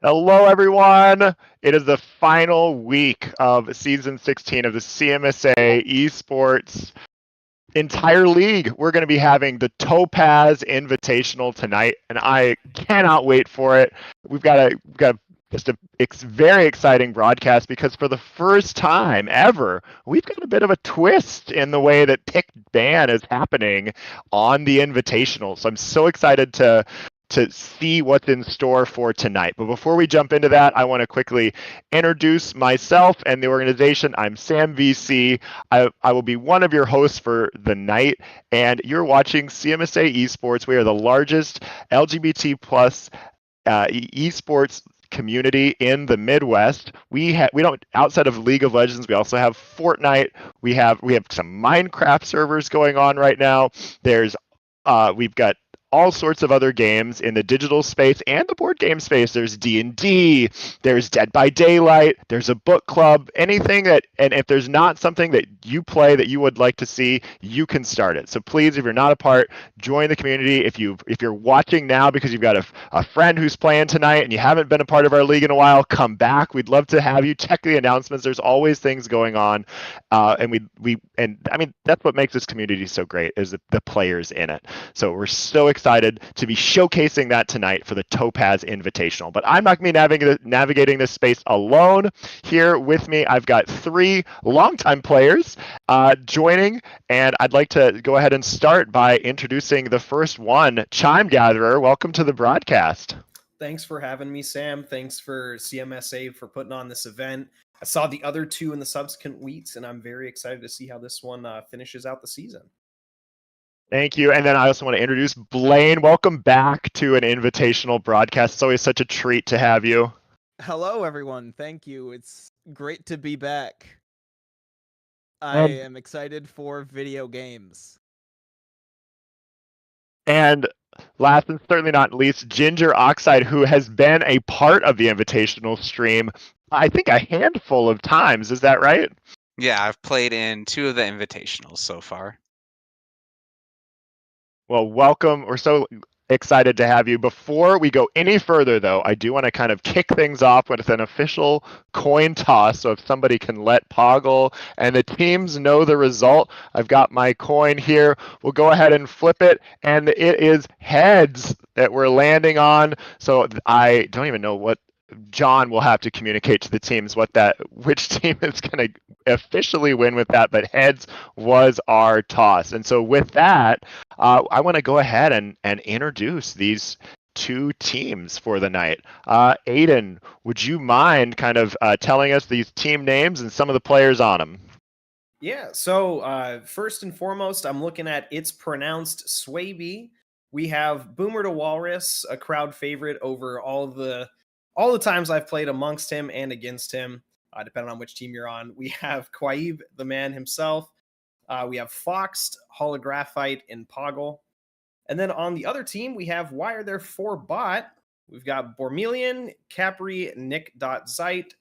Hello, everyone. It is the final week of season 16 of the CMSA Esports entire league. We're going to be having the Topaz Invitational tonight, and I cannot wait for it. We've got just a very exciting broadcast because for the first time ever, we've got a bit of a twist in the way that pick ban is happening on the Invitational. So I'm so excited to see what's in store for tonight. But before we jump into that, I want to quickly introduce myself and the organization. I'm Sam VC. I will be one of your hosts for the night, and you're watching CMSA Esports. We are the largest LGBT plus esports community in the Midwest. We don't, outside of League of Legends, we also have Fortnite. We have some Minecraft servers going on right now. We've got all sorts of other games in the digital space and the board game space. There's D&D, there's Dead by Daylight, there's a book club, anything that, and if there's not something that you play that you would like to see, you can start it. So please, if you're not a part, join the community. If you're watching now because you've got a friend who's playing tonight and you haven't been a part of our league in a while, come back. We'd love to have you. Check the announcements. There's always things going on. And I mean, that's what makes this community so great is the players in it. So we're so excited to be showcasing that tonight for the Topaz Invitational. But I'm not going to be navigating this space alone. Here with me, I've got three longtime players joining, and I'd like to go ahead and start by introducing the first one, Chime Gatherer. Welcome to the broadcast. Thanks for having me, Sam. Thanks for CMSA for putting on this event. I saw the other two in the subsequent weeks, and I'm very excited to see how this one finishes out the season. Thank you. And then I also want to introduce Blaine. Welcome back to an invitational broadcast. It's always such a treat to have you. Hello, everyone. Thank you. It's great to be back. I And, am excited for video games. and last and certainly not least, Ginger Oxide, who has been a part of the invitational stream, I think a handful of times. Is that right? Yeah, I've played in 2 of the invitationals so far. Well, welcome. We're so excited to have you. Before we go any further, though, I do want to kind of kick things off with an official coin toss. So if somebody can let Poggle and the teams know the result, I've got my coin here. We'll go ahead and flip it, and it is heads that we're landing on. So I don't even know what John will have to communicate to the teams which team is going to officially win with that. But heads was our toss, and so with that, I want to go ahead and introduce these two teams for the night. Aiden, would you mind kind of telling us these team names and some of the players on them? Yeah, so first and foremost, I'm looking at It's Pronounced Swaby. We have Boomer to Walrus, a crowd favorite over all the times I've played amongst him and against him, depending on which team you're on. We have Quaib, the man himself. We have Foxed, Holographite, and Poggle. And then on the other team, we have Why Are There Four Bot? We've got Bormelian, Capri, Nick Zeit,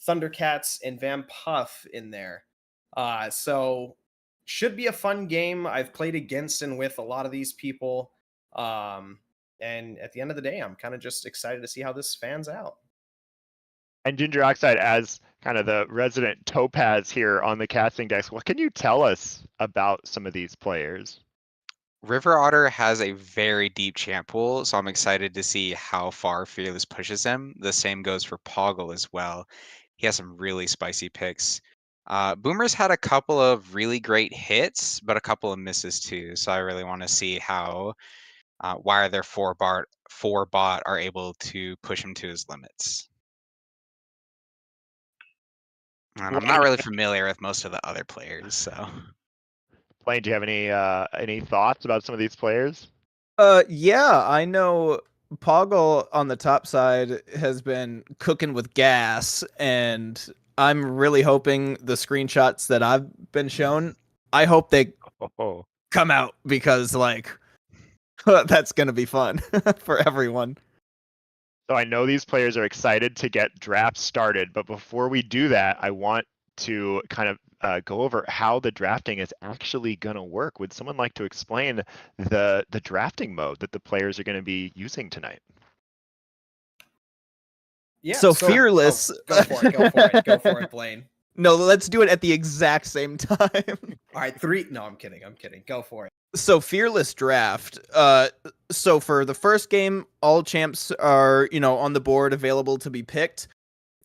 Thundercats, and Van Puff in there. So should be a fun game. I've played against and with a lot of these people. And at the end of the day, I'm kind of just excited to see how this fans out. And Ginger Oxide, as kind of the resident topaz here on the casting desk, what can you tell us about some of these players? River Otter has a very deep champ pool, so I'm excited to see how far Fearless pushes him. The same goes for Poggle as well. He has some really spicy picks. Boomer's had a couple of really great hits, but a couple of misses too. So I really want to see how Why Are There Four Bot are able to push him to his limits. And I'm not really familiar with most of the other players, so. Blaine, do you have any thoughts about some of these players? Yeah, I know Poggle on the top side has been cooking with gas, and I'm really hoping the screenshots that I've been shown, I hope they come out because, like, that's going to be fun for everyone. So I know these players are excited to get drafts started, but before we do that, I want to kind of go over how the drafting is actually going to work. Would someone like to explain the drafting mode that the players are going to be using tonight? Yeah. So Fearless. Go for it. Go for it. Go for it, Blaine. No, let's do it at the exact same time. All right, 3. No, I'm kidding. I'm kidding. Go for it. So Fearless Draft. So for the first game, all champs are, on the board available to be picked,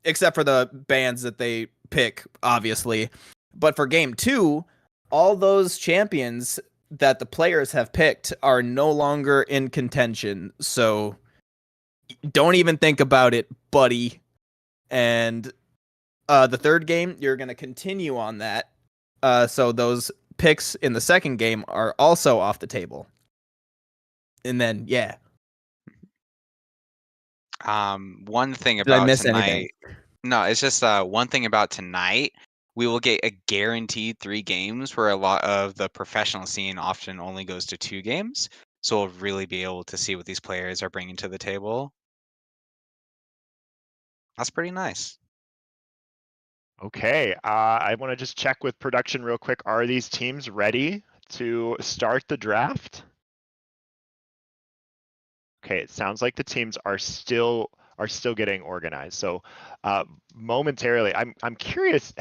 except for the bands that they pick, obviously. But for game 2, all those champions that the players have picked are no longer in contention. So don't even think about it, buddy. And the third game, you're going to continue on that. So those picks in the second game are also off the table. And then, yeah. One thing Did I about miss tonight. anything? No, it's just one thing about tonight. We will get a guaranteed 3 games where a lot of the professional scene often only goes to 2 games. So we'll really be able to see what these players are bringing to the table. That's pretty nice. Okay, I want to just check with production real quick. Are these teams ready to start the draft? Okay, it sounds like the teams are still getting organized. So momentarily, I'm curious.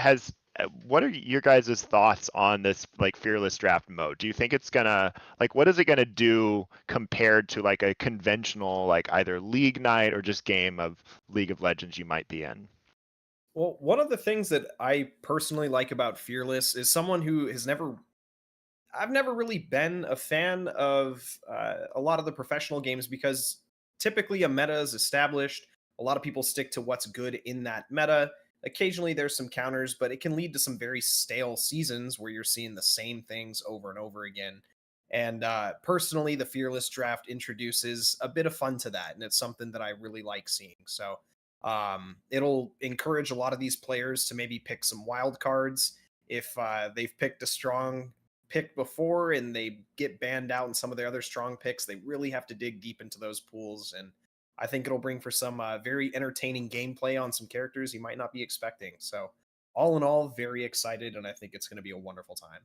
What are your guys' thoughts on this like fearless draft mode? Do you think it's gonna what is it gonna do compared to like a conventional like either league night or just game of League of Legends you might be in? Well, one of the things that I personally like about Fearless is someone who has I've never really been a fan of a lot of the professional games because typically a meta is established. A lot of people stick to what's good in that meta. Occasionally there's some counters, but it can lead to some very stale seasons where you're seeing the same things over and over again. And personally, the Fearless draft introduces a bit of fun to that. And it's something that I really like seeing. So it'll encourage a lot of these players to maybe pick some wild cards if they've picked a strong pick before and they get banned out in some of their other strong picks. They really have to dig deep into those pools, and I think it'll bring for some very entertaining gameplay on some characters you might not be expecting. So all in all, very excited, and I think it's going to be a wonderful time.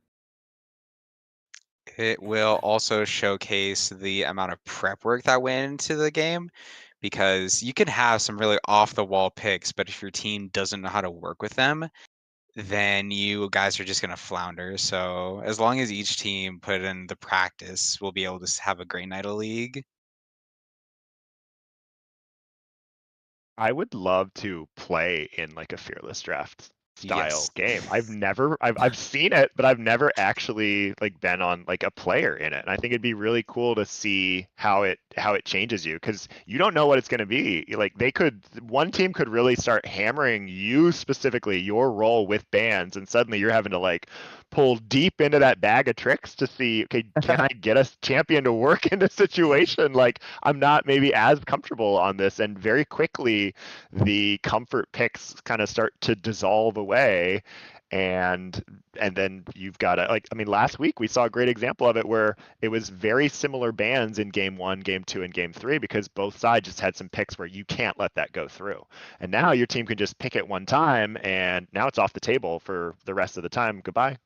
It will also showcase the amount of prep work that went into the game, because you can have some really off the wall picks, but if your team doesn't know how to work with them, then you guys are just going to flounder. So as long as each team put in the practice, we'll be able to have a great night of league. I would love to play in like a fearless draft style Yes. game. I've seen it, but I've never actually like been on like a player in it. And I think it'd be really cool to see how it changes you, because you don't know what it's going to be. Like one team could really start hammering you specifically, your role with bans, and suddenly you're having to like pull deep into that bag of tricks to see, okay, can I get a champion to work in this situation? Like I'm not maybe as comfortable on this, and very quickly the comfort picks kind of start to dissolve away, and then you've got to last week we saw a great example of it where it was very similar bans in game 1, game 2, and game 3 because both sides just had some picks where you can't let that go through, and now your team can just pick it one time and now it's off the table for the rest of the time. Goodbye.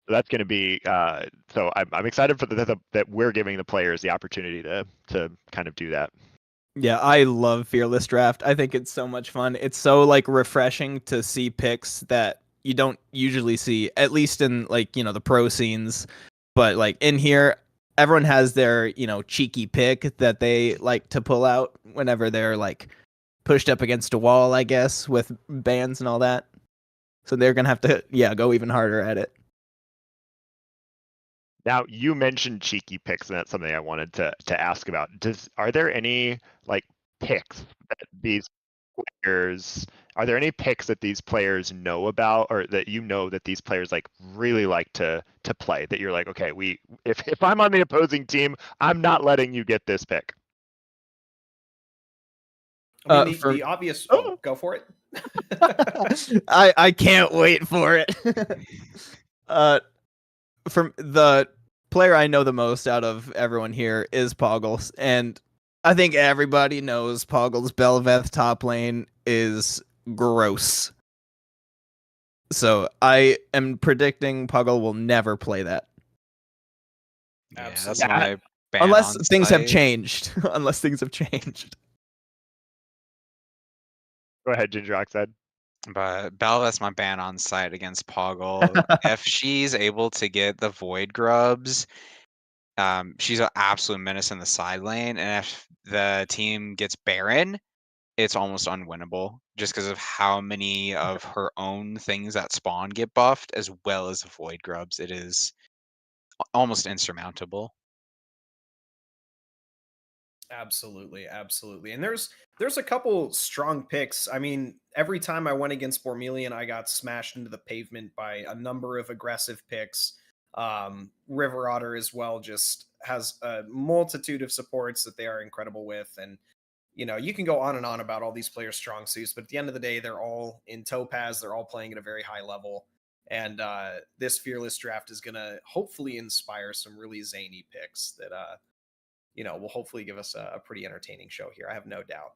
So that's going to be so I'm excited for that we're giving the players the opportunity to kind of do that. Yeah, I love Fearless Draft. I think it's so much fun. It's so like refreshing to see picks that you don't usually see, at least in like, the pro scenes. But like in here, everyone has their, cheeky pick that they like to pull out whenever they're like pushed up against a wall, I guess, with bans and all that. So they're going to have to, go even harder at it. Now you mentioned cheeky picks, and that's something I wanted to ask about. Are there any like picks that these players are there any picks that these players know about, or that that these players like really like to play, that you're like, okay, if I'm on the opposing team, I'm not letting you get this pick? I mean, the obvious. Oh, go for it. I can't wait for it. From the player I know the most out of everyone here is Poggles, and I think everybody knows Poggles' Belveth top lane is gross. So I am predicting Poggle will never play that. Yeah, Absolutely. that's my ban Unless on things have site. changed. Unless things have changed. Go ahead, Ginger Oxide. But Belva's my ban on site against Poggle. If she's able to get the Void Grubs, she's an absolute menace in the side lane. And if the team gets Baron, it's almost unwinnable just because of how many of her own things that spawn get buffed, as well as the Void Grubs. It is almost insurmountable. Absolutely, absolutely. And there's a couple strong picks. I mean, every time I went against Bormelian, I got smashed into the pavement by a number of aggressive picks. River Otter as well just has a multitude of supports that they are incredible with. And you can go on and on about all these players' strong suits, but at the end of the day, they're all in Topaz. They're all playing at a very high level. And this Fearless draft is going to hopefully inspire some really zany picks that will hopefully give us a pretty entertaining show here. I have no doubt.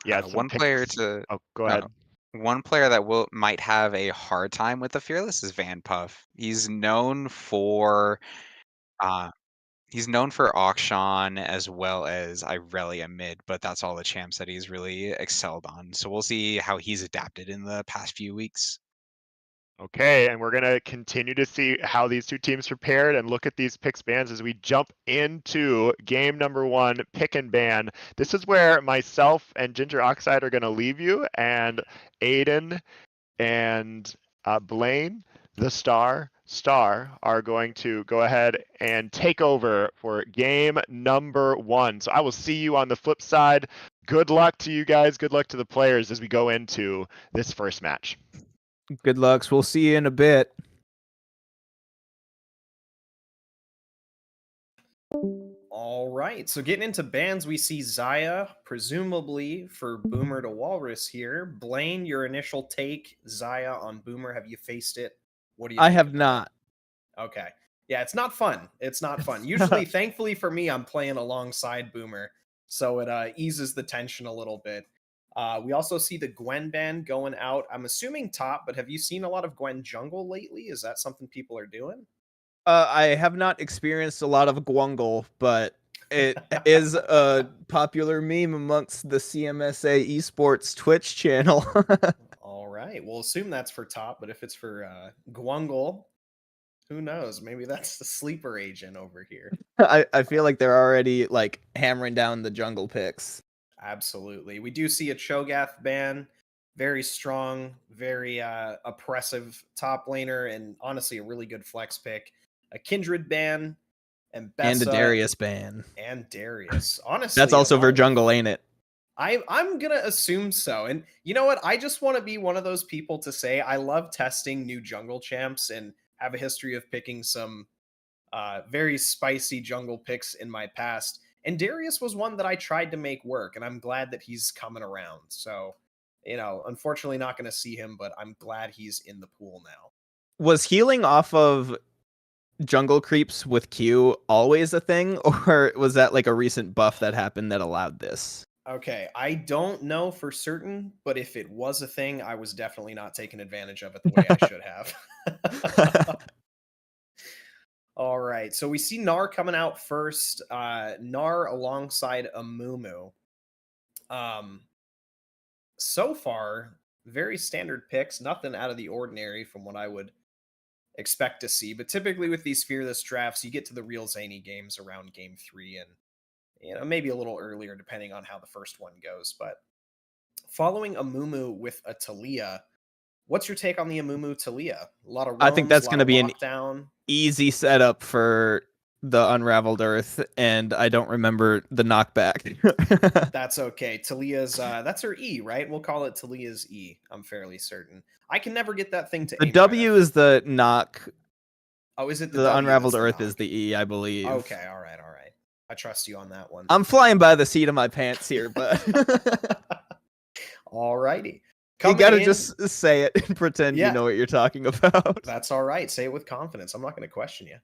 Yeah, Uh, some one player picks. to Oh, go no, ahead. one player that might have a hard time with the Fearless is Van Puff. Uh, he's known for Auction as well as Irelia mid, but that's all the champs that he's really excelled on. So we'll see how he's adapted in the past few weeks. Okay, and we're going to continue to see how these two teams prepared and look at these picks bans as we jump into game number 1, pick and ban. This is where myself and Ginger Oxide are going to leave you, and Aiden and Blaine, the star, are going to go ahead and take over for game number 1. So I will see you on the flip side. Good luck to you guys. Good luck to the players as we go into this first match. Good lucks. We'll see you in a bit. All right. So getting into bans, we see Zaya, presumably for Boomer to Walrus here. Blaine, your initial take, Zaya on Boomer. Have you faced it? What do you I think have of it? not. Okay. Yeah, it's not fun. It's not fun. Usually, thankfully for me, I'm playing alongside Boomer, so it eases the tension a little bit. We also see the Gwen ban going out. I'm assuming top, but have you seen a lot of Gwen jungle lately? Is that something people are doing? I have not experienced a lot of Gwungle, but it is a popular meme amongst the CMSA esports Twitch channel. All right. We'll assume that's for top, but if it's for Gwungle, who knows? Maybe that's the sleeper agent over here. I feel like they're already like hammering down the jungle picks. Absolutely. We do see a Cho'Gath ban. Very strong, very oppressive top laner, and honestly, a really good flex pick. A Kindred ban, and Bessa, And a Darius ban. and Darius. Honestly, That's also a for lot of- jungle, ain't it? I'm gonna assume so. And you know what? I just want to be one of those people to say I love testing new jungle champs and have a history of picking some very spicy jungle picks in my past. And Darius was one that I tried to make work, and I'm glad that he's coming around. So, unfortunately not going to see him, but I'm glad he's in the pool now. Was healing off of jungle creeps with Q always a thing, or was that like a recent buff that happened that allowed this? Okay, I don't know for certain, but if it was a thing, I was definitely not taking advantage of it the way I should have. All right, so we see Gnar coming out first. Gnar alongside Amumu. So far, very standard picks, nothing out of the ordinary from what I would expect to see. But typically with these fearless drafts, you get to the real zany games around game 3 and maybe a little earlier depending on how the first one goes. But following Amumu with a Talia, what's your take on the Amumu Talia? A lot of roams, I think that's going to be an lockdown. easy setup for the Unraveled Earth, and I don't remember the knockback. That's okay. Talia's that's her E, right? We'll call it Talia's E. I'm fairly certain. I can never get that thing to The aim W right. is the knock. Oh, is it The W Unraveled that's the Earth is knock? the E, I believe. Okay, all right. I trust you on that one. I'm flying by the seat of my pants here, but All righty. you gotta just say it and pretend Yeah. you know what you're talking about. That's all right. Say it with confidence. I'm not going to question you.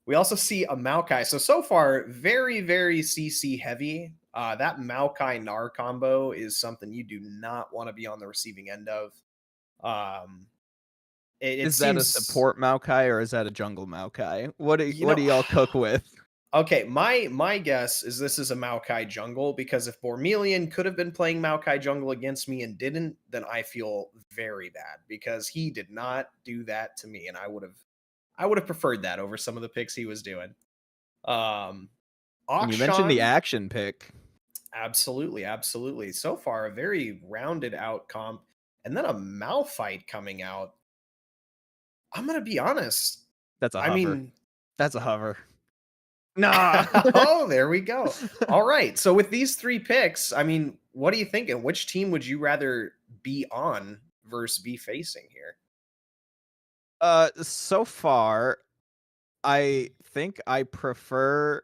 We also see a Maokai. So far, very, very CC heavy. That Maokai Gnar combo is something you do not want to be on the receiving end of. It Is seems, that a support Maokai or is that a jungle Maokai? What do You know- y'all cook with? Okay, my guess is this is a Maokai jungle because if Bormelian could have been playing Maokai jungle against me and didn't, then I feel very bad because he did not do that to me, and I would have preferred that over some of the picks he was doing. Um, And you mentioned the Akshan, action pick. absolutely, absolutely. So far, a very rounded out comp, and then a Malphite coming out. I'm gonna be honest. That's a I hover. mean, That's a hover. Nah. oh, there we go. All right. So with these three picks, I mean, what are you thinking? Which team would you rather be on versus be facing here? So far, I think I prefer.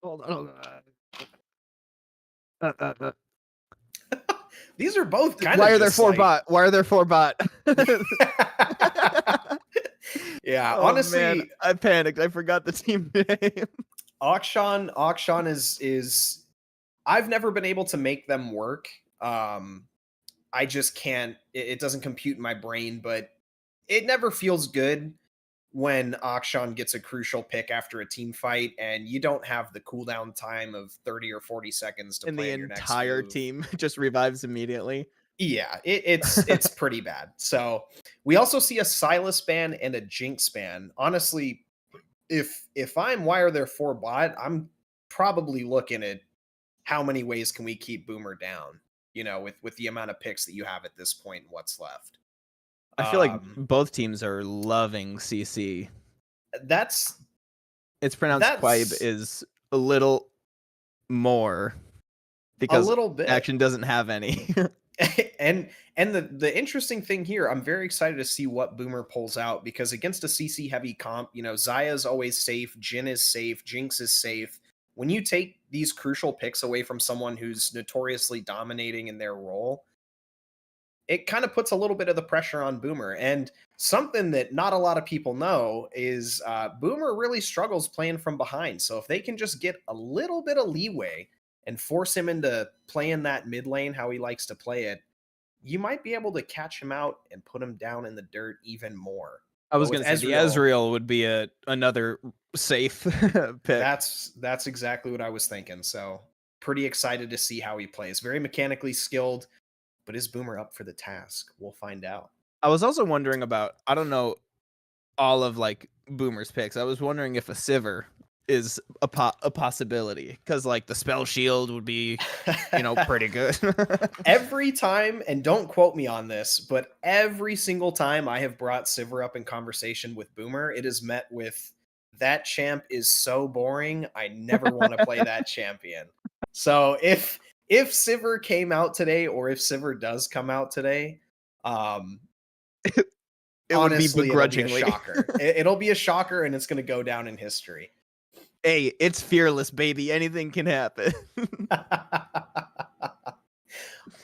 Hold on. These are both kind Why of are there just four like... bot? Why are there four bot? Yeah, Oh, honestly, man, I panicked. I forgot the team name. Auction is I've never been able to make them work. I just can't. It doesn't compute in my brain, but it never feels good when Akshan gets a crucial pick after a team fight and you don't have the cooldown time of 30 or 40 seconds to And the plan your next entire move. team just revives immediately. Yeah, it's pretty bad. So we also see a Silas ban and a Jinx ban. Honestly, if I'm Why Are There 4 bot, I'm probably looking at how many ways can we keep Boomer down, with the amount of picks that you have at this point and what's left. I feel like both teams are loving CC. That's It's pronounced Quibe that's is a little more a because little bit. action doesn't have any. and the interesting thing here, I'm very excited to see what Boomer pulls out because against a CC heavy comp, Zaya's always safe, Jin is safe, Jinx is safe. When you take these crucial picks away from someone who's notoriously dominating in their role, it kind of puts a little bit of the pressure on Boomer. And something that not a lot of people know is Boomer really struggles playing from behind. So if they can just get a little bit of leeway and force him into playing that mid lane how he likes to play it, you might be able to catch him out and put him down in the dirt even more. I was But going with to say the Ezreal would be another safe pick. That's exactly what I was thinking. So pretty excited to see how he plays. Very mechanically skilled, but is Boomer up for the task? We'll find out. I was also wondering about, I don't know all of like Boomer's picks. I was wondering if a Sivir is a possibility because like the spell shield would be pretty good. Every time, and don't quote me on this, but every single time I have brought Sivir up in conversation with Boomer, it is met with, that champ is so boring, I never want to play that champion. So if Sivir came out today, or if Sivir does come out today, it honestly, would be begrudgingly. It'll be a shocker. It'll be a shocker, and it's going to go down in history. Hey, it's fearless, baby. Anything can happen.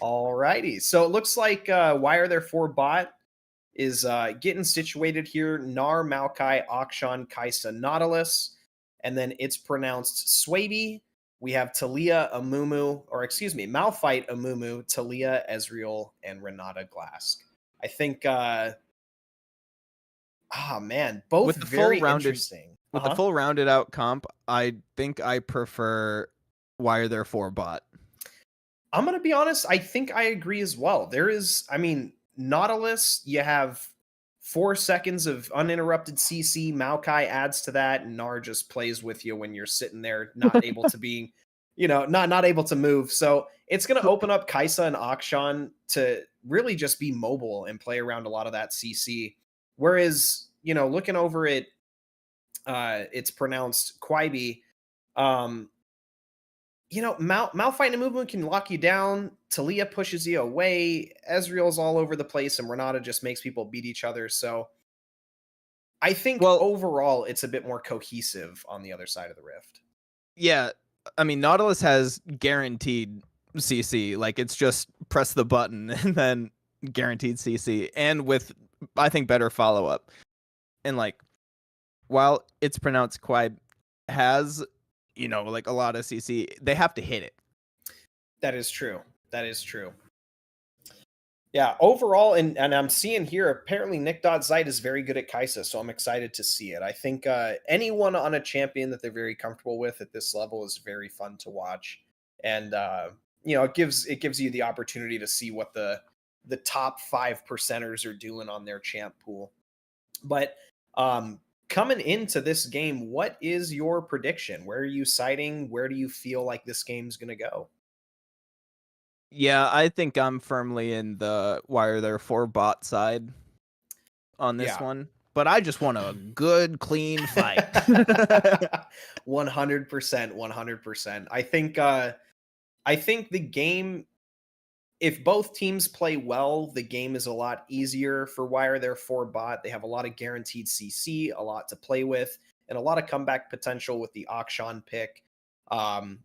Alrighty. So it looks like Why Are There 4 bot is getting situated here. Gnar, Maokai, Akshan, Kaisa, Nautilus. And then it's pronounced Swaby. We have Talia, Malphite, Amumu, Talia, Ezreal, and Renata Glask. I think, both with the very full rounded, interesting. With the full rounded out comp, I think I prefer Why Are There 4 bot. I'm going to be honest. I think I agree as well. Nautilus, you have 4 seconds of uninterrupted CC. Maokai adds to that, and Gnar just plays with you when you're sitting there, not able to be, not able to move. So it's going to open up Kaisa and Akshan to really just be mobile and play around a lot of that CC. Whereas, looking over it, it's pronounced Quibe. Malphite and movement can lock you down. Talia pushes you away. Ezreal's all over the place, and Renata just makes people beat each other. So I think overall, it's a bit more cohesive on the other side of the rift. Yeah, Nautilus has guaranteed CC. Like, it's just press the button and then guaranteed CC, and with, I think, better follow-up. And, like, while it's pronounced Quibe has, like a lot of CC, they have to hit it. That is true. That is true. Yeah, overall, and I'm seeing here, apparently Nick Zeit is very good at Kaisa, so I'm excited to see it. I think anyone on a champion that they're very comfortable with at this level is very fun to watch. And it gives you the opportunity to see what the top 5 percenters are doing on their champ pool. But coming into this game, what is your prediction? Where are you citing? Where do you feel like this game's gonna go? Yeah, I think I'm firmly in the why are there 4 bot side on this Yeah. one. But I just want a good, clean fight. 100%, 100%. I think the game, if both teams play well, the game is a lot easier for Why Are There 4 bot. They have a lot of guaranteed CC, a lot to play with, and a lot of comeback potential with the Akshan pick.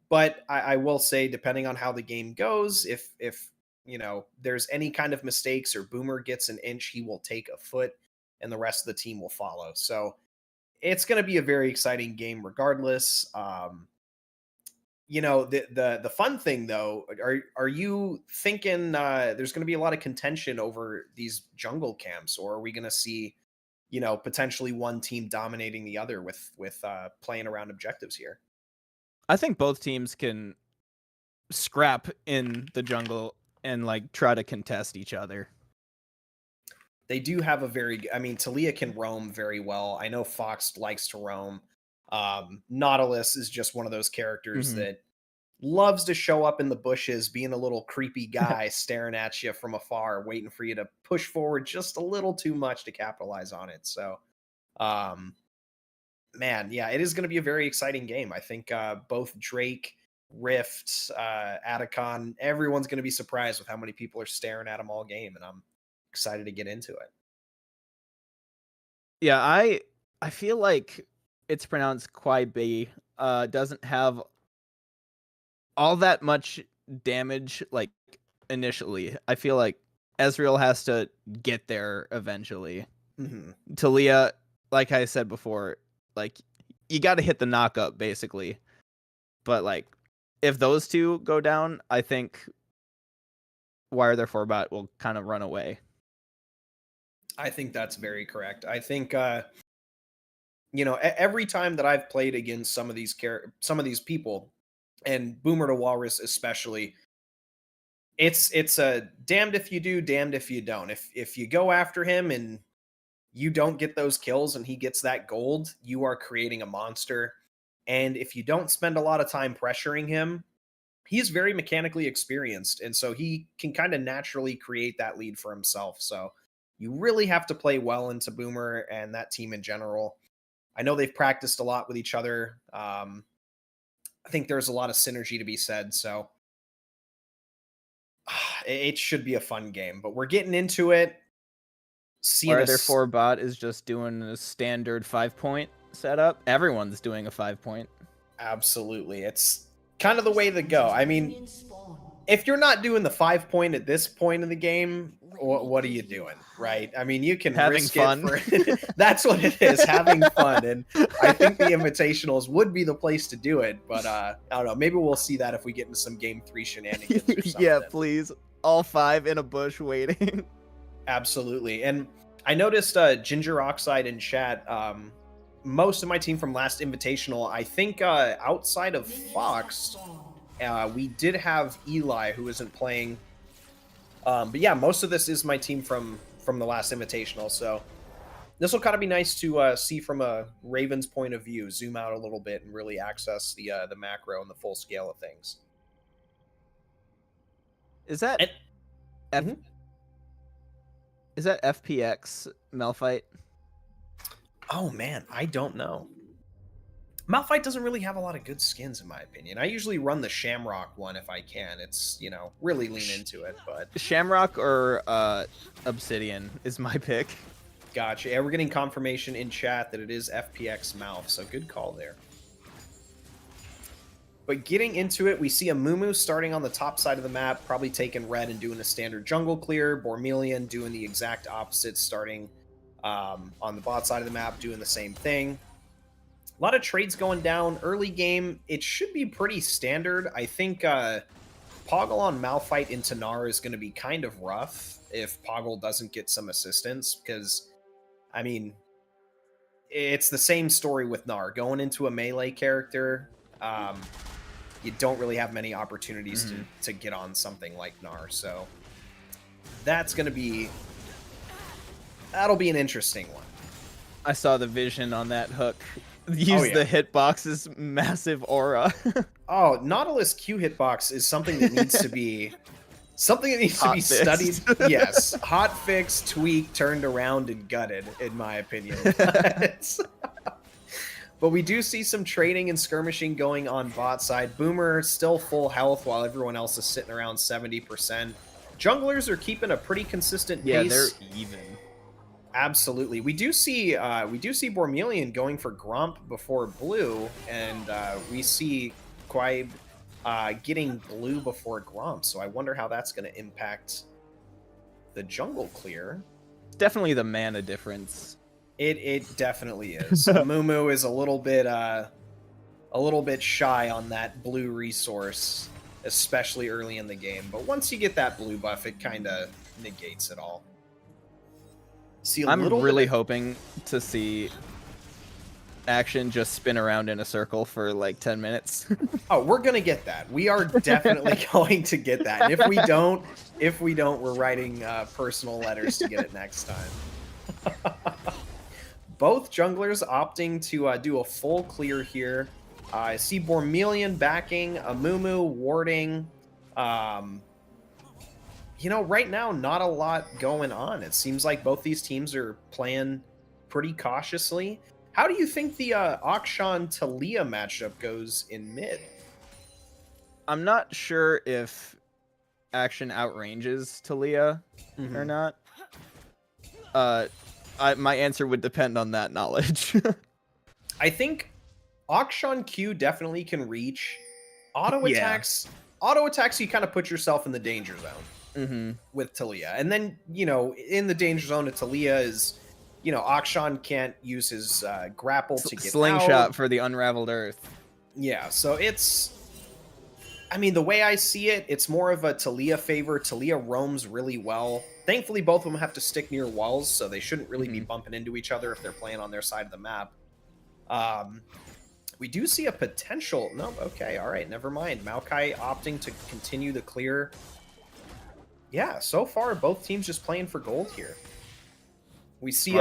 But I will say, depending on how the game goes, if there's any kind of mistakes or Boomer gets an inch, he will take a foot, and the rest of the team will follow. So it's going to be a very exciting game, regardless. The fun thing though, are you thinking there's going to be a lot of contention over these jungle camps, or are we going to see potentially one team dominating the other with playing around objectives here? I think both teams can scrap in the jungle and like try to contest each other. They do have I mean, Talia can roam very well. I know Fox likes to roam. Nautilus is just one of those characters Mhm. that loves to show up in the bushes, being a little creepy guy staring at you from afar, waiting for you to push forward just a little too much to capitalize on it. So, um, man, yeah, it is going to be a very exciting game. I think both Drake, Rift, Atacon, everyone's going to be surprised with how many people are staring at them all game, and I'm excited to get into it. Yeah, I feel like it's pronounced Kwai B. Doesn't have all that much damage like initially. I feel like Ezreal has to get there eventually. Hmm. Talia, like I said before, like you got to hit the knockup basically. But like if those two go down, I think Why Are There 4 bot will kind of run away. I think that's very correct. I think every time that I've played against some of these people, and Boomer to Walrus especially, it's a damned if you do, damned if you don't. If you go after him and you don't get those kills and he gets that gold, you are creating a monster. And if you don't spend a lot of time pressuring him, he's very mechanically experienced, and so he can kind of naturally create that lead for himself. So you really have to play well into Boomer and that team in general. I know they've practiced a lot with each other. I think there's a lot of synergy to be said. So it should be a fun game, but we're getting into it. Why Seeing Are There us 4 bot is just doing a standard 5-point setup. Everyone's doing a 5-point. absolutely. It's kind of the way to go. I mean, if you're not doing the 5-point at this point in the game, what are you doing, right? I mean, you can Having risk fun. it for that's what it is, having fun. And I think the invitationals would be the place to do it, but I don't know, maybe we'll see that if we get into some game 3 shenanigans or something. Yeah, please. All 5 in a bush waiting. Absolutely. And I noticed Ginger Oxide in chat, most of my team from last invitational, I think outside of Fox, we did have Eli who isn't playing. But yeah, most of this is my team from the last invitational. So this will kind of be nice to see from a Ravens point of view, zoom out a little bit and really access the macro and the full scale of things. Is that Mhm. Is that FPX Malphite? Oh man, I don't know. Malphite doesn't really have a lot of good skins, in my opinion. I usually run the Shamrock one if I can. It's, really lean into it, but... Shamrock or Obsidian is my pick. Gotcha. Yeah, we're getting confirmation in chat that it is FPX Malph, so good call there. But getting into it, we see a Mumu starting on the top side of the map, probably taking red and doing a standard jungle clear. Bormelian doing the exact opposite, starting on the bot side of the map, doing the same thing. A lot of trades going down early game. It should be pretty standard. I think Poggle on Malphite into Gnar is going to be kind of rough if Poggle doesn't get some assistance, because, I mean, it's the same story with Gnar. Going into a melee character, you don't really have many opportunities to get on something like Gnar, so that's going to be... That'll be an interesting one. I saw the vision on that hook. Use the hitbox's massive aura. Oh, Nautilus Q hitbox is something that needs to be studied. Yes, hot fix, tweaked, turned around, and gutted, in my opinion. But we do see some trading and skirmishing going on bot side. Boomer still full health while everyone else is sitting around 70%. Junglers are keeping a pretty consistent pace. Yeah, they're even. Absolutely. We do see Bormelian going for Gromp before blue, and we see Quaib getting blue before Gromp, so I wonder how that's going to impact the jungle clear. Definitely the mana difference. It definitely is. Mumu is a little bit shy on that blue resource, especially early in the game, but once you get that blue buff, it kind of negates it all. I'm really hoping to see Action just spin around in a circle for like 10 minutes. Oh, we're gonna get that. We are definitely going to get that. And if we don't, we're writing personal letters to get it next time. Both junglers opting to do a full clear here. I see Bormelian backing, Amumu warding. You know, right now, not a lot going on. It seems like both these teams are playing pretty cautiously. How do you think the Akshan-Talia matchup goes in mid? I'm not sure if Action outranges Talia or not. My answer would depend on that knowledge. I think Akshan Q definitely can reach. Auto attacks, you kind of put yourself in the danger zone. With Talia. And then, you know, in the danger zone of Talia is, you know, Akshan can't use his grapple to get slingshot out. For the unraveled earth. Yeah, so it's... I mean, the way I see it, it's more of a Talia favor. Talia roams really well. Thankfully, both of them have to stick near walls, so they shouldn't really be bumping into each other if they're playing on their side of the map. We do see a potential... No, okay, all right, never mind. Maokai opting to continue the clear... Yeah, so far both teams just playing for gold here. We see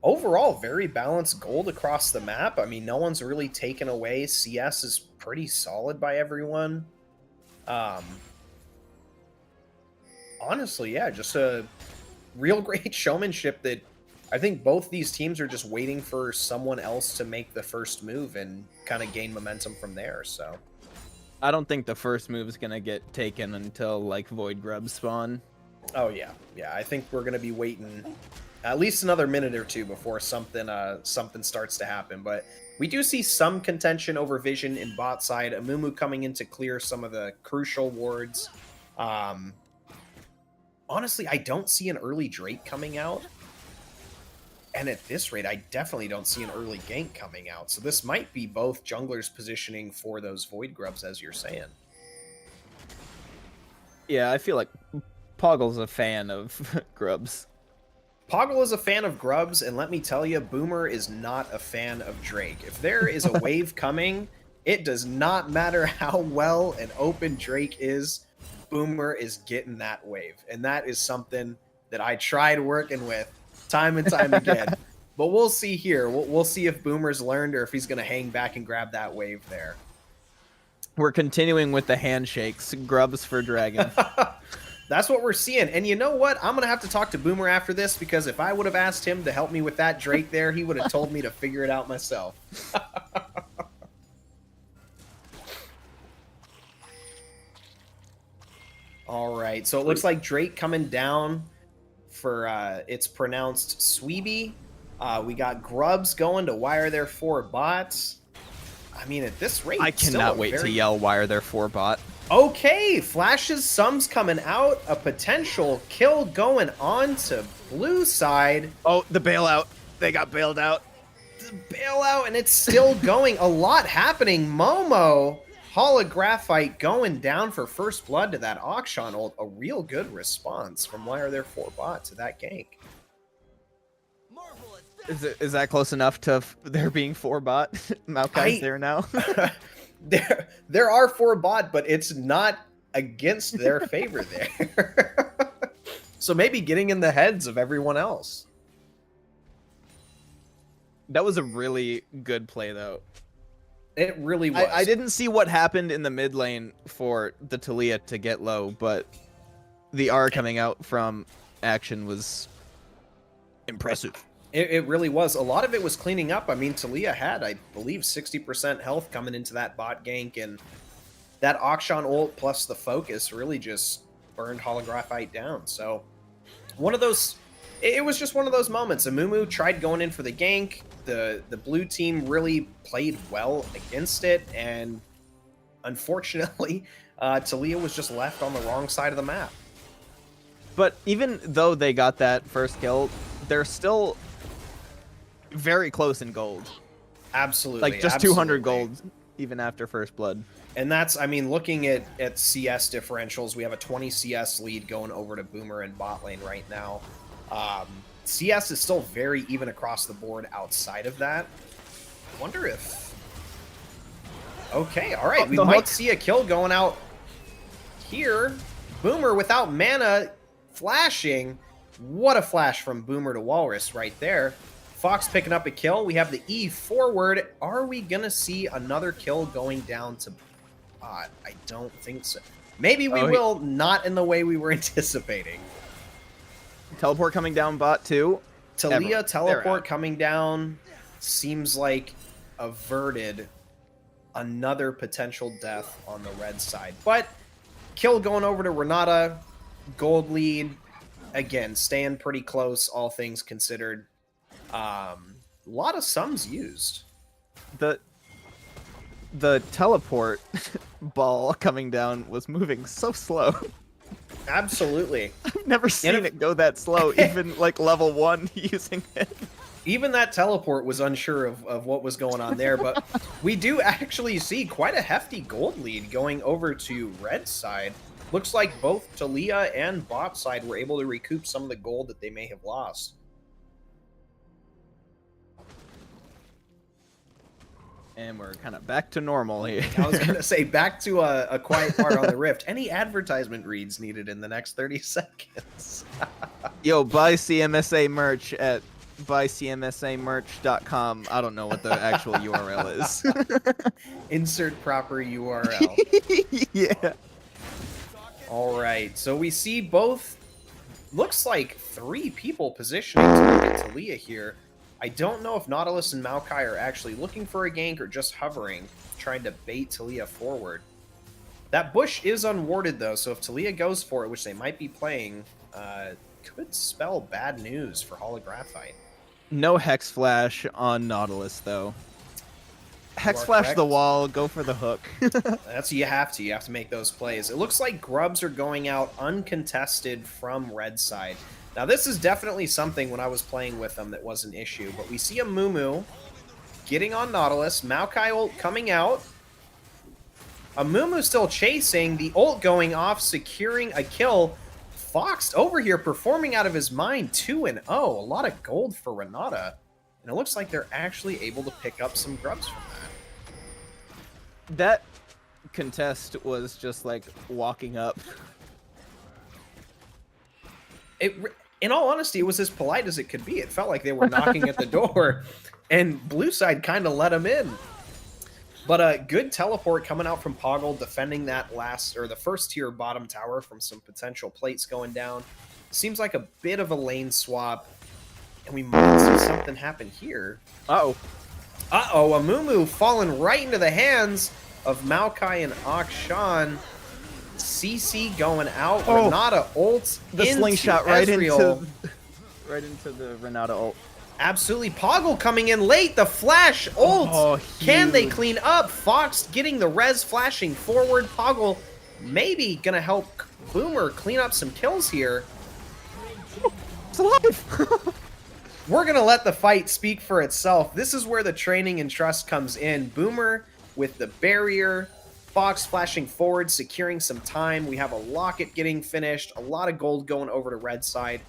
overall very balanced gold across the map. I mean, no one's really taken away. CS is pretty solid by everyone. Honestly, yeah, just a real great showmanship that I think both these teams are just waiting for someone else to make the first move and kind of gain momentum from there, so... I don't think the first move is gonna get taken until like Void Grubs spawn. Oh yeah, I think we're gonna be waiting at least another minute or two before something starts to happen. But we do see some contention over vision in bot side. Amumu coming in to clear some of the crucial wards. Honestly, I don't see an early Drake coming out. And at this rate, I definitely don't see an early gank coming out. So this might be both junglers positioning for those Void Grubs, as you're saying. Yeah, I feel like Poggle's a fan of Grubs. Poggle is a fan of Grubs, and let me tell you, Boomer is not a fan of Drake. If there is a wave coming, it does not matter how well an open Drake is, Boomer is getting that wave. And that is something that I tried working with time and time again. But we'll see here. We'll see if Boomer's learned or if he's going to hang back and grab that wave there. We're continuing with the handshakes. Grubs for Dragon. That's what we're seeing. And you know what? I'm going to have to talk to Boomer after this, because if I would have asked him to help me with that Drake there, he would have told me to figure it out myself. All right. So it looks like Drake coming down for it's pronounced Sweeby. We got Grubs going to wire their 4 bots. I mean, at this rate, I cannot wait to yell wire their 4 bot. Okay, Flash's sums coming out. A potential kill going on to blue side. Oh, the bailout. They got bailed out. The bailout, and it's still going. A lot happening. Momo Holographite going down for first blood to that Akshan ult. A real good response from Why Are There 4 Bot to that gank. Is that close enough to there being 4 bot? Maokai's there now. there are 4 bot, but it's not against their favor there. So maybe getting in the heads of everyone else. That was a really good play, though. It really was. I didn't see what happened in the mid lane for the Taliyah to get low, but the R coming out from action was impressive. It really was. A lot of it was cleaning up. I mean, Taliyah had, I believe, 60% health coming into that bot gank, and that Akshan ult plus the focus really just burned Holographite down. So one of those, it was just one of those moments. Amumu tried going in for the gank. The blue team really played well against it, and unfortunately, Taliyah was just left on the wrong side of the map. But even though they got that first kill, they're still very close in gold. Absolutely. Like just 200 gold even after first blood. And that's, I mean, looking at CS differentials, we have a 20 CS lead going over to Boomer and bot lane right now. CS is still very even across the board outside of that. I wonder if... Okay, all right. We might see a kill going out here. Boomer without mana flashing. What a flash from Boomer to Walrus right there. Fox picking up a kill. We have the E forward. Are we going to see another kill going down to bot? I don't think so. Maybe we will, not in the way we were anticipating. Teleport coming down bot too. Taliyah teleport coming down seems like averted another potential death on the red side. But kill going over to Renata. Gold lead. Again, staying pretty close, all things considered. A lot of sums used. The teleport ball coming down was moving so slow. Absolutely. I've never seen it go that slow, even like level 1 using it. Even that teleport was unsure of what was going on there, but we do actually see quite a hefty gold lead going over to red side. Looks like both Taliyah and bot side were able to recoup some of the gold that they may have lost. And we're kind of back to normal here. I was going to say, back to a quiet part on the Rift. Any advertisement reads needed in the next 30 seconds? Yo, buy CMSA merch at buycmsamerch.com. I don't know what the actual URL is. Insert proper URL. Yeah. All right, so we see both, looks like 3 people positioning to look at Taliyah here. I don't know if Nautilus and Maokai are actually looking for a gank or just hovering, trying to bait Taliyah forward. That bush is unwarded, though, so if Taliyah goes for it, which they might be playing, could spell bad news for Holographite. No Hex Flash on Nautilus, though. Hex Flash correct. the wall, go for the hook. That's you have to make those plays. It looks like Grubs are going out uncontested from red side. Now this is definitely something when I was playing with them that was an issue, but we see a Mumu getting on Nautilus, Maokai ult coming out. A Mumu still chasing, the ult going off, securing a kill. Fox over here performing out of his mind, 2-0. A lot of gold for Renata. And it looks like they're actually able to pick up some Grubs from that. That contest was just like walking up. In all honesty, it was as polite as it could be. It felt like they were knocking at the door, and blue side kind of let them in. But a good teleport coming out from Poggle, defending that the first tier bottom tower from some potential plates going down. Seems like a bit of a lane swap, and we might see something happen here. Uh-oh. Uh-oh, a Mumu falling right into the hands of Maokai and Akshan. CC going out. Renata ult the into slingshot Ezreal. right into the Renata ult. Absolutely. Poggle coming in late. The flash ult. Oh, Can they huge. clean up? Fox getting the res flashing forward. Poggle maybe going to help Boomer clean up some kills here. It's alive! We're going to let the fight speak for itself. This is where the training and trust comes in. Boomer with the barrier. Fox flashing forward, securing some time. We have a Locket getting finished. A lot of gold going over to red side.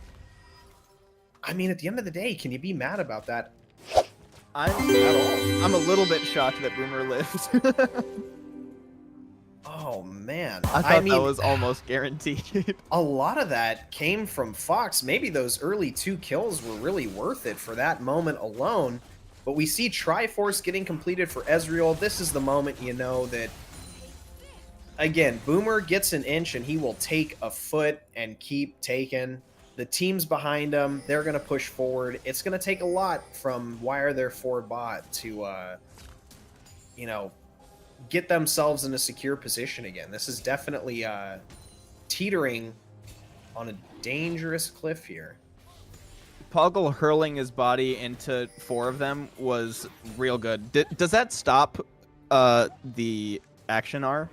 I mean, at the end of the day, can you be mad about that? I'm a little bit shocked that Boomer lived. Oh, man. I thought that was almost guaranteed. A lot of that came from Fox. Maybe those early 2 kills were really worth it for that moment alone. But we see Triforce getting completed for Ezreal. This is the moment you know that, again, Boomer gets an inch and he will take a foot and keep taking. The teams behind him, they're going to push forward. It's going to take a lot from Wire Their 4 bot to, you know, get themselves in a secure position again. This is definitely teetering on a dangerous cliff here. Poggle hurling his body into 4 of them was real good. Does that stop the action R?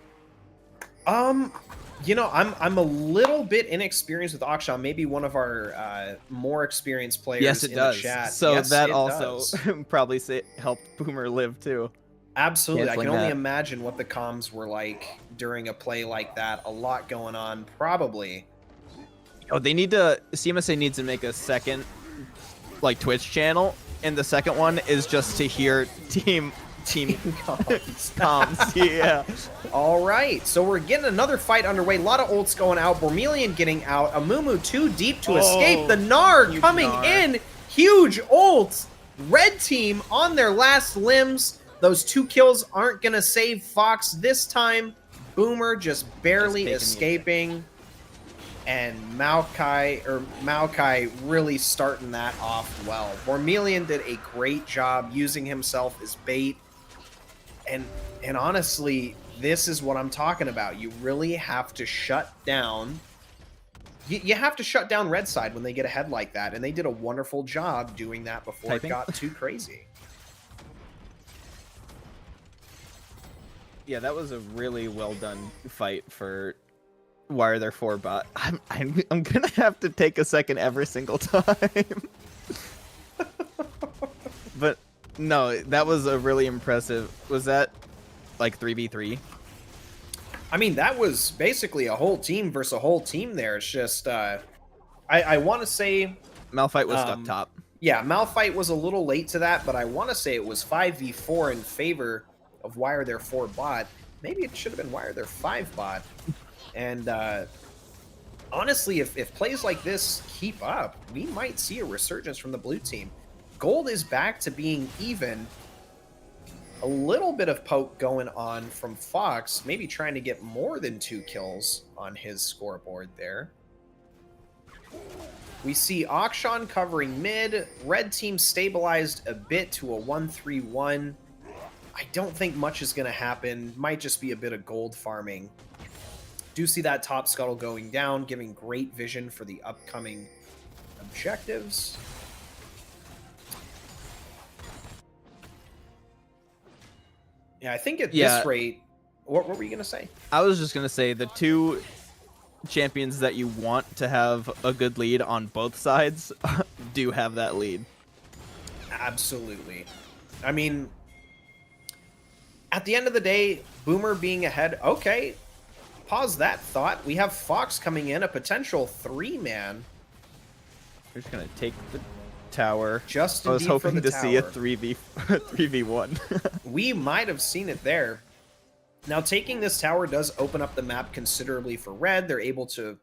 You know, I'm a little bit inexperienced with Akshan. Maybe one of our more experienced players Yes, it in does. the chat. So yes, that it also does. probably helped Boomer live too. Absolutely. I can only that. imagine what the comms were like during a play like that. A lot going on, probably. Oh, CMSA needs to make a second, like, Twitch channel, and the second one is just to hear team comms. Yeah. All right, so we're getting another fight underway. A lot of ults going out. Bormelian getting out. Amumu too deep to escape. The Gnar coming in. Huge ults. Red team on their last limbs. Those 2 kills aren't going to save Fox this time. Boomer just barely escaping. And Maokai really starting that off well. Bormelian did a great job using himself as bait. And honestly, this is what I'm talking about. You really have to shut down. You have to shut down red side when they get ahead like that. And they did a wonderful job doing that before it got too crazy. Yeah, that was a really well done fight for Wire Their 4 bot. I'm gonna have to take a second every single time. But no, that was a really impressive. Was that like 3v3? I mean, that was basically a whole team versus a whole team there. It's just, I want to say... Malphite was up top. Yeah, Malphite was a little late to that, but I want to say it was 5v4 in favor of Wire Their 4 bot. Maybe it should have been Wire Their 5 bot. And honestly, if plays like this keep up, we might see a resurgence from the blue team. Gold is back to being even. A little bit of poke going on from Fox, maybe trying to get more than 2 kills on his scoreboard there. We see Akshan covering mid. Red team stabilized a bit to a 1-3-1. I don't think much is going to happen. Might just be a bit of gold farming. Do see that top scuttle going down, giving great vision for the upcoming objectives. Yeah, I think at this rate... What were you going to say? I was just going to say the 2 champions that you want to have a good lead on both sides do have that lead. Absolutely. I mean, at the end of the day, Boomer being ahead, okay, pause that thought. We have Fox coming in, a potential 3-man. We're just going to take the tower. Just I was hoping to see a tower. 3v1. We might have seen it there. Now, taking this tower does open up the map considerably for red. They're able to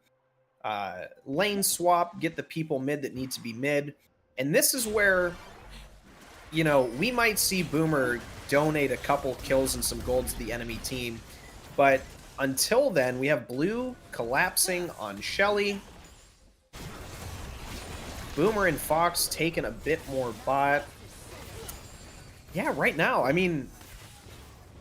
lane swap, get the people mid that need to be mid. And this is where, you know, we might see Boomer donate a couple kills and some gold to the enemy team. But until then, we have blue collapsing on Shelly. Boomer and Fox taking a bit more bot. Yeah, right now, I mean,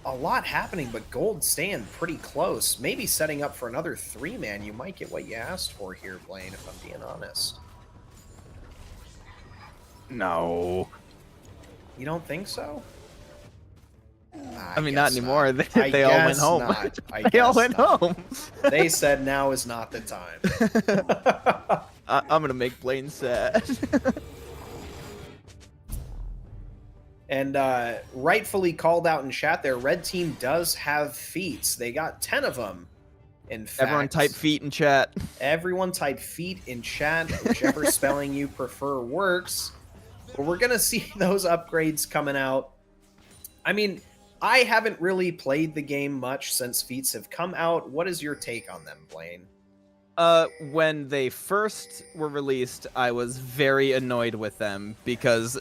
a lot happening, but gold staying pretty close. Maybe setting up for another 3-man. You might get what you asked for here, Blaine, if I'm being honest. No. You don't think so? I mean, not anymore. Not. They all went home. They all went home. They said now is not the time. I'm going to make Blaine sad. And rightfully called out in chat there, red team does have feats. They got 10 of them. In fact, Everyone type feet in chat. Everyone type feet in chat. Whichever spelling you prefer works. But we're going to see those upgrades coming out. I mean, I haven't really played the game much since feats have come out. What is your take on them, Blaine? When they first were released, I was very annoyed with them because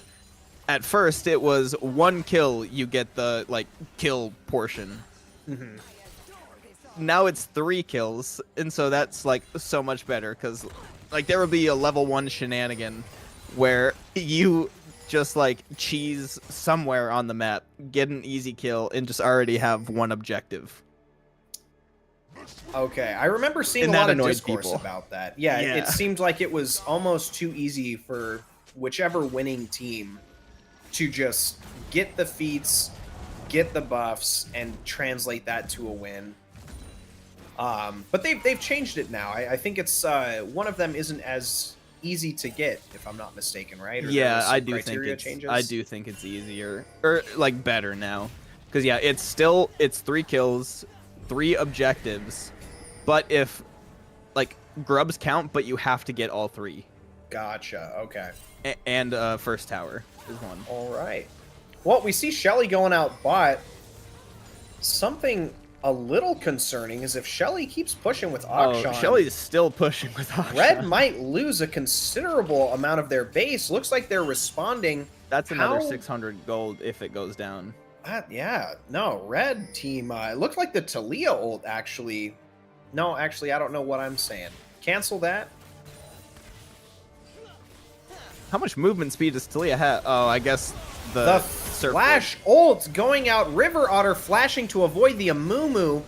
at first it was 1 kill, you get the, like, kill portion. Mm-hmm. Now it's 3 kills, and so that's, like, so much better because, like, there would be a level 1 shenanigan where you just, like, cheese somewhere on the map, get an easy kill, and just already have 1 objective. Okay, I remember seeing And a that lot of annoyed discourse people. about that. Yeah, it seemed like it was almost too easy for whichever winning team to just get the feats, get the buffs, and translate that to a win. But they've changed it now. I think it's one of them isn't as easy to get, if I'm not mistaken, right? Or Yeah, I do think criteria it's changes? I do think it's easier or like better now. Cuz yeah, it's 3 kills, 3 objectives. But if like grubs count, but you have to get all 3. Gotcha. Okay. And first tower is 1. All right. Well, we see Shelly going out bot. Something a little concerning is if Shelly keeps pushing with Akshan. Oh, Shelly's still pushing with Akshan. Red might lose a considerable amount of their base. Looks like they're responding. That's another How- 600 gold if it goes down. Yeah, no, red team. It looked like the Talia ult actually. No, actually, I don't know what I'm saying. Cancel that. How much movement speed does Talia have? Oh, I guess The surf flash ult going out. River Otter flashing to avoid the Amumu.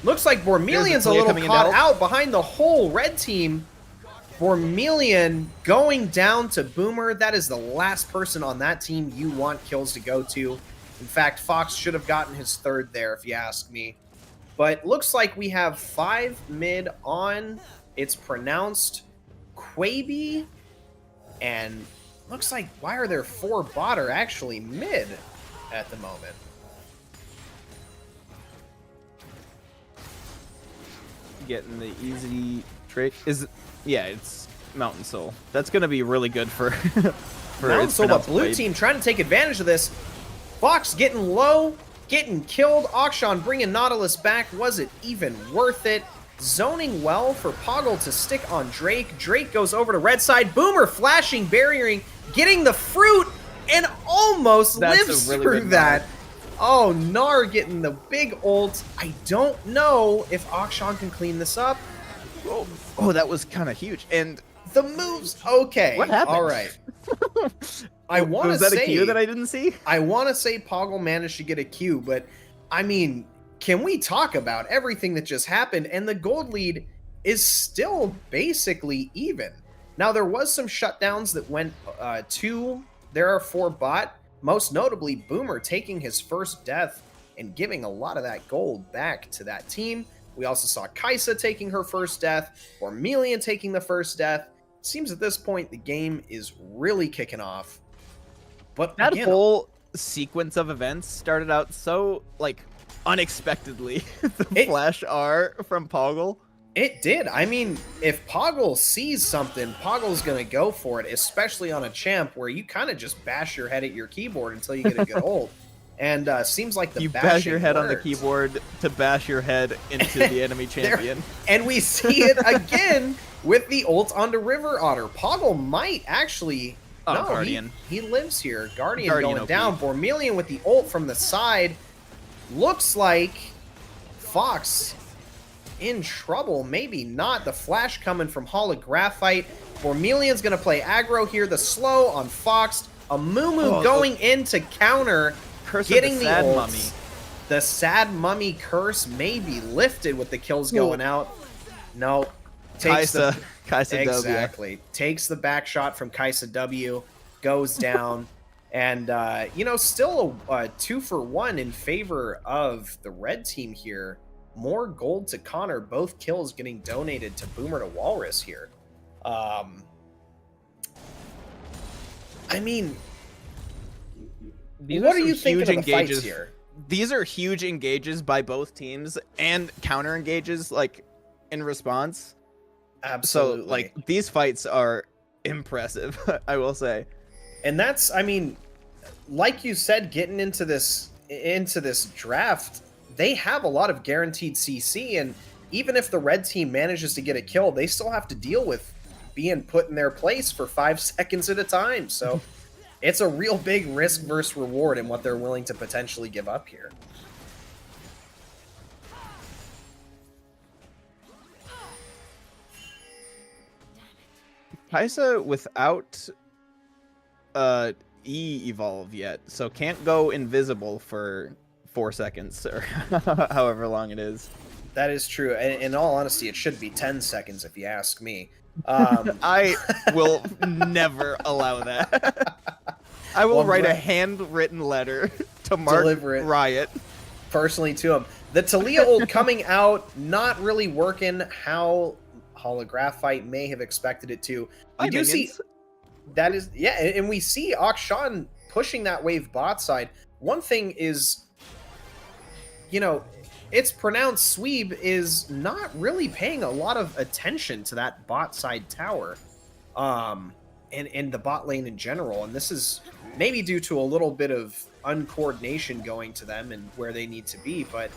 Looks like Bormelian's a Talia little coming in to caught help. out behind the whole red team. Bormelian going down to Boomer. That is the last person on that team you want kills to go to. In fact, Fox should have gotten his 3rd there, if you ask me. But looks like we have 5 mid on. It's pronounced Quaby. And looks like, why are there 4 bot are actually mid at the moment? Getting the easy trick is it's Mountain Soul. That's gonna be really good for for Mountain its Soul, but pronounced blue blade. team trying to take advantage of this. Fox getting low, getting killed. Akshan bringing Nautilus back. Was it even worth it? Zoning well for Poggle to stick on Drake. Drake goes over to red side. Boomer flashing, barriering, getting the fruit, and almost That's lives a really through good that. Oh, Nar getting the big ult. I don't know if Akshan can clean this up. Oh, that was kind of huge. And The move's okay. What happened? All right. I want to was that say a Q that I didn't see? I want to say Poggle managed to get a Q, but I mean, can we talk about everything that just happened? And the gold lead is still basically even. Now, there was some shutdowns that went to there are 4 bot, most notably Boomer taking his first death and giving a lot of that gold back to that team. We also saw Kaisa taking her first death, or Melian taking the first death. It seems at this point the game is really kicking off. But That again, whole sequence of events started out so like unexpectedly. The flash R from Poggle. it did. I mean, if Poggle sees something, Poggle's going to go for it, especially on a champ where you kind of just bash your head at your keyboard until you get a good ult. And seems like the You bash your bashing head on the worked. keyboard to bash your head into the enemy champion. And we see it again with the ult onto River Otter. Poggle might actually... Oh, no, Guardian. He lives here. Guardian Guardian going OP. down. Bormelian with the ult from the side. Looks like Fox in trouble. Maybe not. The flash coming from Holographite. Bormelian's going to play aggro here. The slow on Fox. Amumu going in to counter. Curse of Getting the the sad ults. mummy. The sad mummy curse may be lifted with the kills going out. No. Takes Kaisa W. exactly. Takes the back shot from Kaisa W. Goes down. And, you know, still a 2-for-1 in favor of the red team here. More gold to Connor. Both kills getting donated to Boomer to Walrus here. I mean, What are some you thinking huge of the fights engages. here? These are huge engages by both teams and counter engages, like, in response. Absolutely. So, like, these fights are impressive, I will say. And that's, I mean, like you said, getting into this draft, they have a lot of guaranteed CC, and even if the red team manages to get a kill, they still have to deal with being put in their place for 5 seconds at a time. So it's a real big risk versus reward in what they're willing to potentially give up here. Kaisa without E evolve yet, so can't go invisible for 4 seconds or however long it is. That is true. And in all honesty, it should be 10 seconds if you ask me. I will never allow that. I will Well, I'm write a glad- handwritten letter to Mark Deliver it. Riot. Personally to him. The Talia ult coming out, not really working how Holographite may have expected it to. We Hi, do see minions. that is, yeah, and we see Akshan pushing that wave bot side. One thing is, you know, it's pronounced Sweeb is not really paying a lot of attention to that bot side tower, and the bot lane in general. And this is maybe due to a little bit of uncoordination going to them and where they need to be. But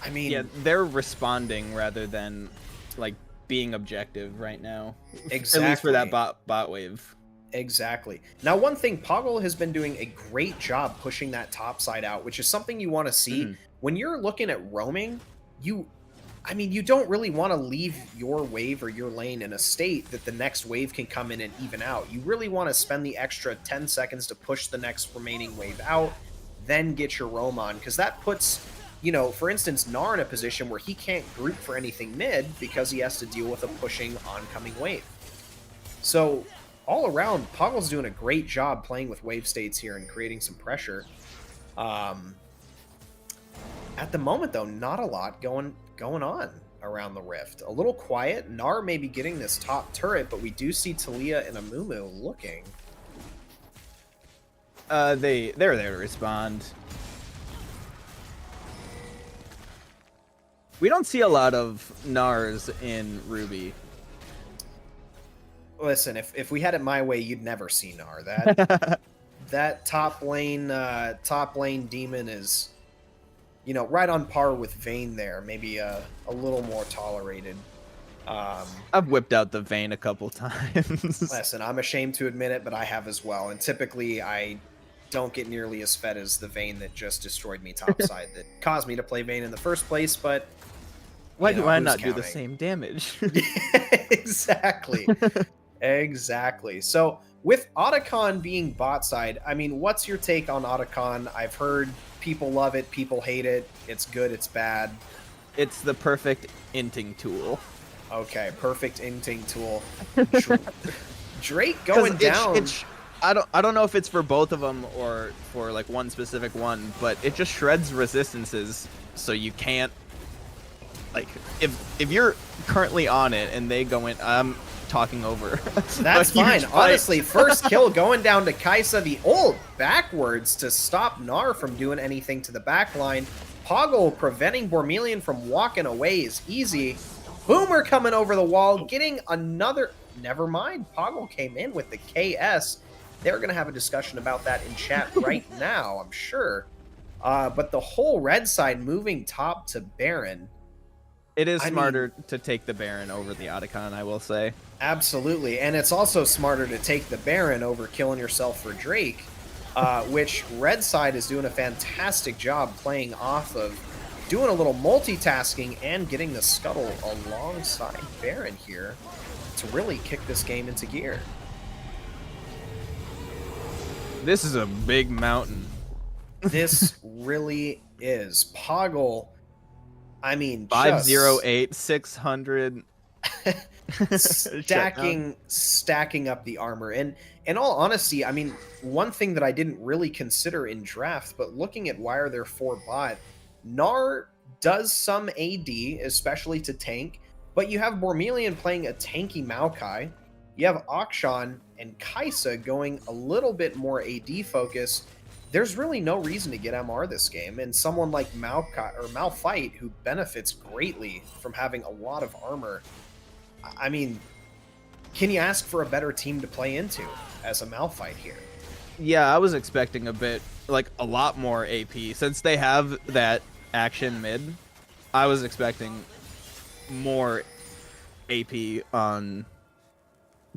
I mean, Yeah, they're responding rather than like being objective right now. Exactly. At least for that bot wave. Exactly. Now, one thing, Poggle has been doing a great job pushing that top side out, which is something you want to see. Mhm. When you're looking at roaming, you don't really want to leave your wave or your lane in a state that the next wave can come in and even out. You really want to spend the extra 10 seconds to push the next remaining wave out, then get your roam on, because that puts, you know, for instance, Gnar in a position where he can't group for anything mid because he has to deal with a pushing oncoming wave. So all around, Poggle's doing a great job playing with wave states here and creating some pressure. At the moment, though, not a lot going on around the rift. A little quiet. Gnar may be getting this top turret, but we do see Talia and Amumu looking. They're there to respond. We don't see a lot of Nars in Ruby. Listen, if we had it my way, you'd never see Gnar. That that top lane demon is, you know, right on par with Vayne there. Maybe a little more tolerated. I've whipped out the Vayne a couple times. Listen, I'm ashamed to admit it, but I have as well. And typically, I don't get nearly as fed as the Vayne that just destroyed me topside, that caused me to play Vayne in the first place. But Why you know, do I who's not do the counting? same damage? Exactly. Exactly. So with Otacon being bot side, I mean, what's your take on Otacon? I've heard people love it, people hate it. It's good, it's bad. It's the perfect inting tool. Okay, perfect inting tool. Drake going 'Cause down. I don't know if it's for both of them or for like one specific one, but it just shreds resistances, so you can't, like, if you're currently on it and they go in, I'm talking over. That's a huge fine. fight. Honestly, first kill going down to Kaisa, the ult backwards to stop Gnar from doing anything to the backline. Poggle preventing Bormelian from walking away is easy. Boomer coming over the wall, getting another... Never mind. Poggle came in with the KS. They're going to have a discussion about that in chat right now, I'm sure. But the whole red side moving top to Baron. It is I mean- smarter to take the Baron over the Otacon, I will say. Absolutely. And it's also smarter to take the Baron over killing yourself for Drake, which red side is doing a fantastic job playing off of, doing a little multitasking and getting the scuttle alongside Baron here to really kick this game into gear. This is a big mountain. This really is. Poggle, I mean, 508, 600. stacking up the armor. And in all honesty, I mean, one thing that I didn't really consider in draft, but looking at why are there 4 bot, Gnar does some AD, especially to tank, but you have Bormelian playing a tanky Maokai. You have Akshan and Kaisa going a little bit more AD focused. there's really no reason to get MR this game, and someone like Malphite, who benefits greatly from having a lot of armor. I mean, can you ask for a better team to play into as a Malphite here? Yeah, I was expecting a lot more AP since they have that action mid. I was expecting more AP on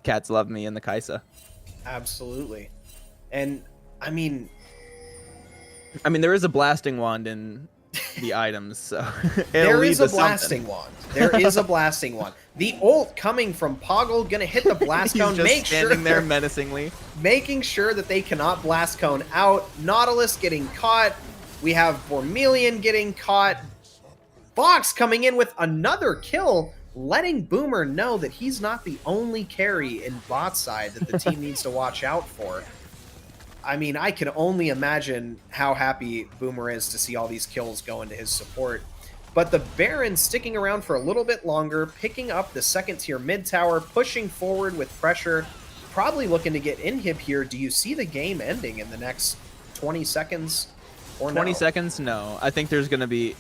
Cats Love Me and the Kaisa. Absolutely. And I mean, there is a blasting wand in the items, so there is a blasting wand. There is a blasting wand. The ult coming from Poggle gonna hit the blast cone. He's just standing there menacingly, making sure that they cannot blast cone out. Nautilus getting caught. We have Bormelian getting caught. Fox coming in with another kill, letting Boomer know that he's not the only carry in bot side that the team needs to watch out for. I mean, I can only imagine how happy Boomer is to see all these kills go into his support. But the Baron sticking around for a little bit longer, picking up the second tier mid tower, pushing forward with pressure, probably looking to get inhib here. Do you see the game ending in the next 20 seconds or 20 no? seconds? No. I think there's going to be,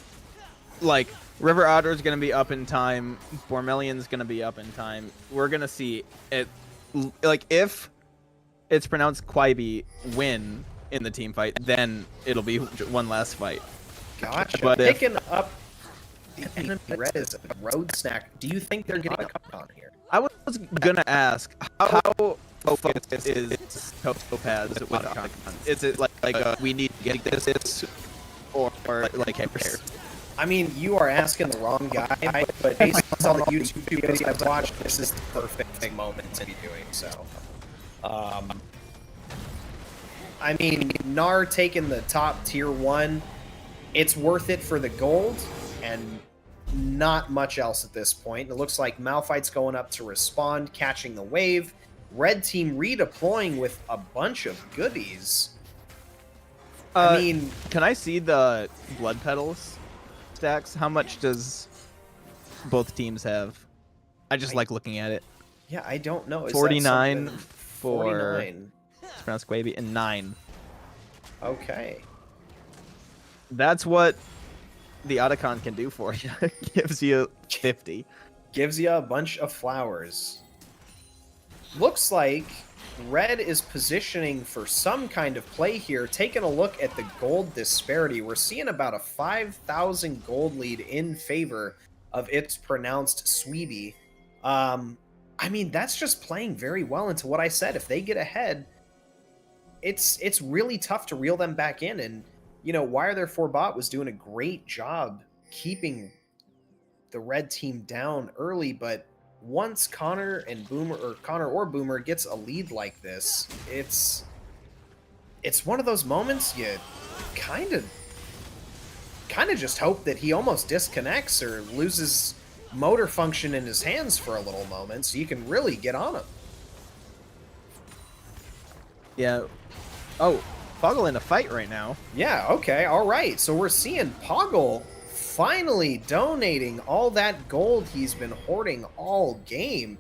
River Otter's going to be up in time. Bormelian's going to be up in time. We're going to see it, if it's pronounced Quaibi win in the team fight, then it'll be one last fight. Gotcha. But picking up the enemy red is a road snack. Do you think they're getting a cut on here? I was gonna ask how focused is Topaz with Otacon? Is it we need to get this, or hey, I mean, you are asking the wrong guy, but based on the YouTube videos I've watched, this is the perfect moment to be doing so. I mean, Gnar taking the top tier 1, it's worth it for the gold, and not much else at this point. It looks like Malphite's going up to respond, catching the wave. Red team redeploying with a bunch of goodies. I mean, can I see the blood petals stacks? How much does both teams have? I just like looking at it. Yeah, I don't know. Is 49 for 49. It's pronounced Quavy, and 9. Okay. That's what the Otacon can do for you. Gives you 50. Gives you a bunch of flowers. Looks like Red is positioning for some kind of play here. Taking a look at the gold disparity, we're seeing about a 5,000 gold lead in favor of its pronounced Sweeby. I mean, that's just playing very well into what I said. If they get ahead, it's really tough to reel them back in. And, you know, Why Are There 4 Bot was doing a great job keeping the red team down early, but once Connor or Boomer gets a lead like this, it's one of those moments you kind of just hope that he almost disconnects or loses motor function in his hands for a little moment so you can really get on him. Yeah. Oh, Poggle in a fight right now. Yeah, okay, all right. So we're seeing Poggle finally donating all that gold he's been hoarding all game.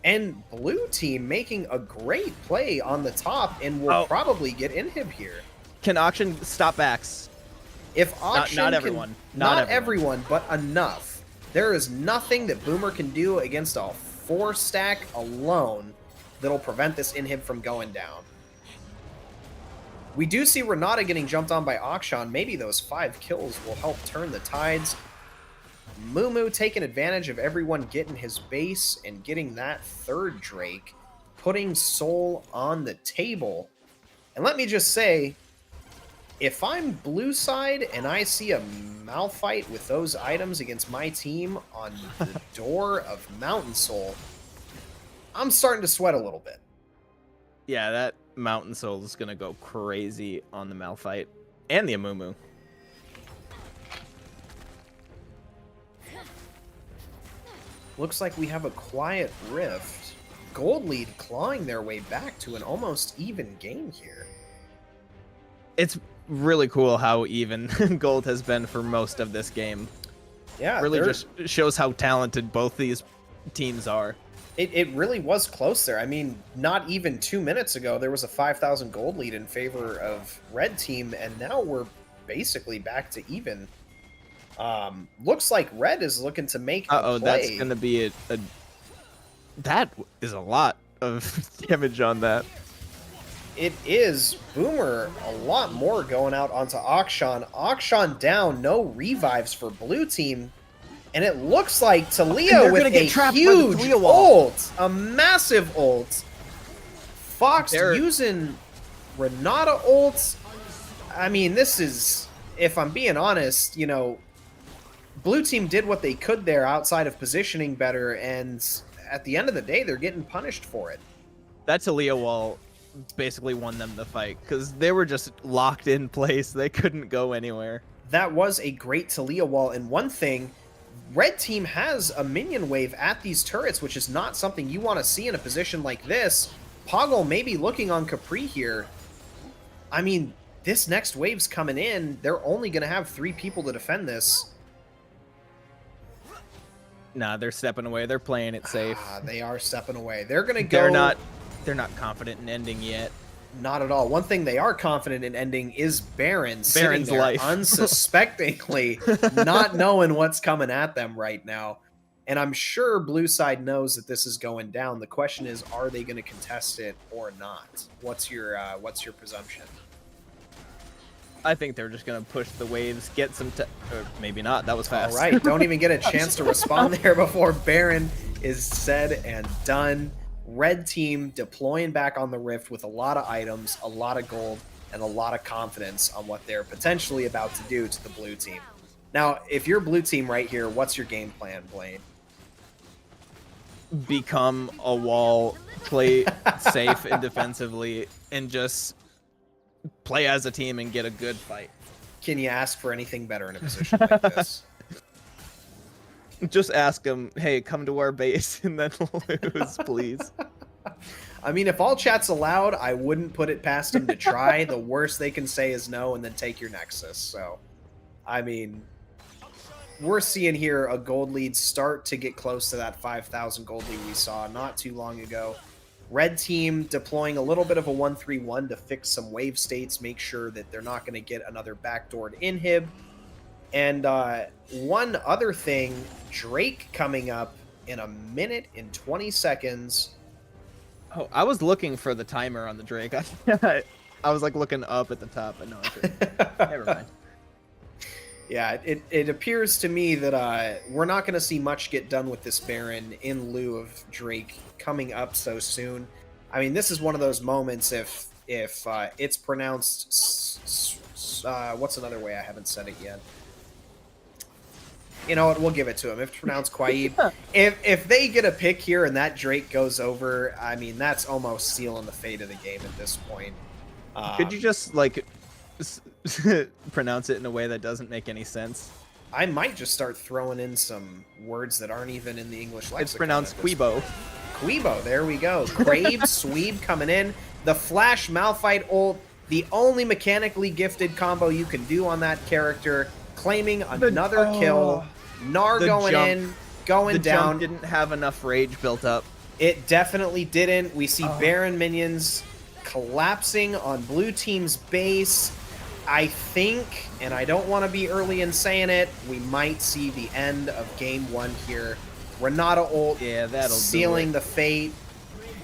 And blue team making a great play on the top and will probably get inhib here. Can Auction stop backs? If Auction not everyone. Not everyone, but enough. There is nothing that Boomer can do against a 4-stack alone that'll prevent this inhib from going down. We do see Renata getting jumped on by Akshan. Maybe those 5 kills will help turn the tides. Mumu taking advantage of everyone getting his base and getting that 3rd Drake, putting Soul on the table. And let me just say, if I'm blue side and I see a Malphite with those items against my team on the door of Mountain Soul, I'm starting to sweat a little bit. Yeah, that Mountain Soul is going to go crazy on the Malphite and the Amumu. Looks like we have a quiet rift. Gold lead clawing their way back to an almost even game here. It's really cool how even gold has been for most of this game. Yeah, really just shows how talented both these teams are. It really was close there. I mean, not even 2 minutes ago, there was a 5,000 gold lead in favor of red team, and now we're basically back to even. Looks like red is looking to make a Uh-oh, play. that's going to be that is a lot of damage on that. It is Boomer, a lot more going out onto Akshan. Akshan down, no revives for blue team. And it looks like Talia with a huge ult, a massive ult. Fox using Renata ults. I mean, this is, if I'm being honest, you know, blue team did what they could there outside of positioning better, and at the end of the day, they're getting punished for it. That Talia wall basically won them the fight because they were just locked in place. They couldn't go anywhere. That was a great Talia wall, and one thing, red team has a minion wave at these turrets, which is not something you want to see in a position like this. Poggle may be looking on Capri here. I mean, this next wave's coming in. They're only going to have 3 people to defend this. Nah, they're stepping away. They're playing it safe. They are stepping away. They're going to go... They're not confident in ending yet. Not at all. One thing they are confident in ending is Baron sitting there life. unsuspectingly, not knowing what's coming at them right now. And I'm sure blue side knows that this is going down. The question is, are they going to contest it or not? What's your presumption? I think they're just going to push the waves, get some... or maybe not. That was fast. All right. Don't even get a chance to respond there before Baron is said and done. Red team deploying back on the Rift with a lot of items, a lot of gold, and a lot of confidence on what they're potentially about to do to the blue team. Now, if you're blue team right here, what's your game plan, Blaine? Become a wall, play safe and defensively, and just play as a team and get a good fight. Can you ask for anything better in a position like this? Just ask them, hey, come to our base and then lose, please. I mean, if all chat's allowed, I wouldn't put it past them to try. The worst they can say is no and then take your Nexus. So, I mean, we're seeing here a gold lead start to get close to that 5,000 gold lead we saw not too long ago. Red team deploying a little bit of a 1-3-1 to fix some wave states, make sure that they're not going to get another backdoored inhib. And one other thing, Drake coming up in 1 minute and 20 seconds. Oh, I was looking for the timer on the Drake. I was like looking up at the top, but no, never mind. Yeah, it appears to me that we're not going to see much get done with this Baron in lieu of Drake coming up so soon. I mean, this is one of those moments if it's pronounced... what's another way I haven't said it yet? You know what? We'll give it to him. If it's pronounced Quaib. If they get a pick here and that Drake goes over, I mean, that's almost sealing the fate of the game at this point. Could you just, like, pronounce it in a way that doesn't make any sense? I might just start throwing in some words that aren't even in the English lexicon. It's pronounced Quebo. Quebo, there we go. Crave, Sweep coming in. The Flash Malphite ult, the only mechanically gifted combo you can do on that character. Claiming another kill. Gnar going in, going down. Jump didn't have enough rage built up. It definitely didn't. We see Baron minions collapsing on blue team's base. I think, and I don't want to be early in saying it, we might see the end of game 1 here. Renata ult sealing the fate.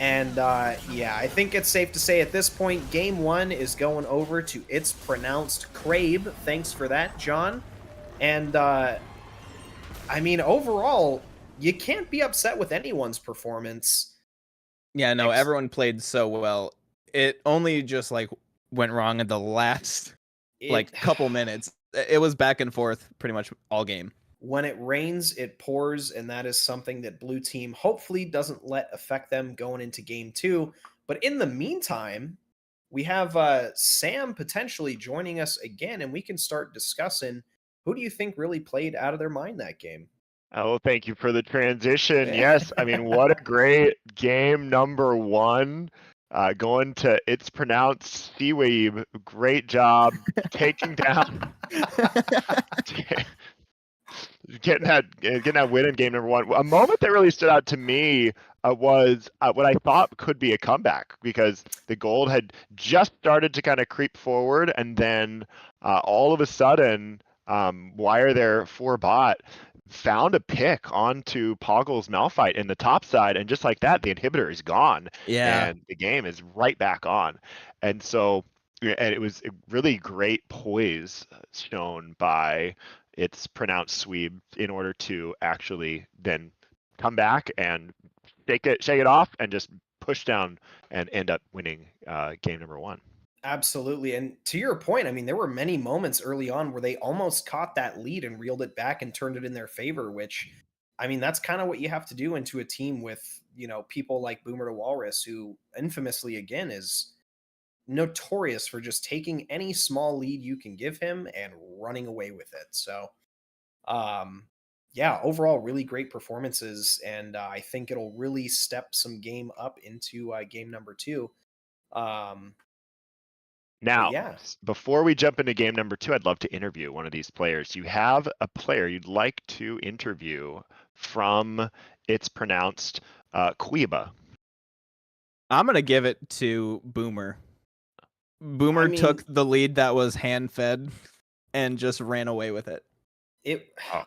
And yeah, I think it's safe to say at this point, game 1 is going over to It's Pronounced Crabe. Thanks for that, John. And I mean, overall, you can't be upset with anyone's performance. Yeah, no, everyone played so well. It only just like went wrong in the last couple minutes. It was back and forth pretty much all game. When it rains, it pours, and that is something that blue team hopefully doesn't let affect them going into game 2. But in the meantime, we have Sam potentially joining us again, and we can start discussing who do you think really played out of their mind that game? Oh, thank you for the transition. Yes, I mean, what a great game number 1. Going to It's Pronounced Seaweeb. Great job taking down... getting that win in game number 1. A moment that really stood out to me was what I thought could be a comeback because the gold had just started to kind of creep forward, and then all of a sudden, Wire there for bot found a pick onto Poggle's Malphite in the top side, and just like that, the inhibitor is gone, Yeah. and the game is right back on. And so, and it was a really great poise shown by its pronounced Sweeb in order to actually then come back and shake it off, and just push down and end up winning game number one. Absolutely. And to your point, I mean, there were many moments early on where they almost caught that lead and reeled it back and turned it in their favor, which, I mean, that's kind of what you have to do into a team with, people like Boomer to Walrus, who infamously, again, is notorious for just taking any small lead you can give him and running away with it. So, um, yeah, overall, really great performances. And I think it'll really step some game up into game number two. Um, but Now, yeah. before we jump into game number two, I'd love to interview one of these players. You have a player you'd like to interview from It's Pronounced Quiba. I'm gonna give it to Boomer. Boomer I mean, took the lead that was hand fed and just ran away with it. Oh.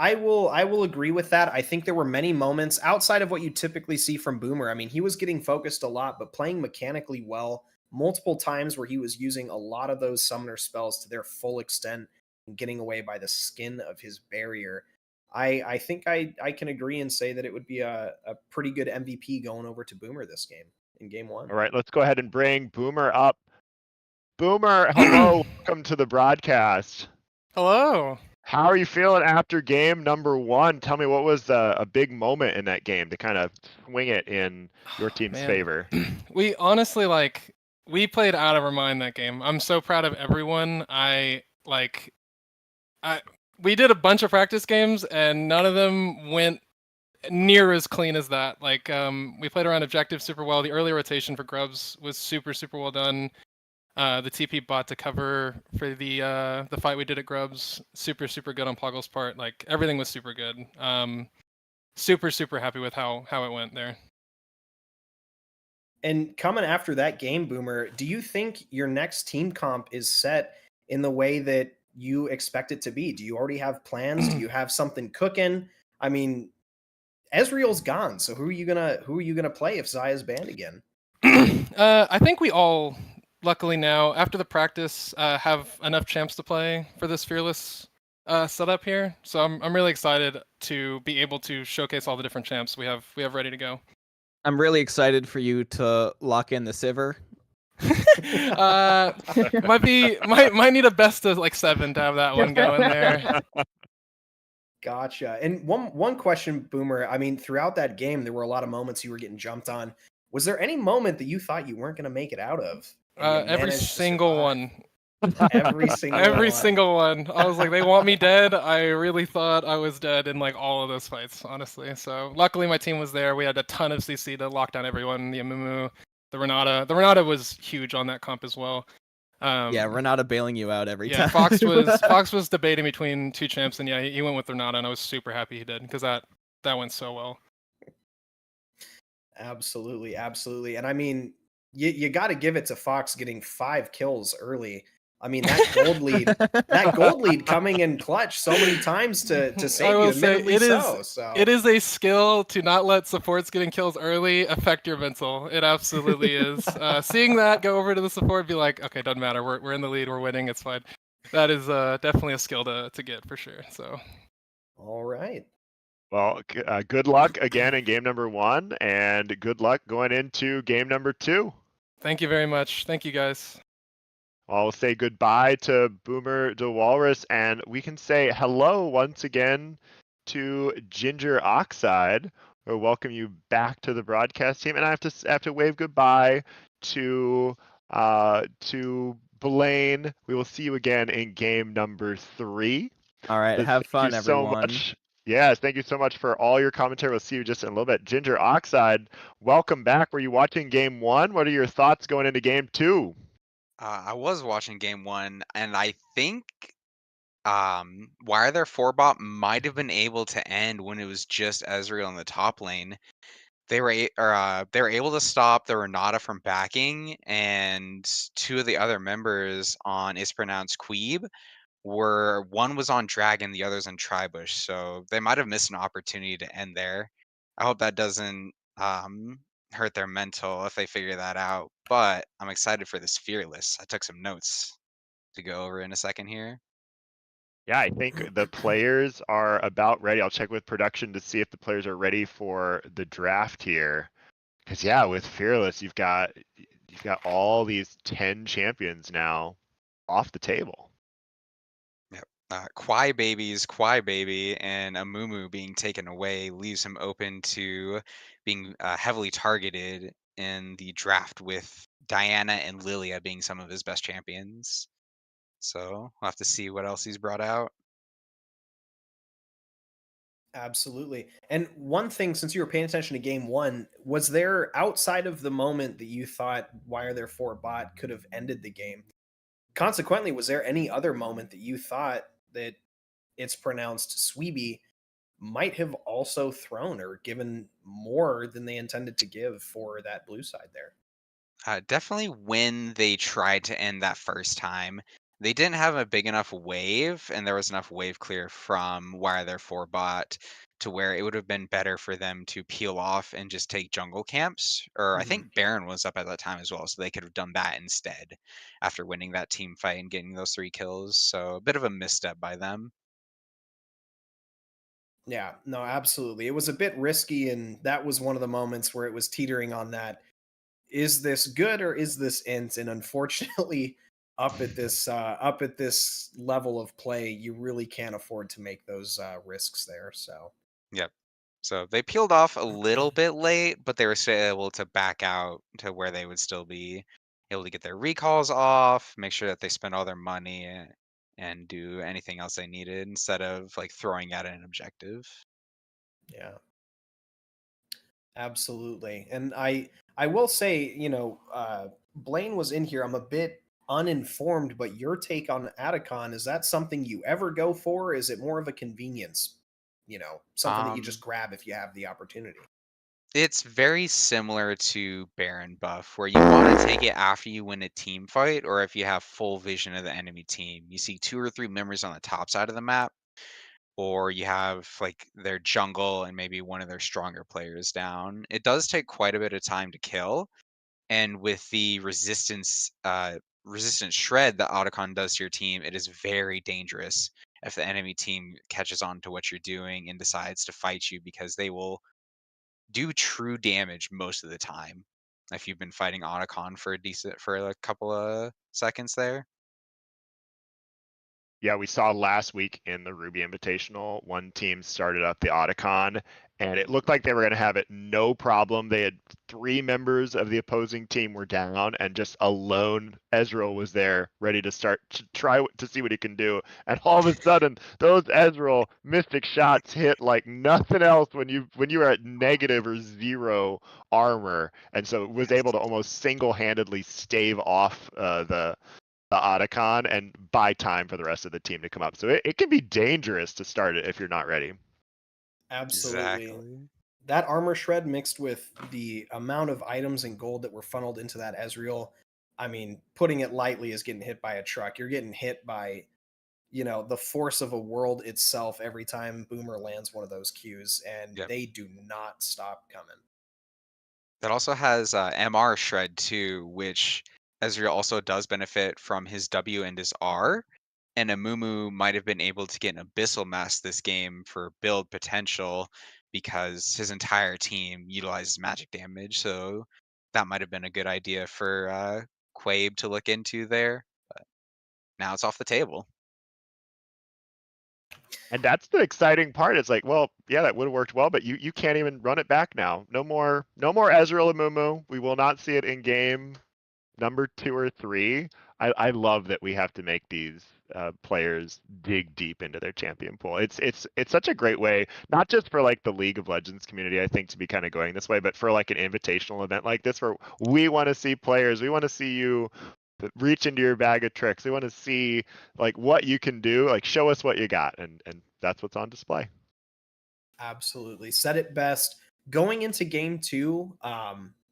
I will agree with that. I think there were many moments outside of what you typically see from Boomer. I mean, he was getting focused a lot, but playing mechanically well, multiple times where he was using a lot of those summoner spells to their full extent and getting away by the skin of his barrier. I think I can agree and say that it would be a pretty good MVP going over to Boomer this game in game one. All right, let's go ahead and bring Boomer up. Boomer, hello, welcome to the broadcast. Hello. How are you feeling after game number one? Tell me, what was a big moment in that game to kind of swing it in your team's Man. favor? We honestly, we played out of our mind that game. I'm so proud of everyone. We did a bunch of practice games and none of them went near as clean as that. We played around objective super well. The early rotation for Grubs was super, super well done. The TP bot to cover for the fight we did at Grubs, super, super good on Poggle's part. Like, everything was super good. Super, super happy with how it went there. And coming after that game, Boomer, do you think your next team comp is set in the way that you expect it to be? Do you already have plans? Do you have something cooking? I mean, Ezreal's gone, so who are you gonna play if Zaya's banned again? I think we all, luckily now, after the practice, have enough champs to play for this Fearless setup here. So I'm really excited to be able to showcase all the different champs we have ready to go. I'm really excited for you to lock in the Sivir. Might need a best of 7 to have that one going there. Gotcha. And one question, Boomer. I mean, throughout that game, there were a lot of moments you were getting jumped on. Was there any moment that you thought you weren't going to make it out of? Every single one. Every single Every one. single one. I was like, they want me dead. I really thought I was dead in all of those fights, honestly. So luckily my team was there. We had a ton of CC to lock down everyone. The Amumu, the Renata. The Renata was huge on that comp as well. Yeah, Renata bailing you out every Yeah, time. Fox was debating between two champs, and yeah, he went with Renata, and I was super happy he did because that went so well. Absolutely, absolutely. And I mean, you got to give it to Fox getting 5 kills early. I mean, that gold lead coming in clutch so many times to save you, admittedly so. It is a skill to not let supports getting kills early affect your mental. It absolutely is. Seeing that go over to the support, be like, okay, doesn't matter. We're in the lead. We're winning. It's fine. That is definitely a skill to get for sure. So. All right. Well, good luck again in game number one, and good luck going into game number two. Thank you very much. Thank you, guys. I'll say goodbye to Boomer de Walrus, and we can say hello once again to Ginger Oxide. We'll welcome you back to the broadcast team, and I have to wave goodbye to Blaine. We will see you again in game number 3. All right, have fun, everyone. So much. Yes, thank you so much for all your commentary. We'll see you just in a little bit. Ginger Oxide, welcome back. Were you watching game 1? What are your thoughts going into game 2? I was watching game 1, and I think Wire Their 4-bot might have been able to end when it was just Ezreal in the top lane. they were they were able to stop the Renata from backing, and two of the other members on is pronounced Queeb were one was on Dragon, the other's on Tribush, so they might have missed an opportunity to end there. I hope that doesn't hurt their mental if they figure that out. But I'm excited for this Fearless. I took some notes to go over in a second here. Yeah, I think the players are about ready. I'll check with production to see if the players are ready for the draft here. Because yeah, with Fearless, you've got all these 10 champions now off the table. Yep. Kwai Baby, and Amumu being taken away leaves him open to being heavily targeted in the draft, with Diana and Lilia being some of his best champions. So we'll have to see what else he's brought out. Absolutely. And one thing, since you were paying attention to game one, was there outside of the moment that you thought Why Are There Four bot could have ended the game? Consequently, was there any other moment that you thought that it's pronounced Sweeby might have also thrown or given more than they intended to give for that blue side there? Definitely when they tried to end that first time, they didn't have a big enough wave, and there was enough wave clear from Why Are There For bot to where it would have been better for them to peel off and just take jungle camps. Or I Mhm. think Baron was up at that time as well, so they could have done that instead after winning that team fight and getting those 3 kills. So a bit of a misstep by them. Yeah, no, absolutely. It was a bit risky, and that was one of the moments where it was teetering on that. Is this good or is this int? And unfortunately, up at this level of play, you really can't afford to make those risks there. So Yep. So they peeled off a little bit late, but they were still able to back out to where they would still be able to get their recalls off, make sure that they spend all their money and do anything else they needed instead of like throwing at an objective. yeah, absolutely. And I will say, Blaine was in here. I'm a bit uninformed, but your take on Atacon, is that something you ever go for? Is it more of a convenience? Something that you just Um, grab if you have the opportunity. it's very similar to Baron buff, where you want to take it after you win a team fight or if you have full vision of the enemy team. You see 2 or 3 members on the top side of the map, or you have like their jungle and maybe one of their stronger players down. It does take quite a bit of time to kill, and with the resistance shred that Otacon does to your team, it is very dangerous if the enemy team catches on to what you're doing and decides to fight you, because they will do true damage most of the time if you've been fighting Otacon for a couple of seconds there. Yeah, we saw last week in the Ruby Invitational, one team started up the Otacon, and it looked like they were going to have it no problem. They had 3 members of the opposing team were down, and just alone Ezreal was there, ready to start to try to see what he can do. And all of a sudden, those Ezreal mystic shots hit like nothing else when you were at negative or 0 armor, and so it was able to almost single-handedly stave off the Otacon and buy time for the rest of the team to come up. So it can be dangerous to start it if you're not ready. Absolutely. Exactly. That armor shred mixed with the amount of items and gold that were funneled into that Ezreal, I mean, putting it lightly, is getting hit by a truck. You're getting hit by, the force of a world itself every time Boomer lands one of those Qs, and Yep. they do not stop coming. That also has MR shred too, which Ezreal also does benefit from his W and his R. And Amumu might have been able to get an Abyssal Mask this game for build potential because his entire team utilizes magic damage. So that might have been a good idea for Quabe to look into there. But now it's off the table. And that's the exciting part. It's like, well, yeah, that would have worked well, but you can't even run it back now. No more Ezreal and Mumu. We will not see it in game number 2 or 3. I love that we have to make these players dig deep into their champion pool. It's such a great way, not just for like the League of Legends community, I think, to be kind of going this way, but for like an invitational event like this, where we want to see players, we want to see you reach into your bag of tricks. We want to see like what you can do, like show us what you got, and that's what's on display. Absolutely. Said it best. Going into game two,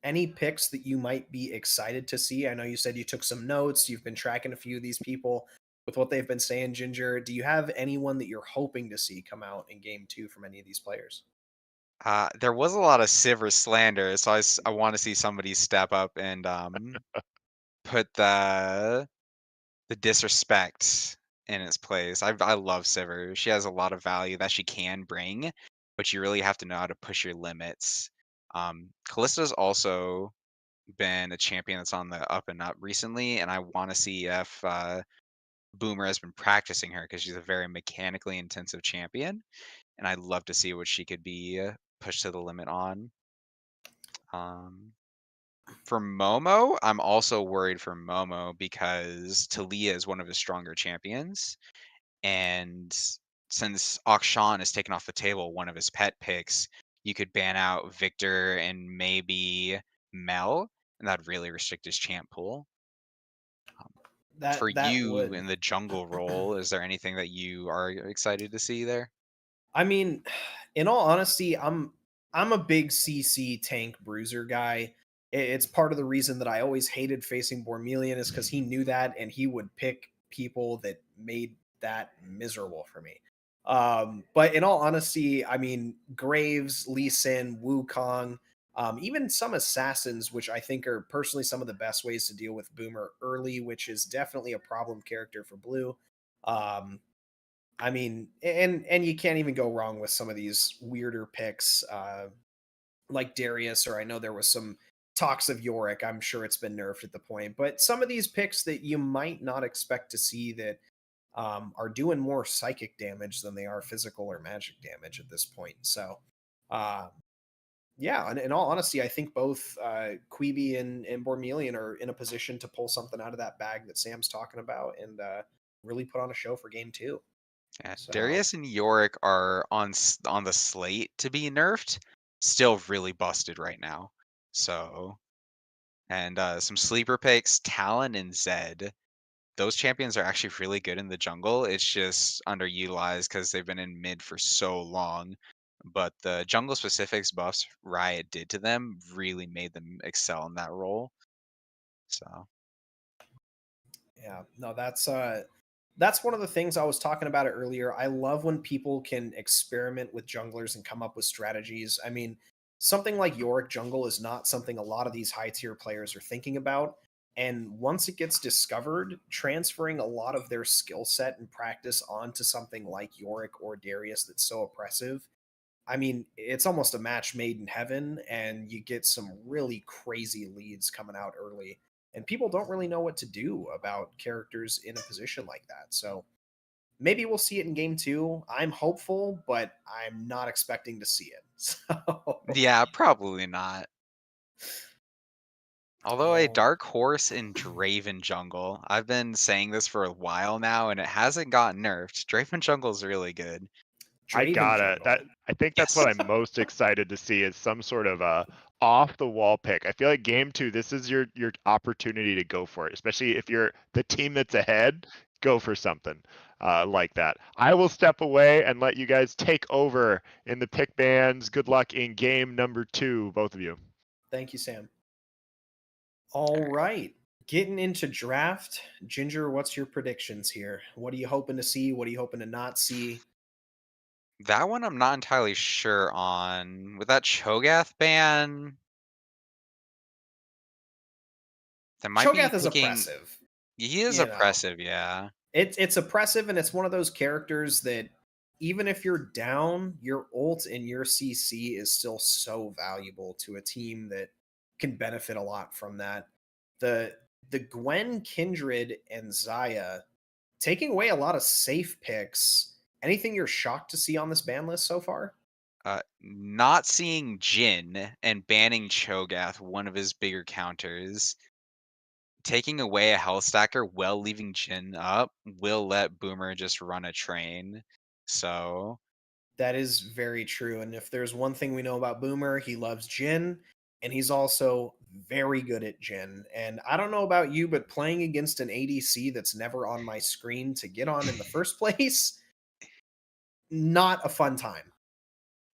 any picks that you might be excited to see? I know you said you took some notes. You've been tracking a few of these people with what they've been saying, Ginger. Do you have anyone that you're hoping to see come out in game two from any of these players? There was a lot of Sivir slander, so I want to see somebody step up and put the disrespect in its place. I love Sivir. She has a lot of value that she can bring, but you really have to know how to push your limits. Callista's also been a champion that's on the up and up recently, and I want to see if Boomer has been practicing her because she's a very mechanically intensive champion, and I'd love to see what she could be pushed to the limit on. Um, for Momo, I'm also worried for Momo because Talia is one of his stronger champions. And since Akshan is taken off the table, one of his pet picks, you could ban out Victor and maybe Mel, and that'd really restrict his champ pool. For That you would. in the jungle role, is there anything that you are excited to see there? I mean, in all honesty, I'm a big CC tank bruiser guy. It's part of the reason that I always hated facing Bormelian is because he knew that and he would pick people that made that miserable for me. But in all honesty, I mean, Graves, Lee Sin, Wukong, even some assassins, which I think are personally some of the best ways to deal with Boomer early, which is definitely a problem character for Blue. Um, I mean, and you can't even go wrong with some of these weirder picks, like Darius, or I know there was some talks of Yorick. I'm sure it's been nerfed at the point, but some of these picks that you might not expect to see that are doing more psychic damage than they are physical or magic damage at this point. So, uh, yeah, and in all honesty, I think both Queeby and Bormelian are in a position to pull something out of that bag that Sam's talking about and really put on a show for game two. Yeah, So. Darius and Yorick are on the slate to be nerfed, still really busted right now. So, and some sleeper picks, Talon and Zed. Those champions are actually really good in the jungle. It's just underutilized because they've been in mid for so long. But the jungle specifics buffs Riot did to them really made them excel in that role. So Yeah, no, that's one of the things I was talking about it earlier. I love when people can experiment with junglers and come up with strategies. I mean, something like Yorick jungle is not something a lot of these high tier players are thinking about. And once it gets discovered, transferring a lot of their skill set and practice onto something like Yorick or Darius that's so oppressive, I mean, it's almost a match made in heaven, and you get some really crazy leads coming out early. And people don't really know what to do about characters in a position like that. So maybe we'll see it in game two. I'm hopeful, but I'm not expecting to see it. So, yeah, probably not. Although a oh, dark horse in Draven jungle. I've been saying this for a while now, and it hasn't gotten nerfed. Draven jungle is really good. I Draven gotta jungle. that I think that's Yes. what I'm most excited to see is some sort of a off the wall pick. I feel like game two, this is your opportunity to go for it, especially if you're the team that's ahead. Go for something like that. I will step away and let you guys take over in the pick bands. Good luck in game number 2, both of you. Thank you, Sam. All right. Getting into draft. Ginger, what's your predictions here? What are you hoping to see? What are you hoping to not see? That one I'm not entirely sure on. With that Cho'Gath ban, they might be Cho'Gath is picking. oppressive. He is You know, oppressive, yeah. it's oppressive, and it's one of those characters that even if you're down, your ult and your CC is still so valuable to a team that can benefit a lot from that. The the Gwen, Kindred, and Zaya taking away a lot of safe picks. Anything you're shocked to see on this ban list so far? Not seeing Jin and banning Cho'Gath, one of his bigger counters, taking away a health stacker while leaving Jin up will let Boomer just run a train. So That is very true. And if there's one thing we know about Boomer, he loves Jin, and he's also very good at Jin. And I don't know about you, but playing against an ADC that's never on my screen to get on in the first place, not a fun time.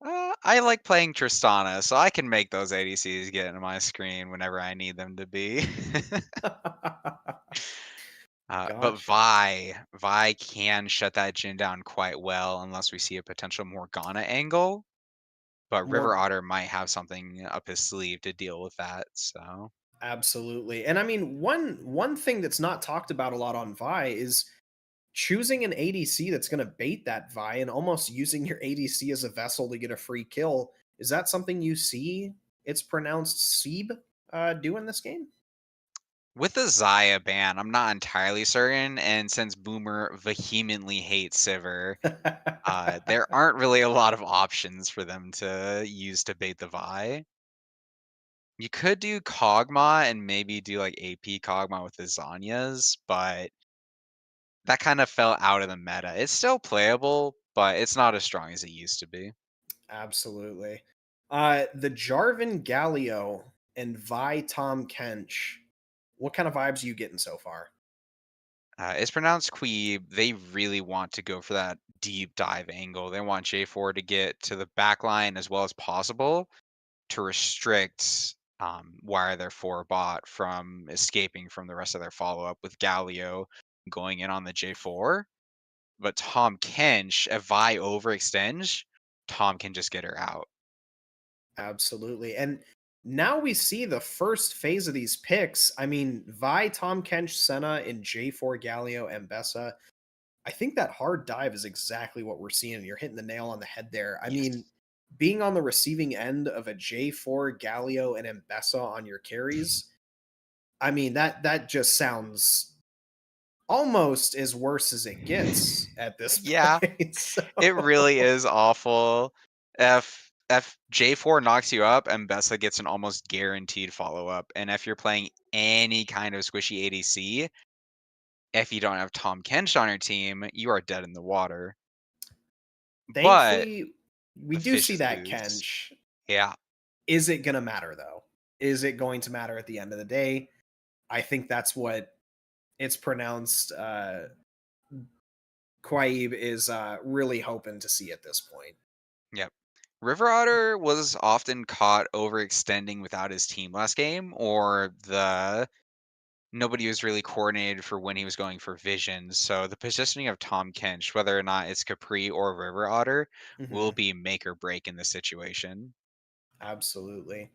I like playing Tristana, so I can make those ADCs get into my screen whenever I need them to be. But Gotcha. Vi can shut that Jhin down quite well unless we see a potential Morgana angle. But River More Otter might have something up his sleeve to deal with that. So absolutely. And I mean, one thing that's not talked about a lot on Vi is choosing an ADC that's going to bait that Vi and almost using your ADC as a vessel to get a free kill. Is that something you see it's pronounced Seeb do in this game? with the Xayah ban, I'm not entirely certain. And since Boomer vehemently hates Sivir, there aren't really a lot of options for them to use to bait the Vi. You could do Kog'Maw and maybe do like AP Kog'Maw with the Zanyas, but that kind of fell out of the meta. It's still playable, but it's not as strong as it used to be. Absolutely. The Jarvan Galio and Vi Tom Kench. What kind of vibes are you getting so far? It's pronounced Queeb. They really want to go for that deep dive angle. They want J4 to get to the back line as well as possible to restrict why their 4 bot from escaping from the rest of their follow up with Galio going in on the J4. But Tom Kench, if Vi overextends, Tom can just get her out. Absolutely. And now we see the first phase of these picks. I mean, Vi, Tom Kench, Senna, and J4 Galio and Bessa. I think that hard dive is exactly what we're seeing. You're hitting the nail on the head there. I Yes. mean, being on the receiving end of a J4 Galio and Mbessa on your carries, I mean that just sounds almost as worse as it gets at this Yeah, point. So it really is awful. If J4 knocks you up and Bessa gets an almost guaranteed follow up, and if you're playing any kind of squishy ADC, if you don't have Tom Kench on your team, you are dead in the water. But thankfully, we the do see fish is that loose. Kench. Yeah, Is it going to matter though? Is it going to matter at the end of the day? I think that's what it's pronounced. Quaib is really hoping to see at this point. yep. River Otter was often caught overextending without his team last game, or the nobody was really coordinated for when he was going for vision. So the positioning of Tom Kench, whether or not it's Capri or River Otter, will Mhm. be make or break in this situation. Absolutely.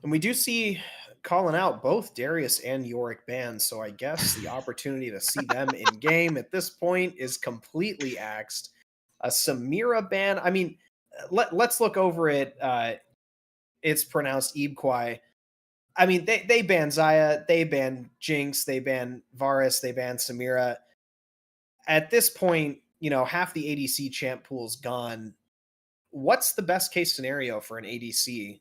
And we do see calling out both Darius and Yorick bans, so I guess the opportunity to see them in game at this point is completely axed. A Samira ban. I mean, let's look over it. It's pronounced Ibquai. I mean, they ban Zaya, they ban Jinx, they ban Varus, they ban Samira. At this point, half the ADC champ pool's gone. What's the best case scenario for an ADC?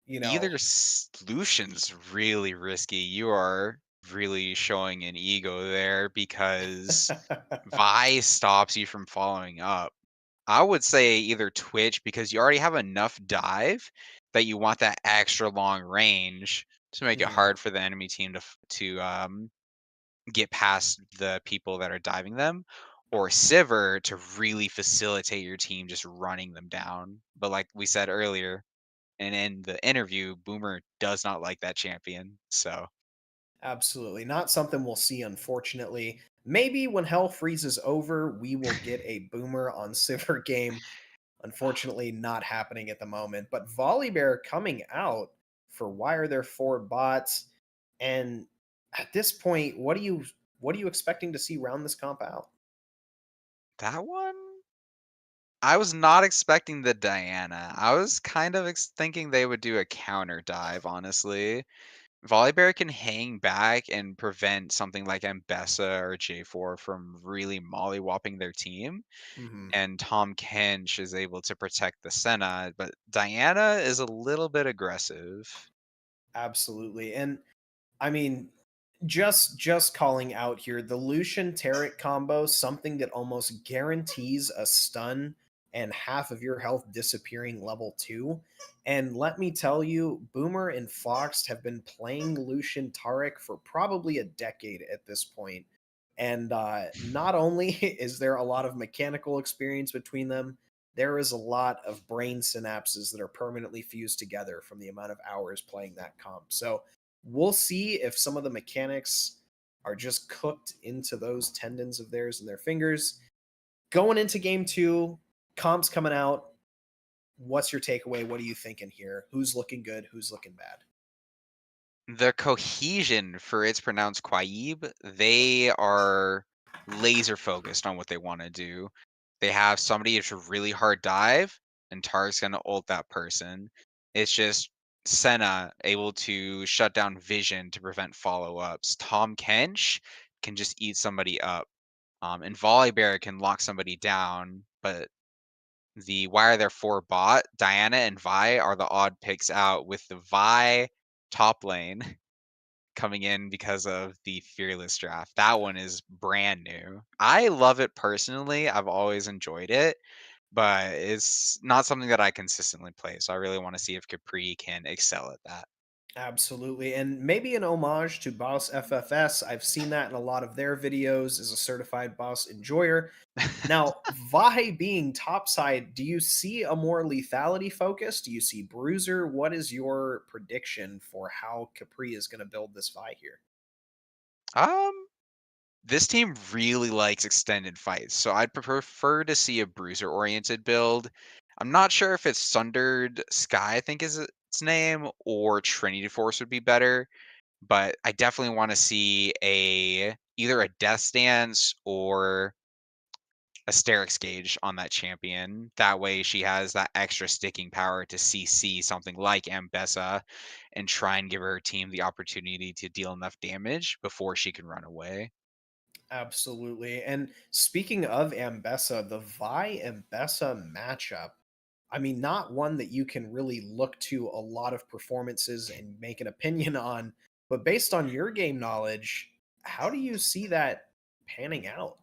You know, Either solution's really risky. You are really showing an ego there because Vi stops you from following up. I would say either Twitch because you already have enough dive that you want that extra long range to make it Mhm. hard for the enemy team to get past the people that are diving them, or Sivir to really facilitate your team just running them down. But like we said earlier, and in the interview, Boomer does not like that champion. So Absolutely. Not something we'll see, unfortunately. Maybe when hell freezes over, we will get a boomer on Sivir game. Unfortunately, not happening at the moment. But Volibear coming out for why are there 4 bots? And at this point, what are you expecting to see round this comp out? that one, I was not expecting the Diana. I was kind of thinking they would do a counter dive, honestly. Volibear can hang back and prevent something like Mbessa or J4 from really mollywopping their team. Hmm. And Tom Kench is able to protect the Senna, but Diana is a little bit aggressive. Absolutely. And I mean, just calling out here the Lucian Tarek combo, something that almost guarantees a stun and half of your health disappearing level 2. And let me tell you, Boomer and Fox have been playing Lucian Tarek for probably a decade at this point. And not only is there a lot of mechanical experience between them, there is a lot of brain synapses that are permanently fused together from the amount of hours playing that comp. So we'll see if some of the mechanics are just cooked into those tendons of theirs and their fingers. Going into game two, comps coming out. What's your takeaway? What are you thinking here? Who's looking good? Who's looking bad? The cohesion for It's Pronounced Quaib, they are laser focused on what they want to do. They have somebody who's a really hard dive, and Tark's gonna ult that person. It's just Senna able to shut down vision to prevent follow-ups. Tom Kench can just eat somebody up. And Volibear can lock somebody down, but the Why Are There For bot, Diana and Vi are the odd picks out, with the Vi top lane coming in because of the Fearless draft. That one is brand new. I love it personally. I've always enjoyed it, but it's not something that I consistently play. So I really want to see if Capri can excel at that. Absolutely. And maybe an homage to Boss FFS. I've seen that in a lot of their videos as a certified boss enjoyer. Now, Vi being topside, do you see a more lethality focus? Do you see Bruiser? What is your prediction for how Capri is going to build this Vi here? Um, this team really likes extended fights, so I'd prefer to see a bruiser oriented build. I'm not sure if it's Sundered Sky, I think is its name, or Trinity Force would be better, but I definitely want to see a either a Death Stance or a Sterix Gauge on that champion. That way she has that extra sticking power to CC something like Ambessa and try and give her team the opportunity to deal enough damage before she can run away. Absolutely. And speaking of Ambessa, the Vi Ambessa matchup, I mean, not one that you can really look to a lot of performances and make an opinion on, but based on your game knowledge, how do you see that panning out?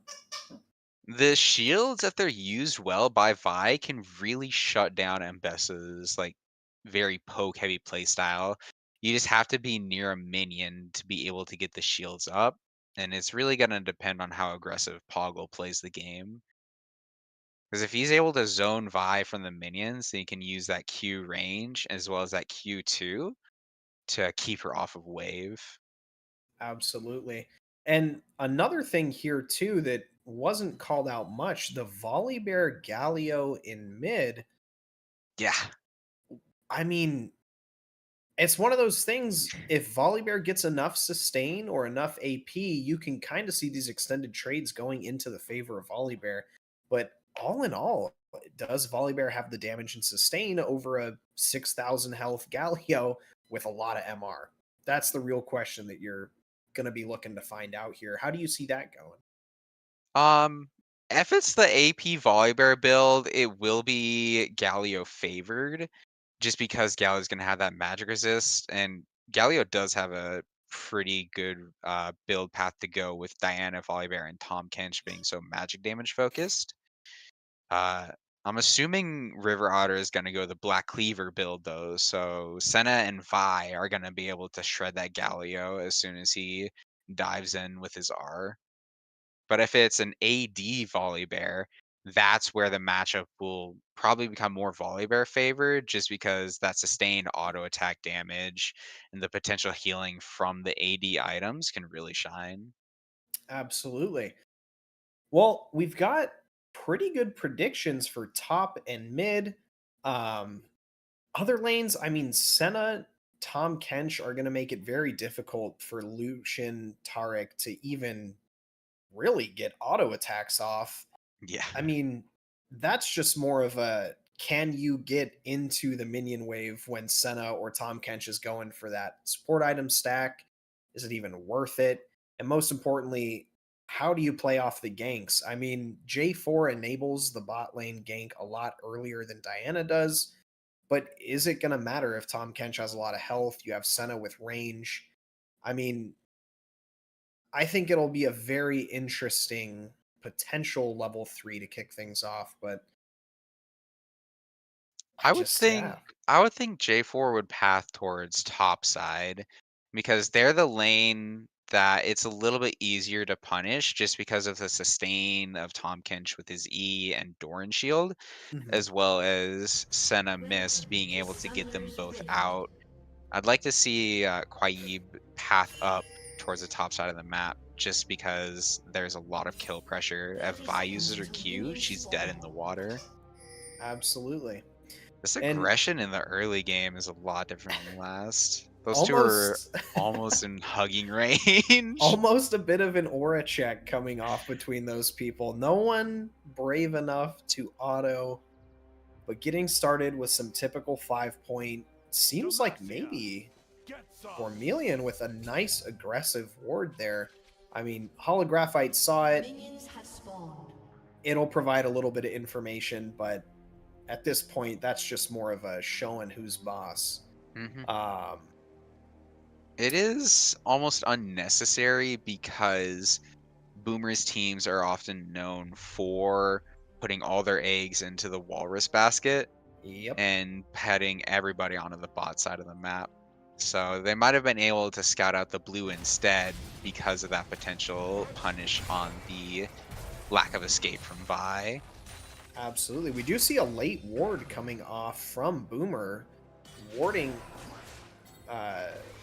The shields, if they're used well by Vi, can really shut down Ambessa's like very poke heavy playstyle. You just have to be near a minion to be able to get the shields up. And it's really gonna depend on how aggressive Poggle plays the game. Because if he's able to zone Vi from the minions, then he can use that Q range as well as that Q2 to keep her off of wave. Absolutely. And another thing here too that wasn't called out much, the Volibear Galio in mid. Yeah. I mean, it's one of those things. If Volibear gets enough sustain or enough AP, you can kind of see these extended trades going into the favor of Volibear. But all in all, does Volibear have the damage and sustain over a 6,000 health Galio with a lot of MR? That's the real question that you're going to be looking to find out here. How do you see that going? Um, if it's the AP Volibear build, it will be Galio favored, just because Galio's gonna have that magic resist, and Galio does have a pretty good build path to go with Diana Volibear and Tom Kench being so magic damage focused. Uh, I'm assuming River Otter is gonna go the Black Cleaver build though, so Senna and Vi are gonna be able to shred that Galio as soon as he dives in with his R. But if it's an AD Volibear, that's where the matchup will probably become more Volibear favored, just because that sustained auto attack damage and the potential healing from the AD items can really shine. Absolutely. Well, we've got pretty good predictions for top and mid. Um, Other lanes, I mean, Senna, Tom Kench are going to make it very difficult for Lucian Tarek to even really get auto attacks off. Yeah. I mean, that's just more of a can you get into the minion wave when Senna or Tom Kench is going for that support item stack? Is it even worth it? And most importantly, how do you play off the ganks? I mean, J4 enables the bot lane gank a lot earlier than Diana does, but is it going to matter if Tom Kench has a lot of health? You have Senna with range. I mean, I think it'll be a very interesting potential level 3 to kick things off, but I I would just think yeah. I would think J4 would path towards top side because they're the lane that it's a little bit easier to punish just because of the sustain of Tom Kench with his E and Doran Shield, Mhm. as well as Senna Mist being able to get them both out. I'd like to see Quaib path up towards the top side of the map just because there's a lot of kill pressure. If Vi uses her Q, she's dead in the water. Absolutely. This And aggression in the early game is a lot different than the last. Those two are almost almost in hugging range. almost a bit of an aura check coming off between those people. No one brave enough to auto, but getting started with some typical 5-point seems like maybe Bormelian with a nice aggressive ward there. I mean, Holographite saw it. It'll provide a little bit of information, but at this point, that's just more of a showing who's boss. Mhm. Um, It is almost unnecessary because Boomer's teams are often known for putting all their eggs into the walrus basket yep. and heading everybody onto the bot side of the map. So they might have been able to scout out the blue instead because of that potential punish on the lack of escape from Vi. Absolutely. We do see a late ward coming off from Boomer, warding,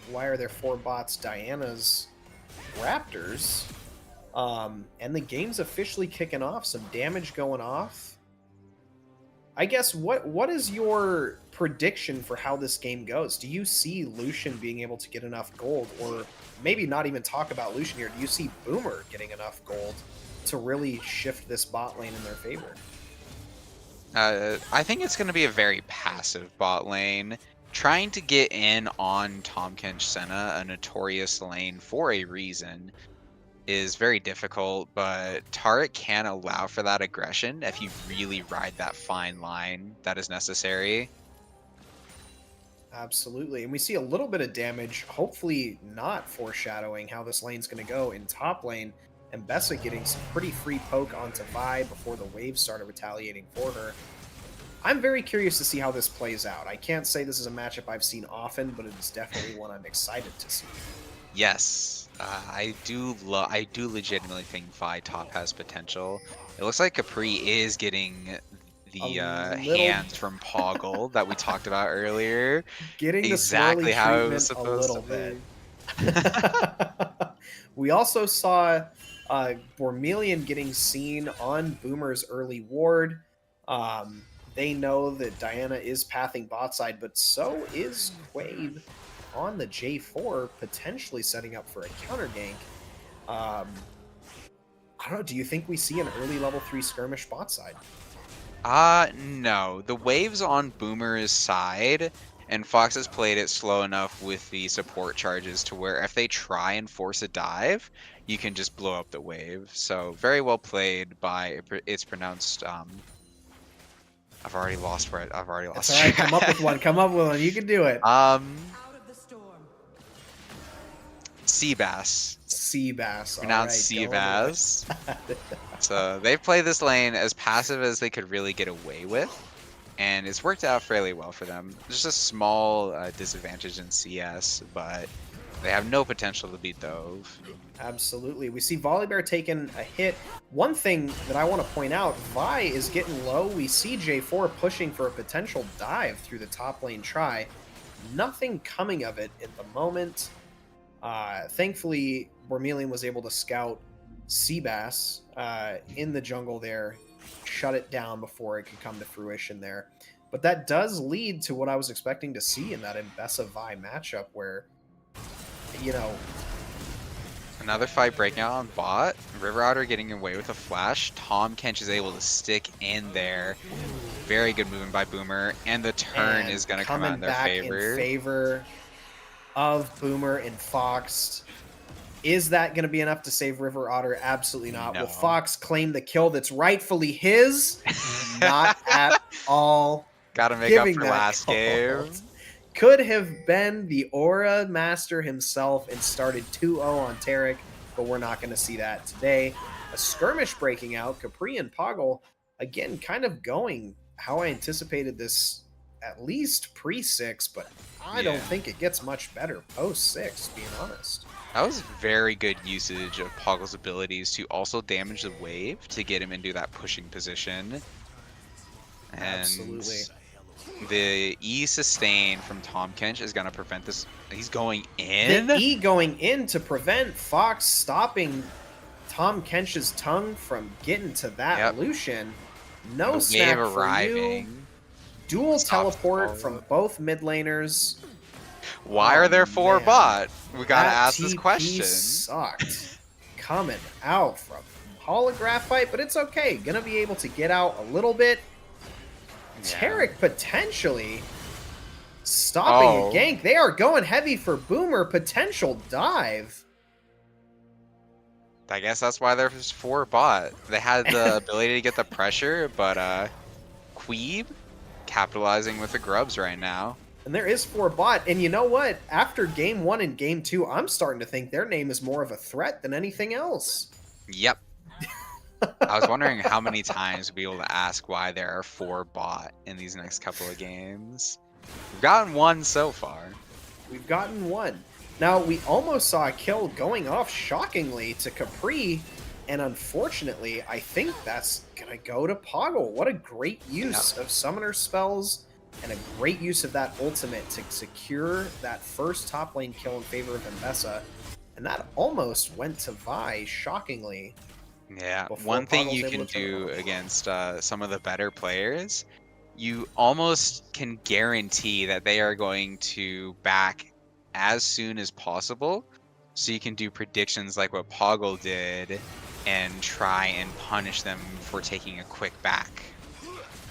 why are there 4 bots, Diana's Raptors. And the game's officially kicking off. Some damage going off. I guess, what is your prediction for how this game goes? Do you see Lucian being able to get enough gold? Or maybe not even talk about Lucian here. Do you see Boomer getting enough gold to really shift this bot lane in their favor? I think it's going to be a very passive bot lane. Trying to get in on Tahm Kench Senna, a notorious lane for a reason, is very difficult, but Taric can allow for that aggression if you really ride that fine line that is necessary. Absolutely. And we see a little bit of damage, hopefully not foreshadowing how this lane's going to go in top lane. And Bessa getting some pretty free poke onto Vi before the waves started retaliating for her. I'm very curious to see how this plays out. I can't say this is a matchup I've seen often, but it is definitely one I'm excited to see. Yes, I do legitimately think Vi top has potential. It looks like Capri is getting the hands from Poggle that we talked about earlier. Getting Exactly the how swirly it was treatment a supposed little to bit. We also saw Bormelian getting seen on Boomer's early ward. They know that Diana is pathing bot side, but so is Quaib on the J4, potentially setting up for a counter gank. I don't know, do you think we see an early level 3 skirmish bot side? No. The wave's on Boomer's side, and Fox has played it slow enough with the support charges to where if they try and force a dive, you can just blow up the wave. So very well played by, it's pronounced, I've already lost where I've already lost. That's all right, come up with one, you can do it. Seabass. Seabass. Pronounced Seabass. So they play this lane as passive as they could really get away with, and it's worked out fairly well for them. Just a small disadvantage in CS, but they have no potential to beat those. Absolutely. We see Volibear taking a hit. One thing that I want to point out, Vi is getting low. We see J4 pushing for a potential dive through the top lane try. Nothing coming of it at the moment. Thankfully, Bormelian was able to scout Seabass in the jungle there, shut it down before it could come to fruition there. But that does lead to what I was expecting to see in that Mbessa Vi matchup where, you know... Another fight breaking out on bot. River Otter getting away with a flash. Tahm Kench is able to stick in there. Very good movement by Boomer. And the turn is going to come out in their favor. In favor of Boomer and Fox. Is that going to be enough to save River Otter? Absolutely not. No. Will Fox claim the kill that's rightfully his? Not at all. Gotta make up for last game. Could have been the Aura Master himself and started 2-0 on Taric, but we're not going to see that today. A skirmish breaking out. Capri and Poggle, again, kind of going how I anticipated this, at least pre-6, but I don't think it gets much better post-6, being honest. That was very good usage of Poggle's abilities to also damage the wave to get him into that pushing position. And Absolutely. the E sustain from Tom Kench is going to prevent this. He's going The in. E going in to prevent Fox stopping Tom Kench's tongue from getting to that Yep. Lucian. No The snack wave for you. arriving. Dual Stops teleport all from up. both mid laners. Why are there 4 man. bot? We got to That ask this TP question. sucked. Coming out from Holographite, but it's okay. Gonna be able to get out a little bit. Yeah. Tarek potentially stopping Oh. a gank. They are going heavy for Boomer. Potential dive. I guess that's why there's 4 bot. They had the ability to get the pressure, but Queeb capitalizing with the grubs right now. And there is 4 bot. And you know what? After game 1 and game 2, I'm starting to think their name is more of a threat than anything else. Yep. I was wondering how many times we'll be able to ask why there are 4 bot in these next couple of games. We've gotten 1 so far. We've gotten 1. Now, we almost saw a kill going off shockingly to Capri, and unfortunately, I think that's going to go to Poggle. What a great use of summoner spells and a great use of that ultimate to secure that first top lane kill in favor of Mbessa. And that almost went to Vi, shockingly. Yeah, Before one thing Poggle's you able can to turn it do on. against some of the better players, you almost can guarantee that they are going to back as soon as possible. So you can do predictions like what Poggle did and try and punish them for taking a quick back.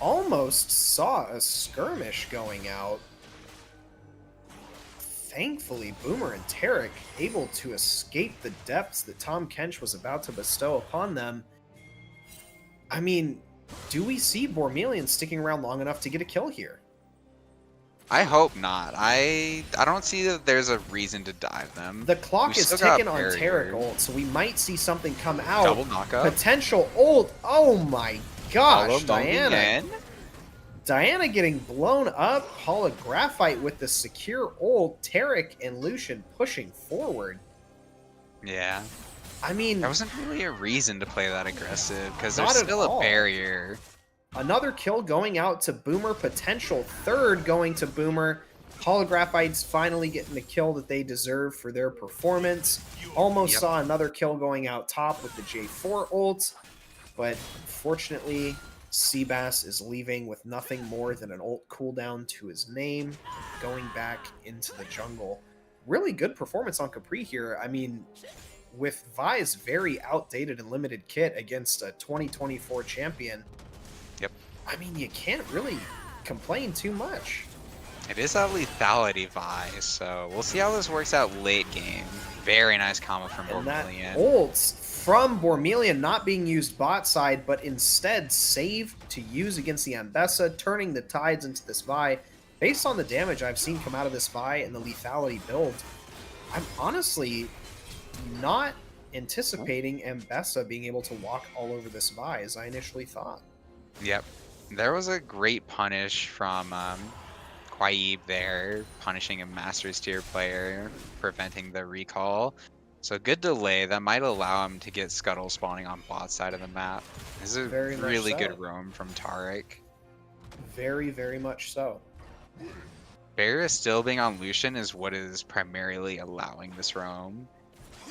Almost saw a skirmish going out. Thankfully, Boomer and Tarek able to escape the depths that Tom Kench was about to bestow upon them. I mean, do we see Bormelian sticking around long enough to get a kill here? I hope not. I don't see that there's a reason to dive them. The clock We is still got ticking on barrier. Tarek ult, so we might see something come out. Double knockup. Potential ult. Oh my gosh, Follow moving Diana. in. Diana getting blown up. Holographite with the secure ult. Tarek and Lucian pushing forward. Yeah. I mean, There wasn't really a reason to play that aggressive because Not there's at still all. a barrier. another kill going out to Boomer. Potential third going to Boomer. Holographites finally getting the kill that they deserve for their performance. Almost Yep. saw another kill going out top with the J4 ult. But fortunately, Seabass is leaving with nothing more than an ult cooldown to his name, going back into the jungle. Really good performance on Capri here. I mean, with Vi's very outdated and limited kit against a 2024 champion, Yep. I mean, you can't really complain too much. It is that lethality Vi, so we'll see how this works out late game. Very nice combo from And that Bormelian. ult from Bormelian not being used bot side, but instead saved to use against the Ambessa, turning the tides into this Vi. Based on the damage I've seen come out of this Vi and the lethality build, I'm honestly not anticipating Ambessa being able to walk all over this Vi as I initially thought. Yep. There was a great punish from Quaib there, punishing a Masters tier player, preventing the recall. So good delay. That might allow him to get Scuttle spawning on bot side of the map. This is a Very much really so. good roam from Tarek. Very, very much so. Barrier still being on Lucian is what is primarily allowing this roam.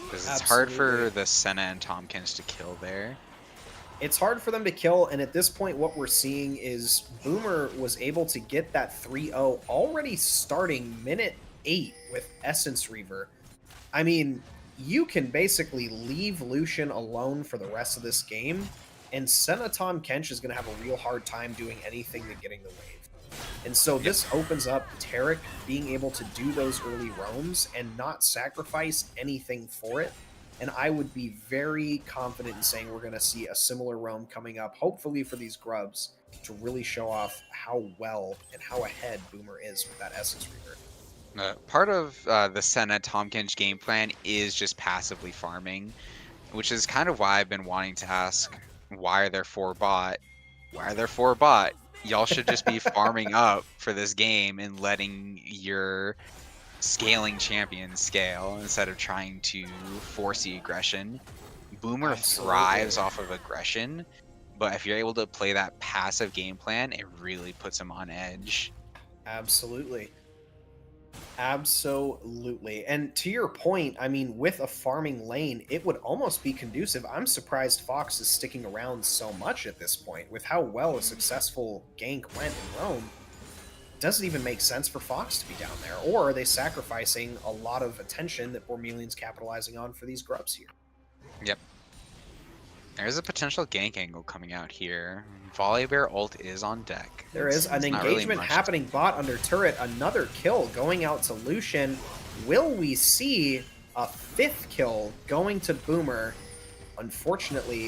Because it's hard for Absolutely. the Senna and Tompkins to kill there. It's hard for them to kill, and at this point what we're seeing is Boomer was able to get that 3-0 already starting minute 8 with Essence Reaver. I mean, you can basically leave Lucian alone for the rest of this game, and Senna Tom Kench is going to have a real hard time doing anything to getting the wave. And so this opens up Tarek being able to do those early roams and not sacrifice anything for it. And I would be very confident in saying we're going to see a similar roam coming up, hopefully for these grubs, to really show off how well and how ahead Boomer is with that Essence Reaver. Part of the Senna Tompkins game plan is just passively farming, which is kind of why I've been wanting to ask, why are there 4 bot? Why are there 4 bot? Y'all should just be farming up for this game and letting your scaling champion scale instead of trying to force the aggression. Boomer thrives off of aggression, but if you're able to play that passive game plan, it really puts him on edge. Absolutely. Absolutely. And to your point, I mean, with a farming lane, it would almost be conducive. I'm surprised Fox is sticking around so much at this point. With how well a successful gank went in Rome, doesn't even make sense for Fox to be down there. Or are they sacrificing a lot of attention that Bormelian's capitalizing on for these grubs here? Yep. There's a potential gank angle coming out here. Volibear ult is on deck. There is an engagement happening bot under turret. Another kill going out to Lucian. Will we see a 5th kill going to Boomer? Unfortunately,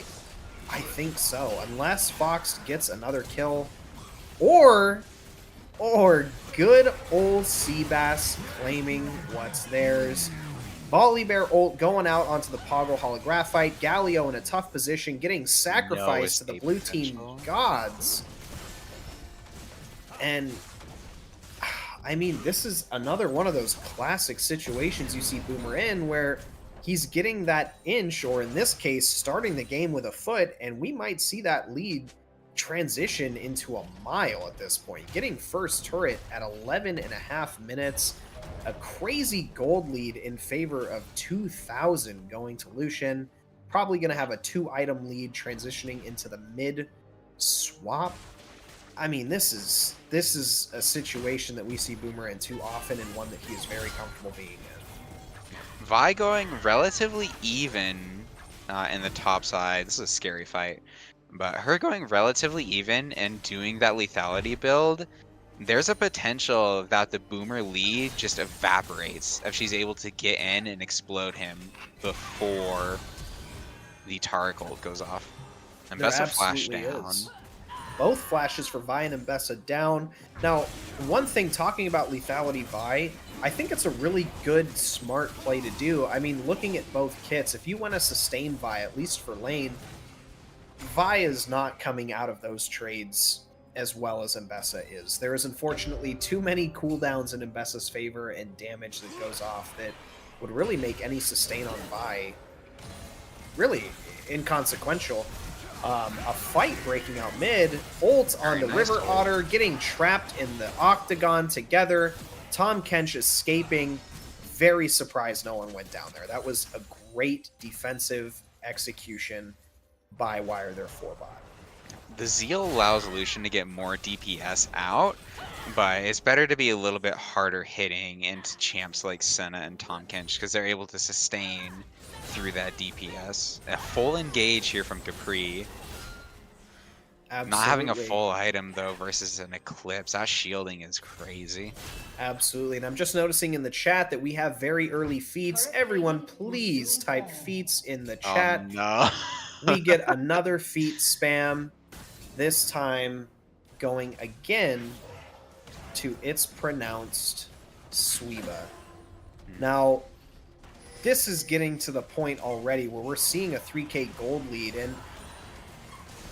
I think so. Unless Fox gets another kill. Or good old Seabass claiming what's theirs. Volibear ult going out onto the Poggle Holographite. Galio in a tough position, getting sacrificed to the blue team gods. And, I mean, this is another one of those classic situations you see Boomer in where he's getting that inch, or in this case, starting the game with a foot, and we might see that lead transition into a mile at this point. Getting first turret at 11.5 minutes. A crazy gold lead in favor of 2,000 going to Lucian. Probably going to have a 2-item lead transitioning into the mid swap. I mean, this is a situation that we see Boomer in too often, and one that he is very comfortable being in. Vi going relatively even in the top side. This is a scary fight. But her going relatively even and doing that lethality build, there's a potential that the Boomer lead just evaporates if she's able to get in and explode him before the Taric ult goes off. And Mbessa flash down. Both flashes for Vi and Mbessa down. Now, one thing talking about lethality Vi, I think it's a really good, smart play to do. I mean, looking at both kits, if you want to sustain Vi, at least for lane, Vi is not coming out of those trades as well as Mbessa is. There is unfortunately too many cooldowns in Mbessa's favor and damage that goes off that would really make any sustain on Vi really inconsequential. A fight breaking out mid, ult on the River Otter, getting trapped in the octagon together. Tahm Kench escaping. Very surprised no one went down there. That was a great defensive execution by Wire their 4-bot. The Zeal allows Lucian to get more DPS out, but it's better to be a little bit harder hitting into champs like Senna and Tahm Kench because they're able to sustain through that DPS. A full engage here from Capri. Absolutely. Not having a full item though versus an Eclipse, that shielding is crazy. Absolutely, and I'm just noticing in the chat that we have very early feats. Everyone please type feats in the chat. Oh, no. We get another feat spam, this time going again to It's Pronounced Sweeba. Now, this is getting to the point already where we're seeing a 3k gold lead, and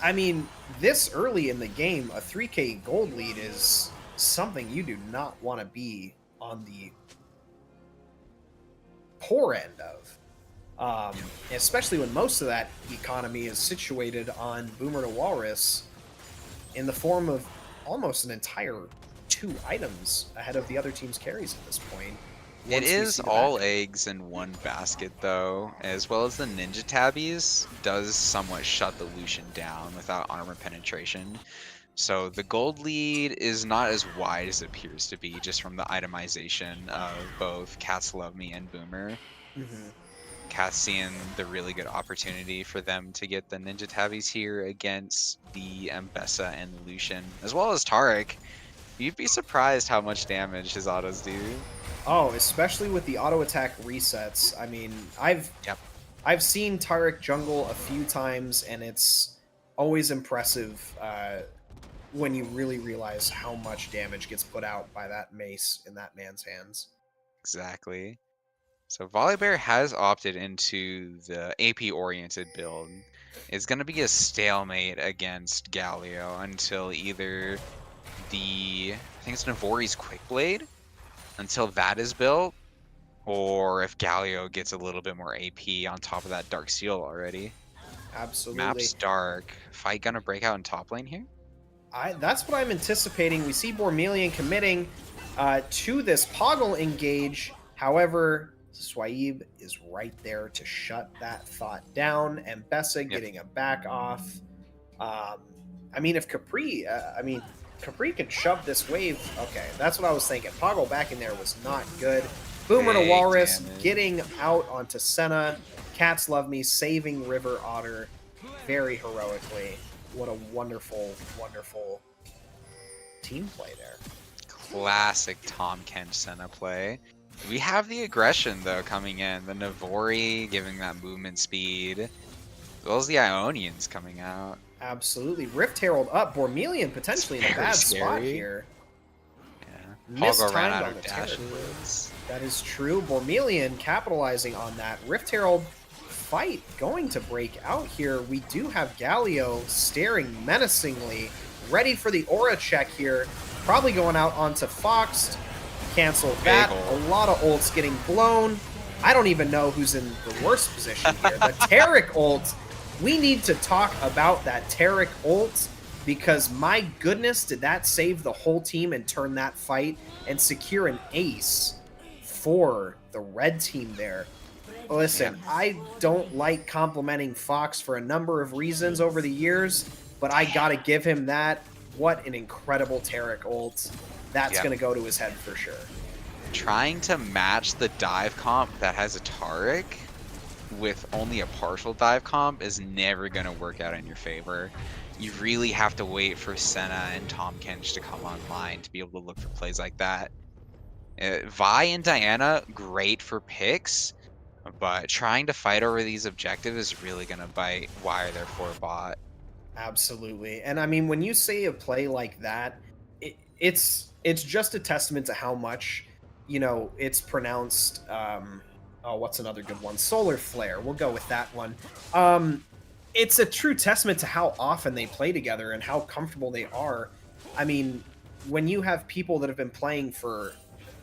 I mean, this early in the game, a 3k gold lead is something you do not want to be on the poor end of. Especially when most of that economy is situated on Boomer to Walrus in the form of almost an entire 2 items ahead of the other team's carries at this point. It is all eggs in one basket though, as well as the Ninja Tabbies does somewhat shut the Lucian down without armor penetration. So the gold lead is not as wide as it appears to be just from the itemization of both Cats Love Me and Boomer. Cats seeing the really good opportunity for them to get the Ninja Tabbies here against the Mbessa and the Lucian, as well as Taric. You'd be surprised how much damage his autos do. Oh, especially with the auto attack resets. I mean, I've seen Taric jungle a few times, and it's always impressive when you really realize how much damage gets put out by that mace in that man's hands. Exactly. So Volibear has opted into the AP-oriented build. It's going to be a stalemate against Galio until either I think it's Navori's Quick Blade until that is built, or if Galio gets a little bit more AP on top of that Dark Seal already. Absolutely. Map's dark. Fight gonna break out in top lane here? That's what I'm anticipating. We see Bormelian committing to this Poggle engage. However, Swaib is right there to shut that thought down, and Bessa getting a back off. I mean, if Capri, Capri could shove this wave. Okay, that's what I was thinking. Poggle back in there was not good. Boomer to Big Walrus, damage. getting out onto Senna. Cats Love Me, saving River Otter very heroically. What a wonderful, wonderful team play there. Classic Tom Kench Senna play. We have the aggression, though, coming in. The Navori giving that movement speed, as well as the Ionians coming out. Absolutely. Rift Herald up. Bormelian potentially in a Very bad spot scary. here. Yeah. Poggo ran Mistimed out on of the Terran. dashes. That is true. Bormelian capitalizing on that. Rift Herald fight going to break out here. We do have Galio staring menacingly, ready for the aura check here. Probably going out onto Fox. Cancel that. Big A ult. lot of ults getting blown. I don't even know who's in the worst position here. The Taric ult. We need to talk about that Taric ult, because my goodness, did that save the whole team and turn that fight and secure an ace for the red team there. Listen, I don't like complimenting Fox for a number of reasons over the years, but I gotta give him that. What an incredible Taric ult. That's gonna go to his head for sure. Trying to match the dive comp that has a Taric with only a partial dive comp is never going to work out in your favor. You really have to wait for Senna and Tom Kench to come online to be able to look for plays like that. Vi and Diana, great for picks, but trying to fight over these objectives is really going to bite Wire their 4 bot. Absolutely. And I mean, when you say a play like that, it's just a testament to how much, you know, it's pronounced. Oh, what's another good one? Solar Flare. We'll go with that one. It's a true testament to how often they play together and how comfortable they are. I mean, when you have people that have been playing for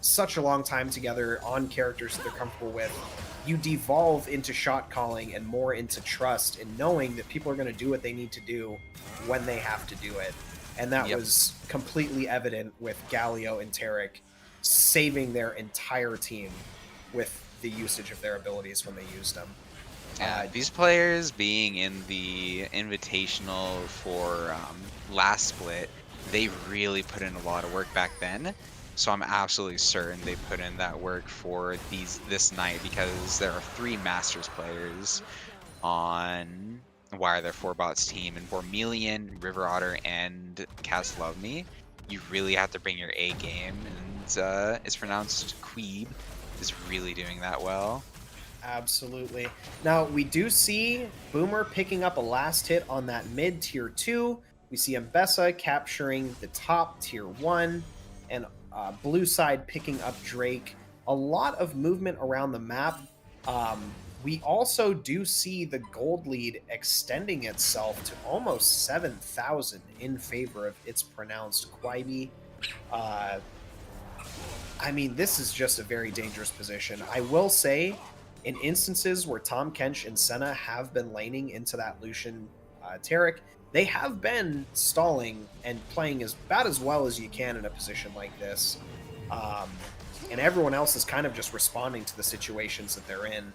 such a long time together on characters that they're comfortable with, you devolve into shot calling and more into trust and knowing that people are going to do what they need to do when they have to do it. And that was completely evident with Galio and Taric saving their entire team with the usage of their abilities when they used them. These players being in the invitational for last split, they really put in a lot of work back then. So I'm absolutely certain they put in that work for this night, because there are 3 Masters players on Wire Their 4 Bots team, and Bormelian, River Otter, and Cats Love Me. You really have to bring your A game, and it's pronounced Queeb is really doing that well. Absolutely. Now, we do see Boomer picking up a last hit on that mid tier 2. We see Mbessa capturing the top tier 1, and blue side picking up Drake. A lot of movement around the map. We also do see the gold lead extending itself to almost 7,000 in favor of It's Pronounced Quaibi. I mean, this is just a very dangerous position. I will say, in instances where Tom Kench and Senna have been laning into that Lucian Taric, they have been stalling and playing about as well as you can in a position like this. And everyone else is kind of just responding to the situations that they're in.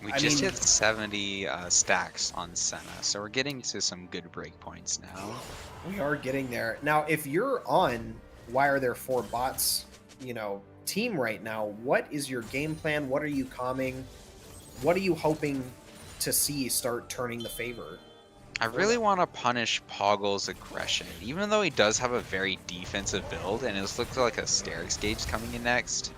We just hit 70 stacks on Senna, so we're getting to some good breakpoints now. We are getting there. Now, if you're on Wire Their 4 Bots, you know, team right now, what is your game plan? What are you calming? What are you hoping to see start turning the favor? I really want to punish Poggle's aggression, even though he does have a very defensive build, and it looks like a Sterix gauge coming in next.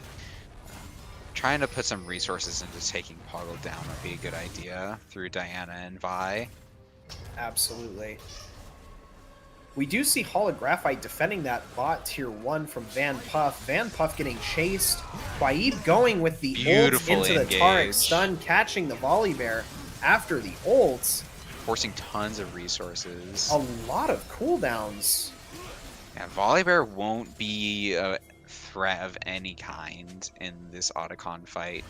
Trying to put some resources into taking Poggle down would be a good idea through Diana and Vi. Absolutely. We do see Holographite defending that bot tier 1 from Van Puff. Van Puff getting chased. Quaib going with the ult into the Taric stun, catching the Volibear after the ults. Forcing tons of resources. A lot of cooldowns. Yeah, Volibear won't be threat of any kind in this Otacon fight.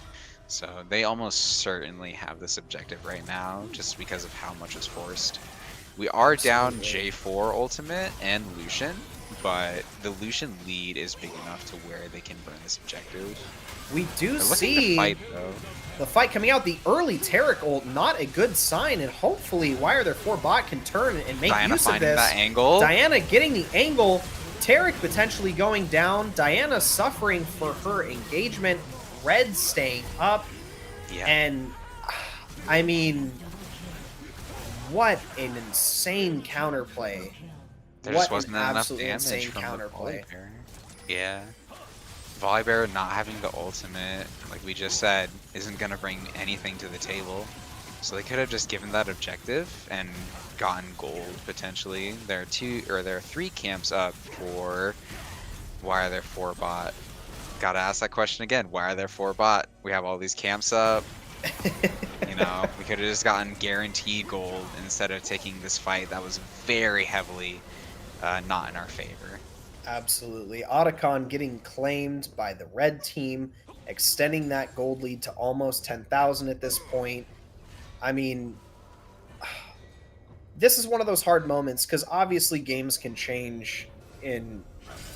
So they almost certainly have this objective right now, just because of how much is forced. We are down Absolutely. J4 ultimate and Lucian, but the Lucian lead is big enough to where they can burn this objective. We do They're looking to see fight though. the fight coming out. The early Tarek ult, not a good sign, and hopefully Why Are There 4 bot can turn and make Diana use of finding this. that angle. Diana getting the angle. Tarek potentially going down. Diana suffering for her engagement. Red staying up. Yeah. And, I mean, what an insane counterplay. There What just wasn't an enough absolutely damage insane from the counterplay. Volibear. Yeah. Volibear not having the ultimate, like we just said, isn't going to bring anything to the table. So they could have just given that objective and gotten gold, potentially. There are 3 camps up for Why Are There 4 bot. Gotta ask that question again. Why are there 4 bot? We have all these camps up. You know, we could have just gotten guaranteed gold instead of taking this fight that was very heavily not in our favor. Absolutely. Otacon getting claimed by the red team, extending that gold lead to almost 10,000 at this point. I mean, this is one of those hard moments because obviously games can change in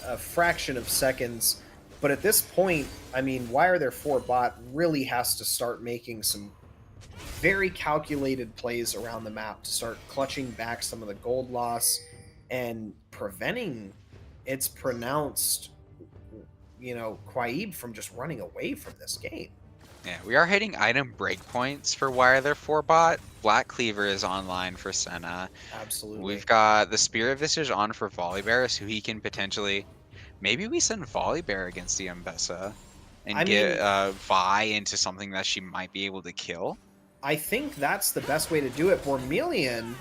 a fraction of seconds. But at this point, I mean, Why Are There 4 bot really has to start making some very calculated plays around the map to start clutching back some of the gold loss and preventing its pronounced, Quaib from just running away from this game. Yeah, we are hitting item breakpoints for Why Are There 4 bot. Black Cleaver is online for Senna. Absolutely. We've got the Spirit Visage on for Volibear, so he can potentially... Maybe we send Volibear against the Mbessa and get Vi into something that she might be able to kill. I think that's the best way to do it. Bormelian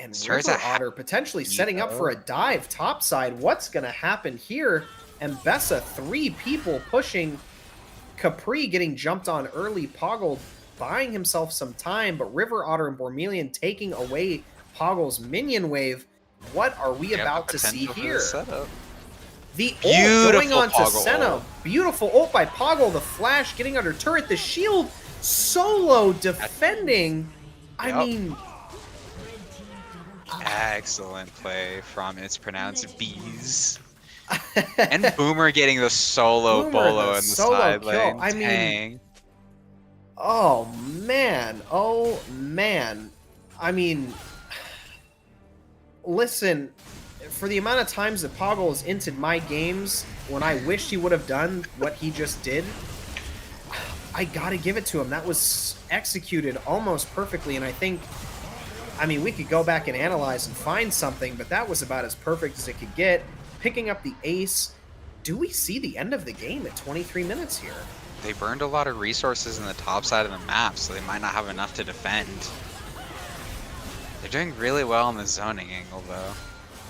and Starts River at Otter potentially setting up for a dive topside. What's going to happen here? Mbessa, 3 people pushing. Capri getting jumped on early. Poggle buying himself some time, but River Otter and Bormelian taking away Poggle's minion wave. What are we about to see here? The ult going on to Senna. Beautiful ult by Poggle. The flash getting under turret. The shield solo defending. I mean... Excellent play from It's Pronounced Bees. And Boomer getting the solo bolo in the side lane. I mean... Oh, man. Oh, man. I mean... Listen, for the amount of times that Poggle has entered my games when I wished he would have done what he just did, I gotta give it to him. That was executed almost perfectly, and I think, I mean, we could go back and analyze and find something, but that was about as perfect as it could get. Picking up the ace. Do we see the end of the game at 23 minutes here? They burned a lot of resources in the top side of the map, so they might not have enough to defend. They're doing really well on the zoning angle, though.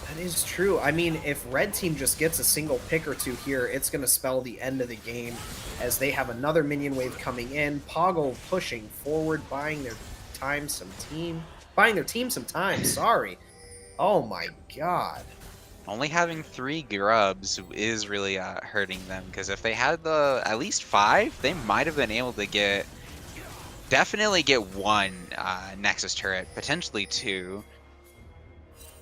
That is true. I mean, if Red Team just gets a single pick or two here, it's going to spell the end of the game as they have another minion wave coming in. Poggle pushing forward, buying their team some time, sorry. Oh my god. Only having 3 grubs is really hurting them, because if they had at least 5, they might have been able to definitely get 1 Nexus turret, potentially 2.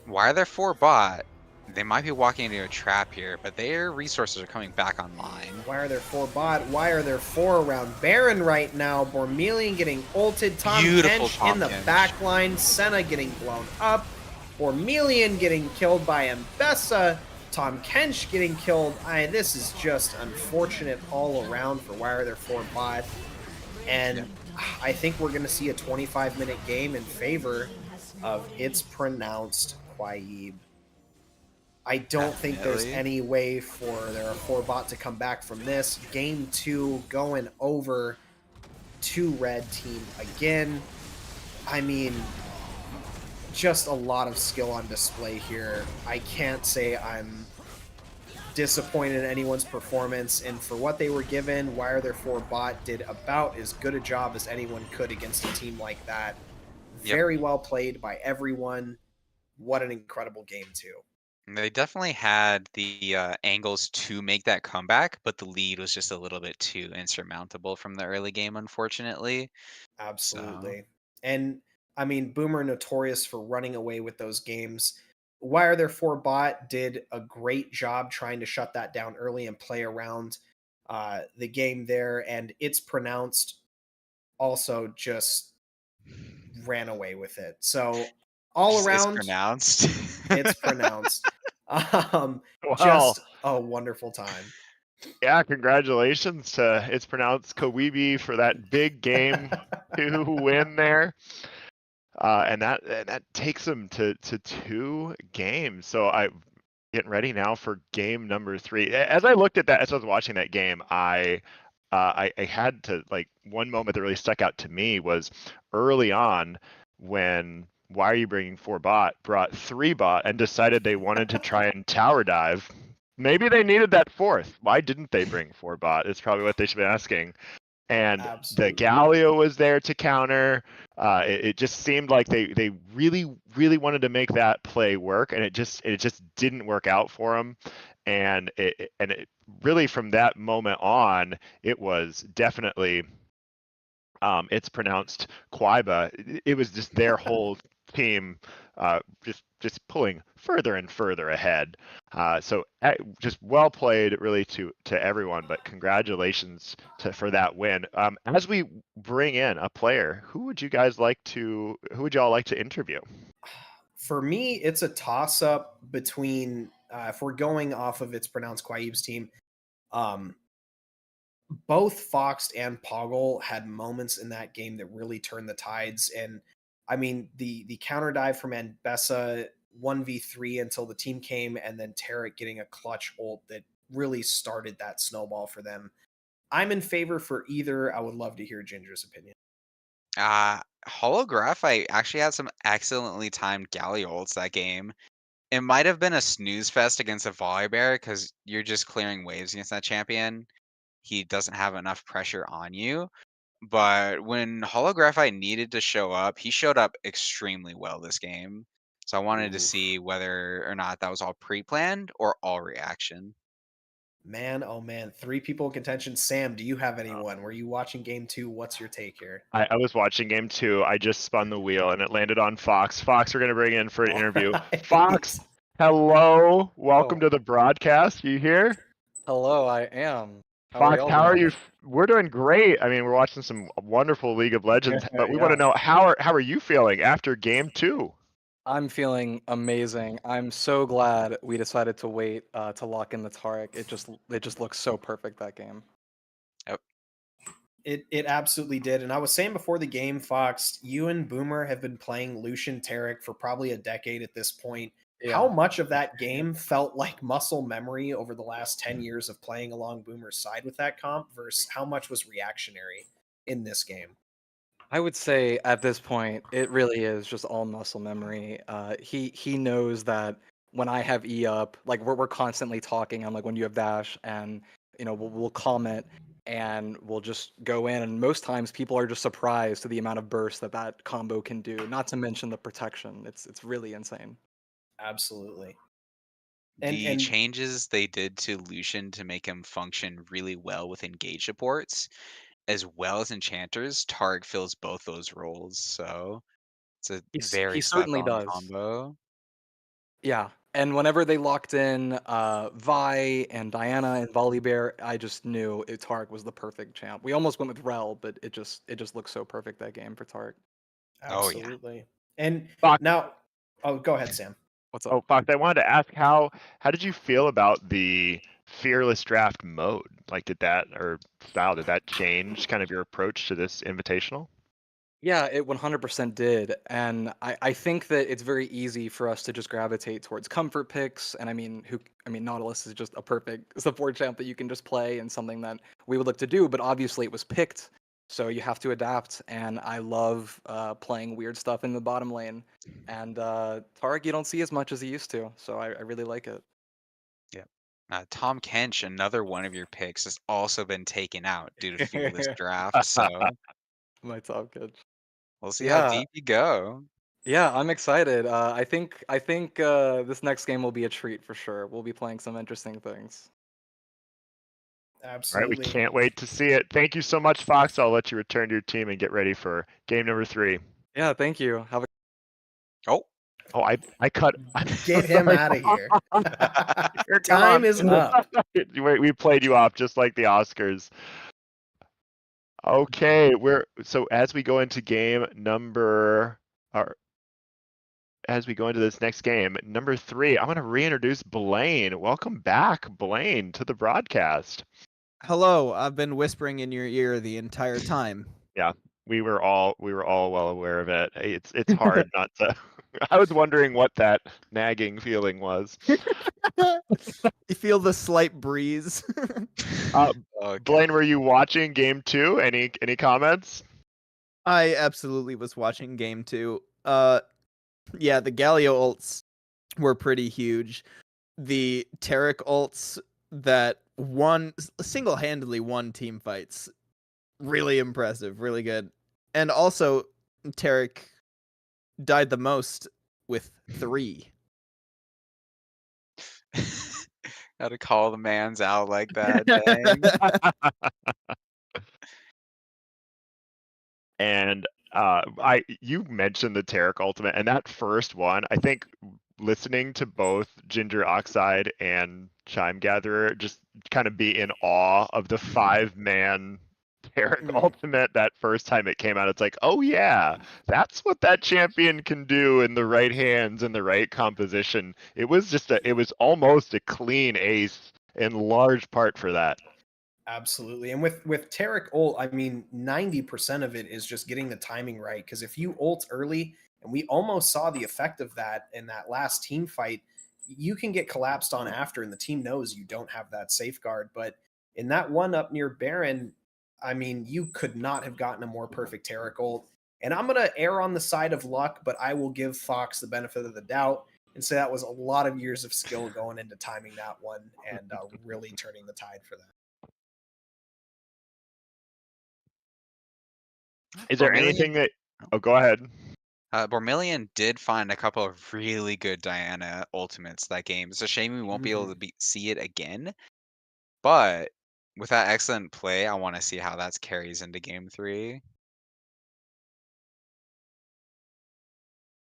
Why are there 4 bot? They might be walking into a trap here, but their resources are coming back online. Why are there 4 bot? Why are there 4 around Baron right now? Bormelian getting ulted. Tom Kench in the back line. Senna getting blown up. Bormelian getting killed by Mbessa. Tom Kench getting killed. This is just unfortunate all around for Why Are There 4 bot. And I think we're going to see a 25-minute game in favor of It's Pronounced Quaib. I don't think there's any way for their 4 bot to come back from this. Game 2 going over to Red Team again. I mean, just a lot of skill on display here. I can't say I'm disappointed in anyone's performance, and for what they were given, Why Are There 4 bot did about as good a job as anyone could against a team like that. Very well played by everyone. What an incredible game, too. They definitely had the angles to make that comeback, but the lead was just a little bit too insurmountable from the early game, unfortunately. So Absolutely. And I mean, Boomer notorious for running away with those games. Why Are There For Bot did a great job trying to shut that down early and play around the game there. And It's Pronounced also just ran away with it. So all just it's around, pronounced. It's Pronounced. Well, Just a wonderful time. yeah, congratulations to It's Pronounced Kowibi for that big game 2 win there. And that takes them to 2 games. So I getting ready now for game number 3. As I looked at that, as I was watching that game, I had to, like, one moment that really stuck out to me was early on when Why Are You Bringing 4 Bot brought 3 Bot and decided they wanted to try and tower dive. Maybe they needed that 4th. Why didn't they bring 4 Bot? It's probably what they should be asking. And the Absolutely. Galio was there to counter. It just seemed like they really wanted to make that play work, and it just didn't work out for them. And it really, from that moment on, it was definitely It's Pronounced Quaiba. It was just their whole team just pulling further and further ahead. So just well played, really, to everyone. But congratulations for that win. As we bring in a player, who would you all like to interview? For me, it's a toss up between if we're going off of It's Pronounced Quaib's team. Um, both Fox and Poggle had moments in that game that really turned the tides. And I mean, the counter dive from Anbessa 1v3 until the team came, and then Tarek getting a clutch ult that really started that snowball for them. I'm in favor for either. I would love to hear Ginger's opinion. Holograph, I actually had some excellently timed Galley ults that game. It might have been a snooze fest against a Volibear because you're just clearing waves against that champion. He doesn't have enough pressure on you. But when Holographite needed to show up, he showed up extremely well this game. So I wanted to Oof. see whether or not that was all pre-planned or all reaction. Man, oh man, 3 people in contention. Sam, do you have anyone? Were you watching game 2? What's your take here? I was watching game 2. I just spun the wheel and it landed on Fox. Fox, we're going to bring in for an All interview. right. Fox, hello. Welcome Oh. to the broadcast. You here? Hello, I am. How are Fox, y'all how are doing? you? We're doing great. I mean, we're watching some wonderful League of Legends, but we want to Yeah. know how are you feeling after game 2? I'm feeling amazing. I'm so glad we decided to wait to lock in the Tarek. It just looks so perfect, that game. It absolutely did. And I was saying before the game, Fox, you and Boomer have been playing Lucian Tarek for probably a decade at this point. How Yeah. much of that game felt like muscle memory over the last 10 years of playing along Boomer's side with that comp versus how much was reactionary in this game? I would say at this point, it really is just all muscle memory. He knows that when I have E up, like we're constantly talking. I'm like, when you have dash, and we'll comment and we'll just go in. And most times, people are just surprised to the amount of burst that combo can do. Not to mention the protection. It's really insane. Absolutely. The And changes they did to Lucian to make him function really well with engage supports, as well as enchanters, Targ fills both those roles. So it's a He very spot certainly on does. combo. Yeah, and whenever they locked in Vi and Diana and Volibear, I just knew Tark was the perfect champ. We almost went with Rel, but it just looked so perfect that game for Tark. Oh yeah. absolutely. And Fox, now, oh, go ahead, Sam. What's up? Fox, I wanted to ask how did you feel about the fearless draft mode? Like, did that change kind of your approach to this invitational? Yeah, it 100% did. And I think that it's very easy for us to just gravitate towards comfort picks. And I mean, Nautilus is just a perfect support champ that you can just play and something that we would look to do. But obviously, it was picked. So you have to adapt. And I love playing weird stuff in the bottom lane. And Tarek, you don't see as much as he used to. So I really like it. Yeah. Tom Kench, another one of your picks, has also been taken out due to fearless draft. So My top kid. we'll see how Yeah, deep you go. Yeah, I'm excited. I think this next game will be a treat for sure. We'll be playing some interesting things. All right, we Absolutely. can't wait to see it. Thank you so much, Fox. I'll let you return to your team and get ready for game number 3. Yeah, thank you. Have a Oh, Oh, I cut. I'm so Get him sorry. out of here. You're Time gone. is up. We played you off just like the Oscars. Okay, so as we go into game number, or as we go into this next game, number 3, I'm going to reintroduce Blaine. Welcome back, Blaine, to the broadcast. Hello, I've been whispering in your ear the entire time. Yeah, we were all well aware of it. It's hard not to. I was wondering what that nagging feeling was. You feel the slight breeze. okay. Blaine, were you watching game 2? Any comments? I absolutely was watching game 2. Yeah, the Galio ults were pretty huge. The Tarek ults that single-handedly won team fights. Really impressive, really good. And also, Tarek died the most with 3. Got to call the man's out like that. Dang. And you mentioned the Tarek Ultimate, and that first one, I think listening to both Ginger Oxide and Chime Gatherer just kind of be in awe of the 5-man Tarek Ultimate that first time it came out. It's like, oh yeah, that's what that champion can do in the right hands and the right composition. It was almost a clean ace in large part for that. Absolutely. And with Tarek ult, I mean, 90% of it is just getting the timing right. Because if you ult early, and we almost saw the effect of that in that last team fight, you can get collapsed on after, and the team knows you don't have that safeguard. But in that one up near Baron, I mean, you could not have gotten a more perfect Tarek ult. And I'm going to err on the side of luck, but I will give Fox the benefit of the doubt and say that was a lot of years of skill going into timing that one and really turning the tide for that. Is there anything that? Oh, go ahead. Bormillion did find a couple of really good Diana ultimates that game. It's a shame we won't be able to see it again. But with that excellent play, I want to see how that carries into game 3.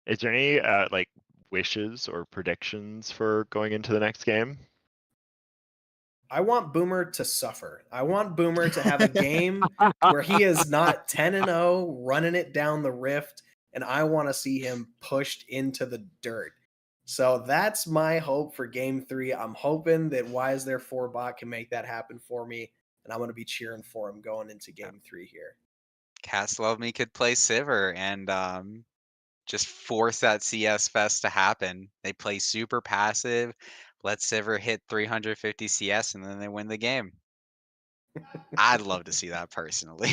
Is there any like wishes or predictions for going into the next game? I want Boomer to suffer. I want Boomer to have a game where he is not 10-0 running it down the rift, and I want to see him pushed into the dirt. So that's my hope for game 3. I'm hoping that Why Is There 4 Bot can make that happen for me, and I'm going to be cheering for him going into game 3 here. Cats Love Me could play Sivir and just force that CS fest to happen. They play super passive, let Sivir hit 350 CS, and then they win the game. I'd love to see that personally.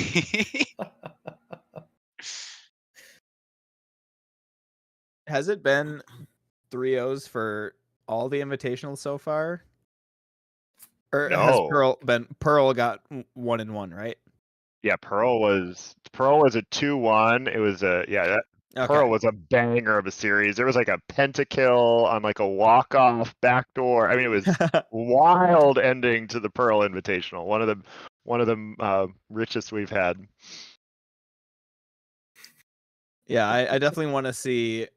Has it been 3-0s for all the invitationals so far? Or has No. Pearl got 1-1, right? Yeah, Pearl was a 2-1. It was Okay. Pearl was a banger of a series. There was like a pentakill on like a walk-off backdoor. I mean, it was wild ending to the Pearl Invitational. One of the richest we've had. Yeah, I definitely want to see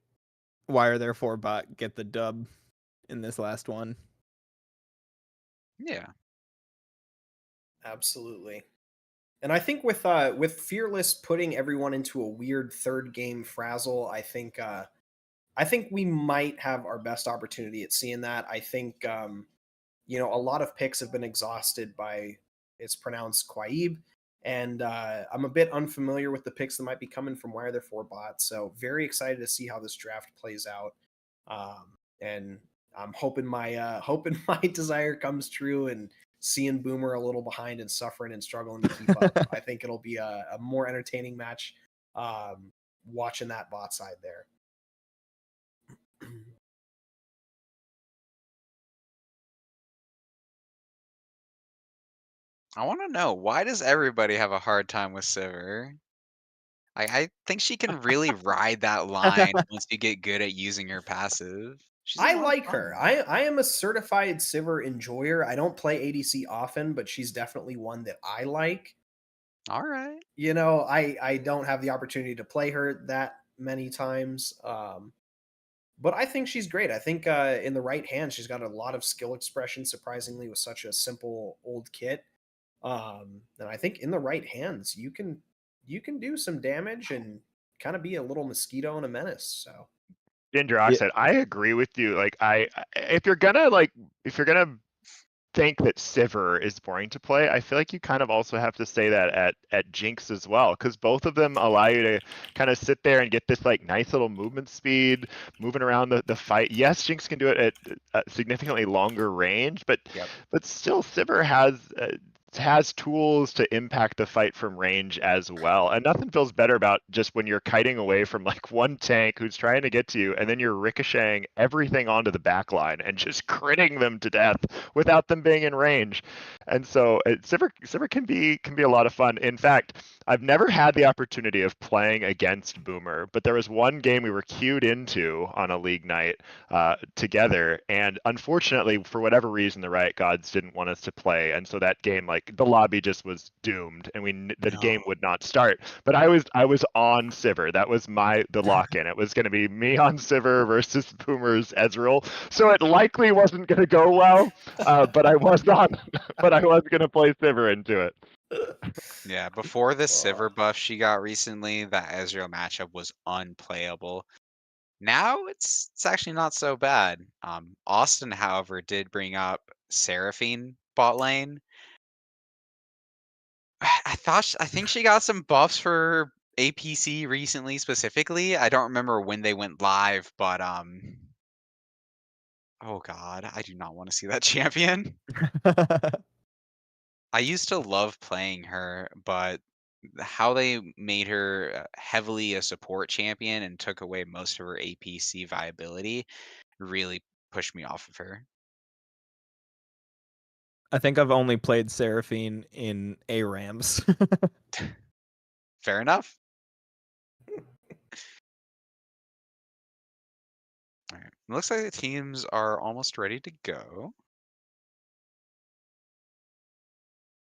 Why Are There 4 Bot get the dub in this last one. Yeah. Absolutely. And I think with Fearless putting everyone into a weird third game frazzle, I think we might have our best opportunity at seeing that. I think a lot of picks have been exhausted by it's pronounced Quaib, and I'm a bit unfamiliar with the picks that might be coming from Why Are There 4 Bots. So very excited to see how this draft plays out, and I'm hoping my my desire comes true and seeing Boomer a little behind and suffering and struggling to keep up. I think it'll be a more entertaining match watching that bot side there. I want to know, why does everybody have a hard time with Sivir? I think she can really ride that line once you get good at using her passive. She's a I lot of like fun. her. I am a certified Sivir enjoyer. I don't play ADC often, but she's definitely one that I like. All right. You know, I don't have the opportunity to play her that many times. But I think she's great. I think in the right hand, she's got a lot of skill expression, surprisingly, with such a simple old kit. And I think in the right hands, you can do some damage and kind of be a little mosquito and a menace. So Ginger Yeah. Oxide, I agree with you. Like if you're gonna think that Sivir is boring to play, I feel like you kind of also have to say that at Jinx as well, because both of them allow you to kind of sit there and get this like nice little movement speed, moving around the fight. Yes, Jinx can do it at a significantly longer range, but Yep. still Sivir has tools to impact the fight from range as well. And nothing feels better about just when you're kiting away from like one tank who's trying to get to you, and then you're ricocheting everything onto the back line and just critting them to death without them being in range. And so Sivir can be a lot of fun. In fact, I've never had the opportunity of playing against Boomer, but there was one game we were queued into on a league night together, and unfortunately, for whatever reason, the Riot Gods didn't want us to play, and so that game, like the lobby, just was doomed, and the game would not start. But I was on Sivir. That was the lock in. It was going to be me on Sivir versus Boomer's Ezreal, so it likely wasn't going to go well. But I was on, but I was going to play Sivir into it. Yeah, before the uh, Sivir buff she got recently, that Ezreal matchup was unplayable. Now it's actually not so bad. Austin, however, did bring up Seraphine bot lane. I think she got some buffs for APC recently specifically. I don't remember when they went live, but oh god, I do not want to see that champion. I used to love playing her, but how they made her heavily a support champion and took away most of her APC viability really pushed me off of her. I think I've only played Seraphine in ARAMs. Fair enough. All right. It looks like the teams are almost ready to go.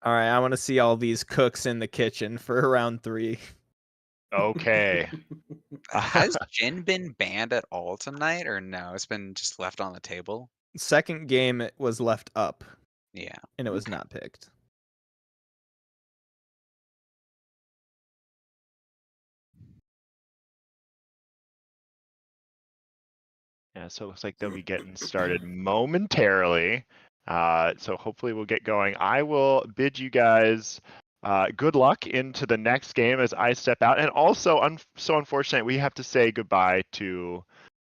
All right, I want to see all these cooks in the kitchen for round 3. Okay. Has Jin been banned at all tonight, or no? It's been just left on the table. Second game it was left up, Yeah. and it was not picked. Yeah, so it looks like they'll be getting started momentarily. So hopefully we'll get going. I will bid you guys good luck into the next game as I step out. And also, so unfortunate, we have to say goodbye to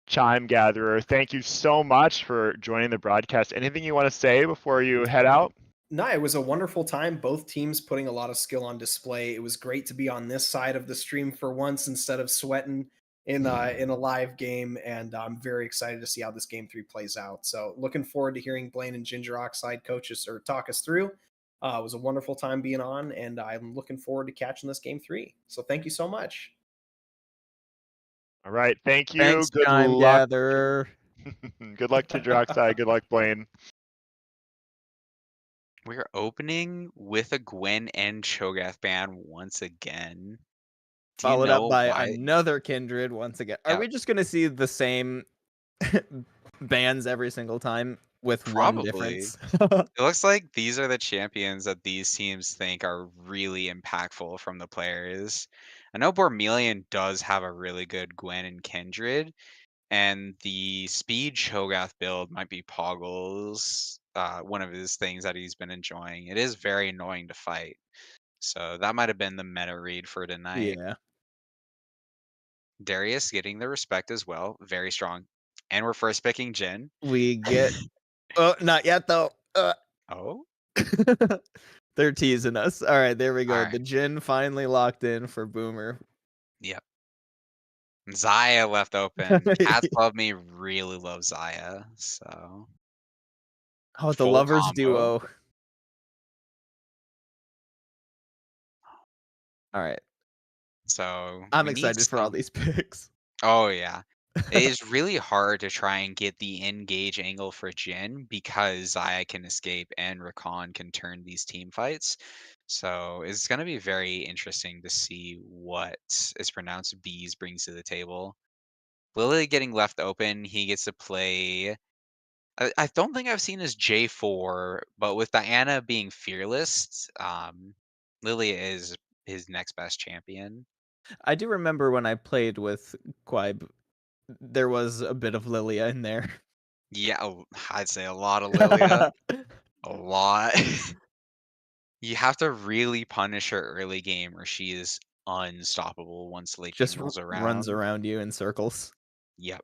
Chime Gatherer. Thank you so much for joining the broadcast. Anything you want to say before you head out? No, it was a wonderful time. Both teams putting a lot of skill on display. It was great to be on this side of the stream for once instead of sweating in a live game, and I'm very excited to see how this game 3 plays out. So looking forward to hearing Blaine and Ginger Oxide coaches or talk us through. It was a wonderful time being on, and I'm looking forward to catching this game 3. So thank you so much. All right. Thank you. Thanks, Good Chime luck. Gatherer. Good luck to Droxide. Good luck, Blaine. We're opening with a Gwen and Cho'Gath ban once again. Do you Followed up know by why? another Kindred once again. Are Yeah, we just going to see the same bans every single time with one probably. difference? It looks like these are the champions that these teams think are really impactful from the players. I know Bormelian does have a really good Gwen and Kindred, and the speed Cho'Gath build might be Poggle's one of his things that he's been enjoying. It is very annoying to fight, so that might have been the meta read for tonight. Yeah. Darius getting the respect as well, very strong, and we're first picking Jin. We get not yet though. Oh, They're teasing us. All right, there we go. all right, The Jin finally locked in for Boomer. yep. Zaya left open. Cats Love Me really love Zaya, so Oh, the full lovers combo. duo. All right. So I'm we need excited for all some. these picks. Oh yeah. It is really hard to try and get the engage angle for Jin because Zaya can escape and Rakan can turn these team fights. So it's going to be very interesting to see what is pronounced Bees brings to the table. Lily getting left open, he gets to play. I don't think I've seen his J4, but with Diana being fearless, Lily is his next best champion. I do remember when I played with Quib, there was a bit of Lilia in there. Yeah, I'd say a lot of Lilia. A lot. You have to really punish her early game or she is unstoppable once late game Just rolls runs around. around you in circles. Yep.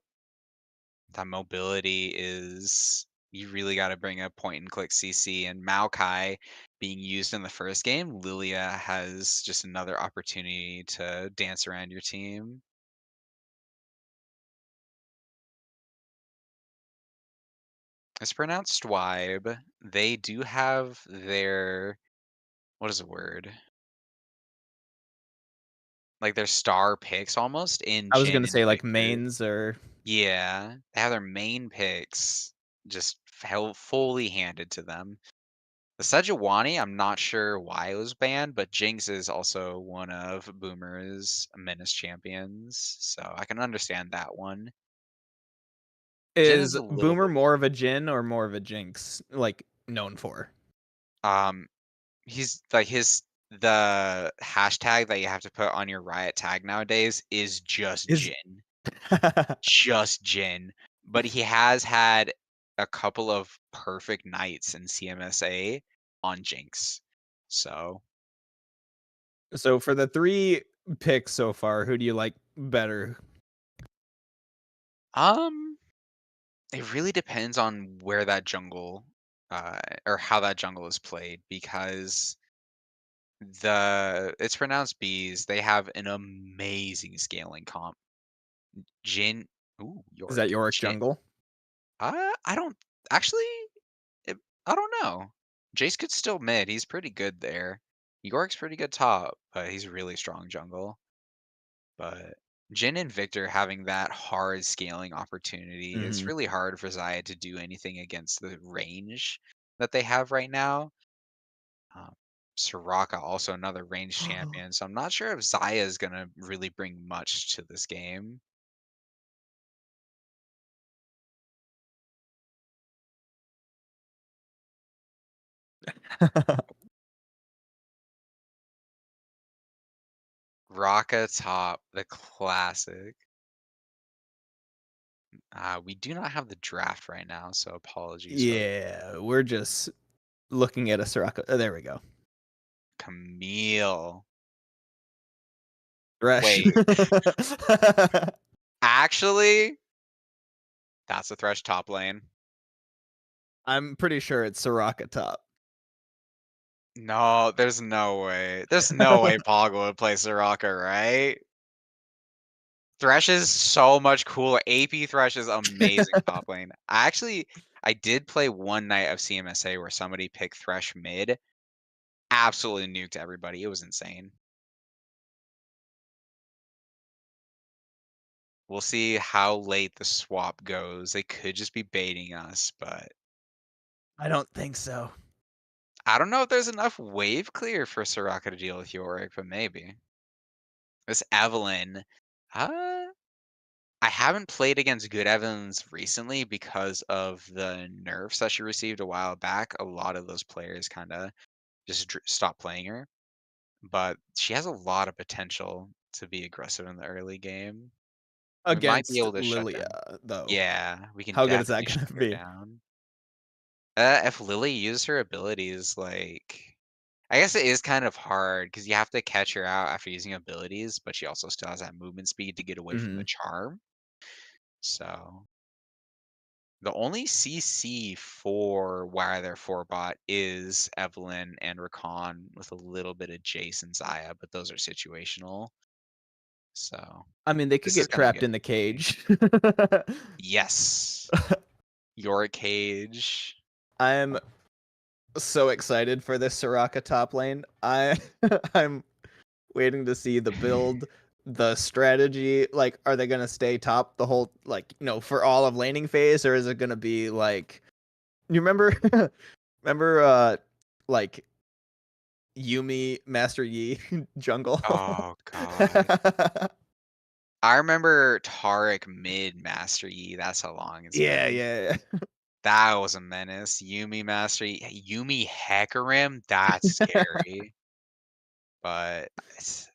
That mobility is you really got to bring a point and click CC and Maokai being used in the first game, Lilia has just another opportunity to dance around your team. It's pronounced Schwab. They do have their what is the word? Like their star picks almost in I was Jin gonna and say like Victor. mains or Yeah, they have their main picks just fully handed to them. The Sejuani, I'm not sure why it was banned, but Jinx is also one of Boomer's menace champions, so I can understand that one. Jin is is a little Boomer bit more of a Jin or more of a Jinx, like known for? um he's like the hashtag that you have to put on your Riot tag nowadays is just Is Jin. Just Jin. But he has had a couple of perfect nights in CMSA on Jinx. So so for the 3 picks so far, who do you like better? um it really depends on where that jungle or how that jungle is played because it's pronounced bees. They have an amazing scaling comp. Jin, ooh, Is that Yorick. Yorick jungle? I don't actually. It, I don't know. Jace could still mid. He's pretty good there. Yorick's pretty good top, but he's really strong jungle. But Jin and Victor having that hard scaling opportunity, it's Mhm. really hard for Zaya to do anything against the range that they have right now. Um, Soraka also another range champion, so I'm not sure if Zaya is gonna really bring much to this game. Raka top, the classic. We do not have the draft right now, so apologies, folks. Yeah, we're just looking at a Soraka. Oh, there we go. Camille. Thresh. Wait, actually, that's a Thresh top lane. I'm pretty sure it's Soraka top. No, there's no way. There's no way Poggle would play Soraka, right? Thresh is so much cooler. AP Thresh is amazing top lane. I did play one night of CMSA where somebody picked Thresh mid. Absolutely nuked everybody. It was insane. We'll see how late the swap goes. They could just be baiting us, but I don't think so. I don't know if there's enough wave clear for Soraka to deal with Yorick, but maybe. This Evelyn, uh, I haven't played against good Evelyns recently because of the nerfs that she received a while back. A lot of those players kind of just stopped playing her, but she has a lot of potential to be aggressive in the early game. We might be Against able to shut Lilia, down. though. Yeah, we can How good is that definitely gonna shut her be? down. If Lily used her abilities, like I guess it is kind of hard because you have to catch her out after using abilities, but she also still has that movement speed to get away from the Mhm. charm. So the only CC for why they're 4-bot is Evelyn and Rakan with a little bit of Jace and Zaya, but those are situational. So I mean, they could this is get gonna trapped get in the cage. yes. Your cage. I'm so excited for this Soraka top lane. I'm waiting to see the build, the strategy, like, are they gonna stay top the whole, like, for all of laning phase, or is it gonna be like, you remember like Yumi Master Yi jungle? Oh god. I remember Taric mid Master Yi. That's how long it's yeah, been. yeah. That was a menace. Yumi Master Yi. Yumi Hecarim. That's scary. But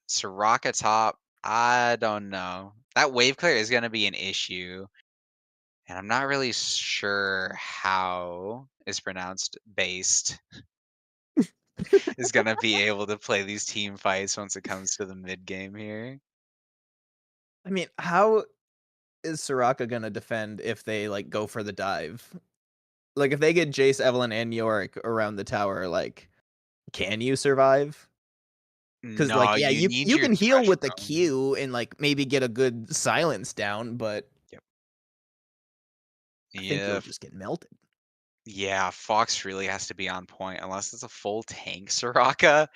Soraka top, I don't know. That wave clear is going to be an issue. And I'm not really sure how it's pronounced based is going to be able to play these team fights once it comes to the mid game here. I mean, how is Soraka gonna defend if they like go for the dive? Like, if they get Jace, Evelynn, and Yorick around the tower, like, can you survive? Because, like, No, yeah, you you need you your can heal Thresh with the Drone. Q and like maybe get a good silence down, but Yep. I think you'll Yeah, just get melted. yeah, Fox really has to be on point unless it's a full tank Soraka.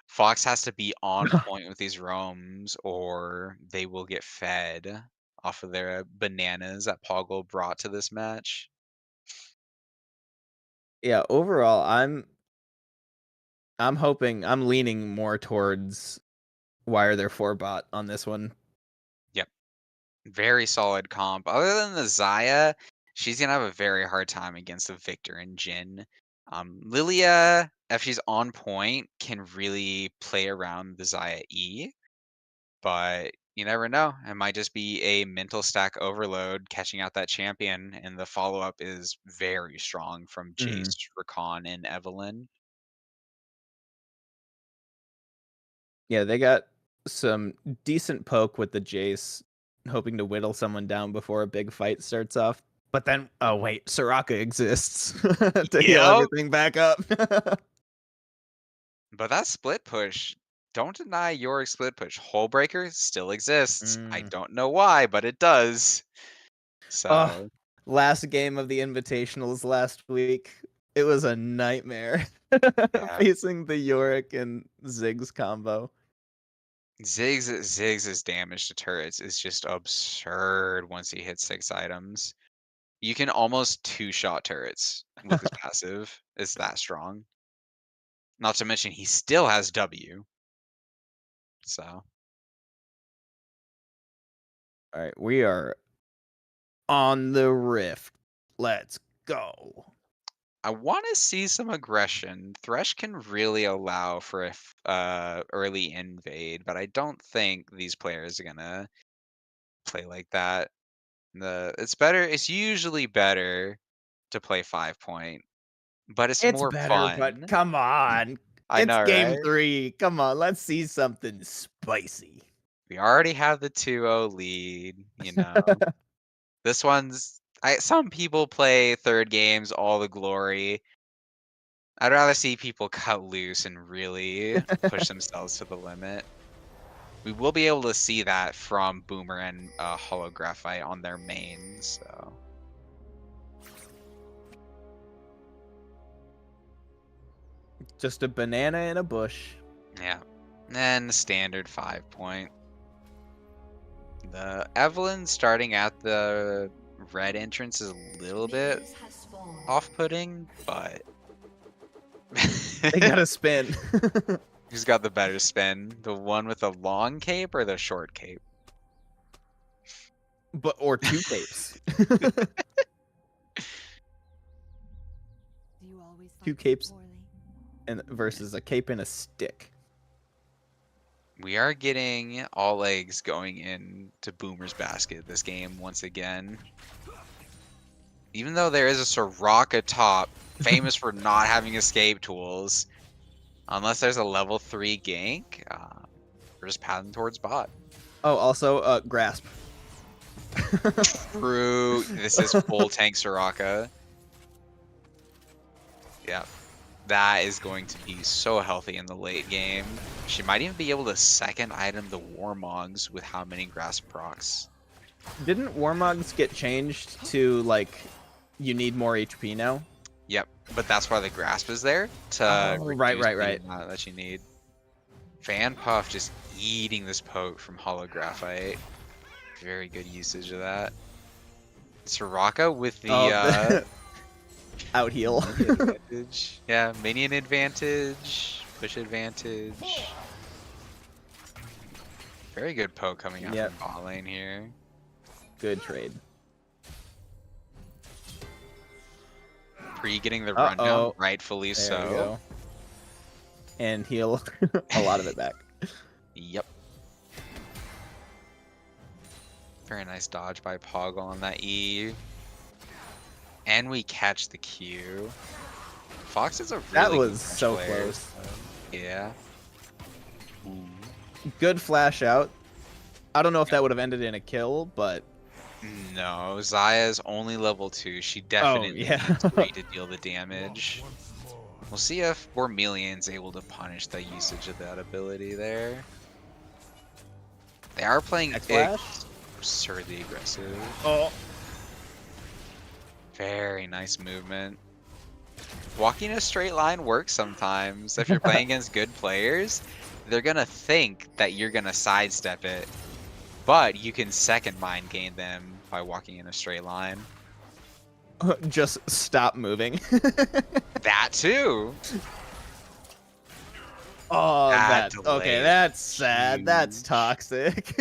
Fox has to be on point with these roams or they will get fed off of their bananas that Poggle brought to this match. Yeah, overall, I'm leaning more towards wire their 4 bot on this one. Yep. Very solid comp. Other than the Xayah, she's gonna have a very hard time against the Victor and Jhin. Lilia, if she's on point, can really play around the Xayah E. But you never know. It might just be a mental stack overload catching out that champion, and the follow up is very strong from Mhm. Jace, Rakan, and Evelynn. Yeah, they got some decent poke with the Jace, hoping to whittle someone down before a big fight starts off. But then, oh wait, Soraka exists to heal Yep. everything back up. But that split push, don't deny your split push. Hullbreaker still exists. I Mm. don't know why, but it does. Oh, So last game of the invitationals last week. It was a nightmare yeah. facing the Yorick and Ziggs combo. Ziggs' damage to turrets is just absurd once he hits 6 items. You can almost 2-shot turrets with his passive. It's that strong. Not to mention he still has W. So All right, we are on the rift. Let's go. I want to see some aggression. Thresh can really allow for a early invade, but I don't think these players are gonna play like that. It's better. It's usually better to play 5-point, but it's It's more better, but fun. come on. I It's know, game right? 3. Come on, let's see something spicy. We already have the 2-0 lead. This one's. Some people play third games all the glory. I'd rather see people cut loose and really push themselves to the limit. We will be able to see that from Boomer and Holographite on their mains. So Just a banana in a bush. yeah, and the standard 5-point. The Evelynn starting at the red entrance is a little bit off-putting, but They got a spin. who's got the better spin? The one with the long cape or the short cape? Or 2 capes. 2 capes and versus a cape and a stick. We are getting all eggs going in to Boomer's basket this game once again. Even though there is a Soraka top, famous for not having escape tools, unless there's a level 3 gank, we're just padding towards bot. Oh, also, grasp. True, this is full tank Soraka. Yeah, that is going to be so healthy in the late game. She might even be able to second item the Warmogs with how many grasp procs. Didn't Warmogs get changed to, like, you need more HP now? Yep, but that's why the grasp is there to Oh, right. reduce the amount that you need. Fan Puff just eating this poke from Holographite. Very good usage of that. Soraka with the out heal. minion advantage. Yeah, minion advantage, push advantage. Very good poke coming out Yep. from bot lane here. Good trade. Pre getting the rundown, Uh-oh. rightfully There so. we go. And heal a lot of it back. Yep. Very nice dodge by Poggle on that E. And we catch the Q. Fox is a really That good was bench so player, close. so, yeah. Ooh. Good flash out. I don't know if that would have ended in a kill, but No, Zaya's only level 2. She definitely yeah. needs 3 to deal the damage. We'll see if Bormelian's able to punish the usage of that ability there. They are playing X-Flash? absurdly aggressive. Oh. Very nice movement. Walking a straight line works sometimes. If you're playing against good players, they're gonna think that you're gonna sidestep it, but you can second mind gain them by walking in a straight line. Just stop moving. That too. Oh, That that delay okay, is that's sad. That's huge. toxic.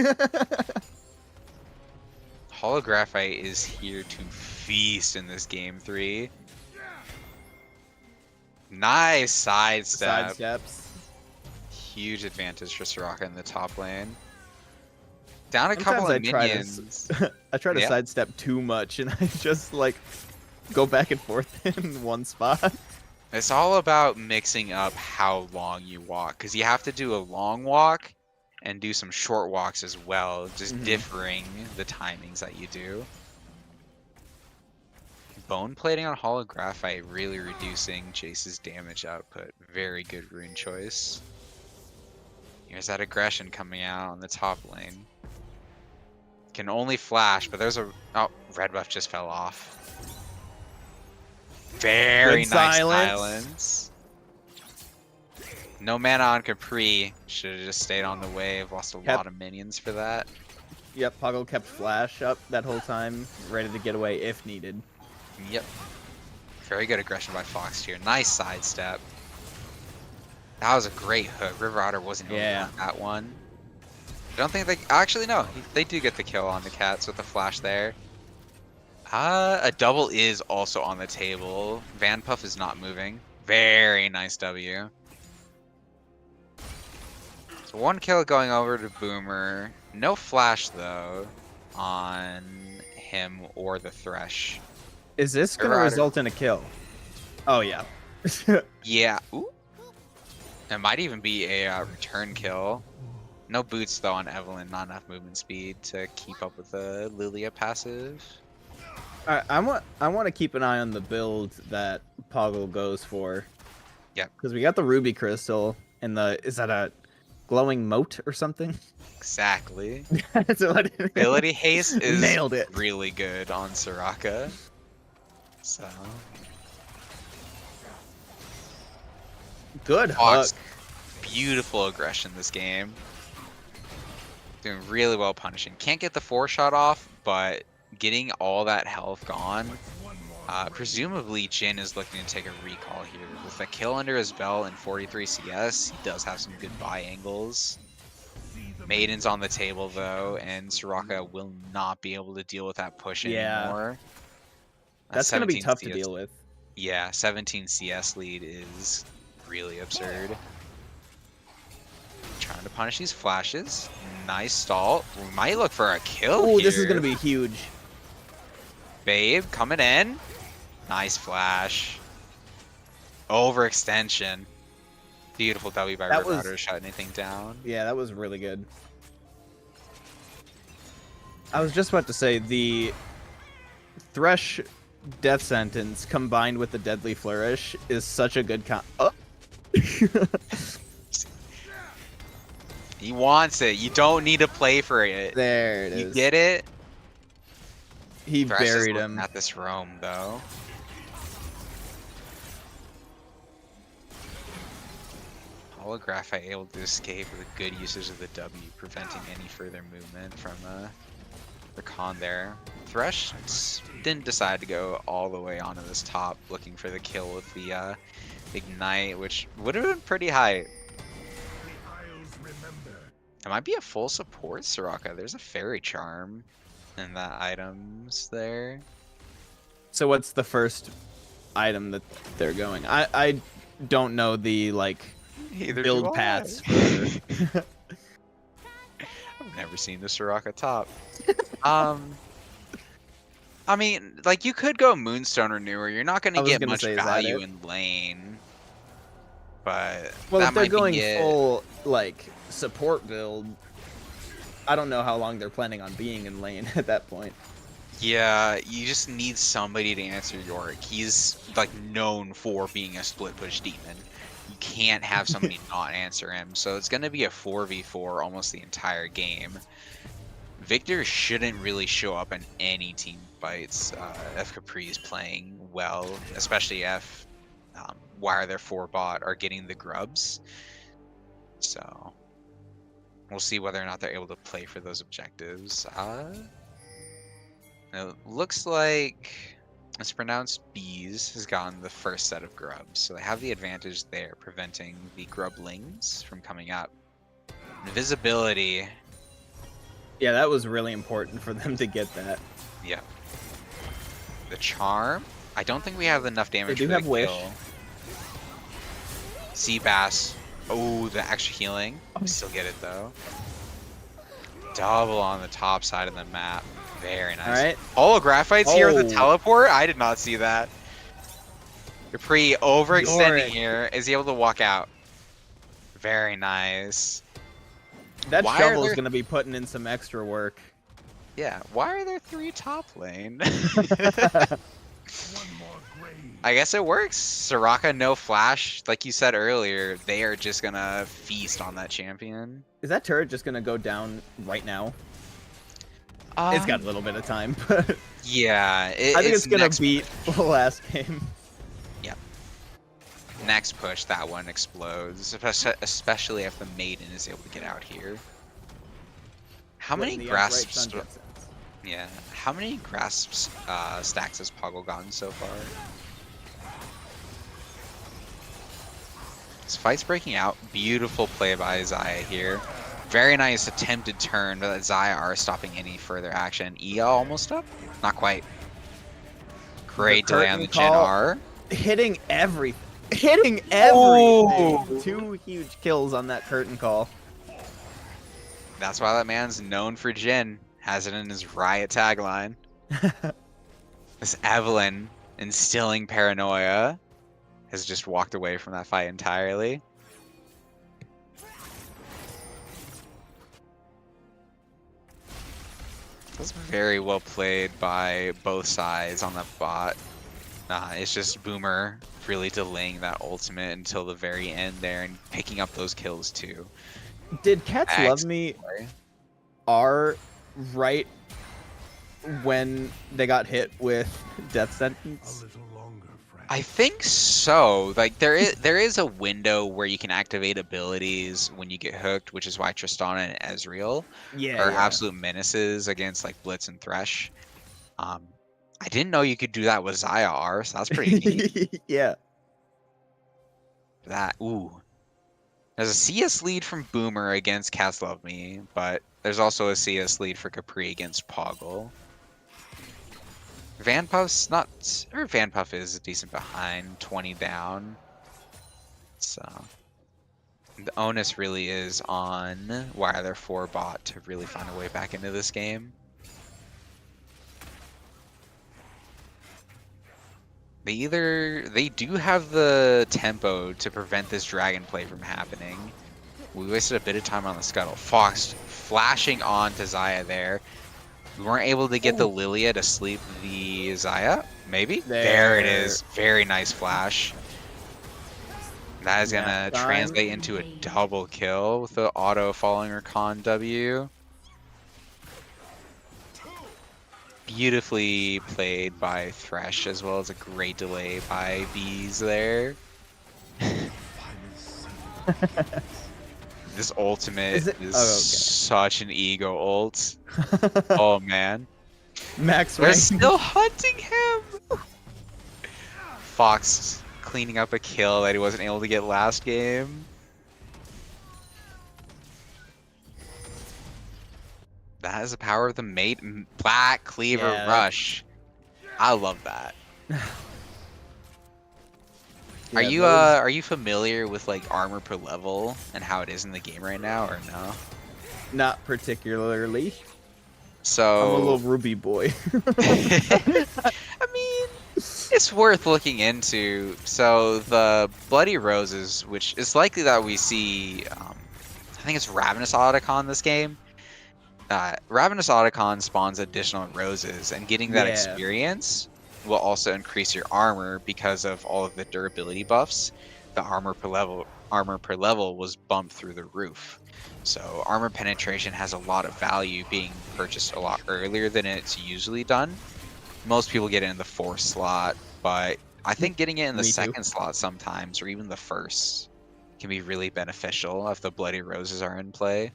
Holographite is here to feast in this game 3. Nice sidestep. Side steps. Huge advantage for Soraka in the top lane. Down a Sometimes couple I of try to minions. I try to Yeah. sidestep too much, and I just like go back and forth in one spot. It's all about mixing up how long you walk, because you have to do a long walk and do some short walks as well, just Mhm. differing the timings that you do. Bone plating on Holographite really reducing Jace's damage output. Very good rune choice. Here's that aggression coming out on the top lane. Can only flash, but there's a... Oh, red buff just fell off. Very Good nice silence. silence. No mana on Capri. Should have just stayed on the wave. Lost a lot of minions for that. Yep, Poggle kept flash up that whole time, ready to get away if needed. Yep. Very good aggression by Fox here. Nice sidestep. That was a great hook. River Otter wasn't able to want that one. I don't think they... Actually, no. They do get the kill on the cats with the flash there. A double is also on the table. Van Puff is not moving. Very nice W. So 1 kill going over to Boomer. No flash, though, on him or the Thresh. Is this gonna River Otter- result in a kill? Oh yeah. Yeah. Ooh. It might even be a return kill. No boots, though, on Evelyn. Not enough movement speed to keep up with the Lilia passive. I want to keep an eye on the build that Poggle goes for. Yep. Because we got the Ruby Crystal and is that a glowing moat or something? Exactly. That's what it is. Ability haste is Nailed it. really good on Soraka. So Good Fox, hook. beautiful aggression this game. Doing really well punishing. Can't get the 4-shot off, but getting all that health gone. Presumably Jin is looking to take a recall here. With a kill under his belt and 43 CS, he does have some good buy angles. Maiden's on the table though, and Soraka will not be able to deal with that push anymore. That's gonna be 17 tough to CS deal with. Yeah, 17 CS lead is really absurd. Trying to punish these flashes. Nice stall. We might look for a kill Oh, here. this is gonna be huge. Babe coming in. Nice flash. Overextension. Beautiful W by That River was- Otter to shut anything down. Yeah, that was really good. I was just about to say the Thresh death sentence combined with the deadly flourish is such a good Oh. He wants it. You don't need to play for it. There it You is. get it? He Thresh is buried looking him. at this roam though. Graphite able to escape with a good usage of the W, preventing any further movement from the con there. Thresh didn't decide to go all the way onto this top, looking for the kill with the Ignite, which would have been pretty high. It might be a full support Soraka. There's a Fairy Charm in the items there. So what's the first item that they're going? I don't know the like Either build do I. paths for. I've never seen the Soraka top. I mean, like, you could go Moonstone Renewer. You're not going I to was get gonna much say, is that value it? in lane. But Well, that if they're might going be it. full like support build, I don't know how long they're planning on being in lane at that point. Yeah, you just need somebody to answer Yorick. He's like known for being a split push demon. You can't have somebody not answer him. So it's going to be a 4v4 almost the entire game. Victor shouldn't really show up in any team fights if Capri is playing well, especially if Wire their 4 bot are getting the grubs. So we'll see whether or not they're able to play for those objectives. It looks like it's pronounced Bees has gotten the first set of grubs, so they have the advantage there, preventing the grublings from coming up. Invisibility. Yeah, that was really important for them to get that. Yeah. The charm. I don't think we have enough damage They do for have the Wish. kill. Sea Bass. Oh, the extra healing. We still get it though. Double on the top side of the map. Very nice. All right. Holographite's here with the Oh. teleport? I did not see that. Capri overextending Yorick. here. Is he able to walk out? Very nice. That Why are shovel's there- gonna be putting in some extra work. Yeah, why are there 3 top lane? I guess it works. Soraka, no flash. Like you said earlier, they are just gonna feast on that champion. Is that turret just gonna go down right now? It's got a little bit of time, but Yeah, I think it's gonna next beat the last game. next push. That one explodes, especially if the maiden is able to get out here. How many Putting the grasps? upright sun jet sense. Yeah, how many grasps stacks has Poggle gotten so far? This fight's breaking out. Beautiful play by Zaya here. Very nice attempted turn, but Zaya are stopping any further action. Ia almost up? Not quite. Great delay on the curtain Gen call. R. Hitting everything. Hitting everything. 2 huge kills on that curtain call. That's why that man's known for Jin. Has it in his Riot tagline. This Evelyn, instilling paranoia, has just walked away from that fight entirely. That's very well played by both sides on that bot. It's just Boomer really delaying that ultimate until the very end there and picking up those kills too. Did Cats Love Me R right when they got hit with death sentence? I think so. Like there is a window where you can activate abilities when you get hooked, which is why Tristana and Ezreal Yeah. are yeah. absolute menaces against like Blitz and Thresh. I didn't know you could do that with Zaya R, so that's pretty neat. Yeah. Ooh. There's a CS lead from Boomer against Cats Love Me, but there's also a CS lead for Capri against Poggle. Van Puff is decent behind, 20 down. So the onus really is on Wire their 4 bot to really find a way back into this game. They do have the tempo to prevent this dragon play from happening. We wasted a bit of time on the scuttle. Fox flashing on to Zaya there. We weren't able to get the Lilia to sleep the Zaya. Maybe? There it is. Very nice flash. That is gonna translate into a double kill with the auto following her con W. Beautifully played by Thresh, as well as a great delay by Bees there. This ultimate Is is, it- oh, okay. such an ego ult. Oh man. Max They're rank. still hunting him! Fox cleaning up a kill that he wasn't able to get last game. That is the power of the mate Black Cleaver Yeah, Rush. I love that. Are Yeah, you those- are you familiar with like armor per level and how it is in the game right now, or no? Not particularly. So I'm a little Ruby boy. I mean, it's worth looking into. So the Bloody Roses, which is likely that we see, I think it's Ravenous Otacon this game. Ravenous Otacon spawns additional roses, and getting that Yeah. experience will also increase your armor because of all of the durability buffs. The armor per level was bumped through the roof. So armor penetration has a lot of value, being purchased a lot earlier than it's usually done. Most people get it in the 4th slot, but I think getting it in the Me too. 2nd slot sometimes, or even the 1st, can be really beneficial if the Bloody Roses are in play.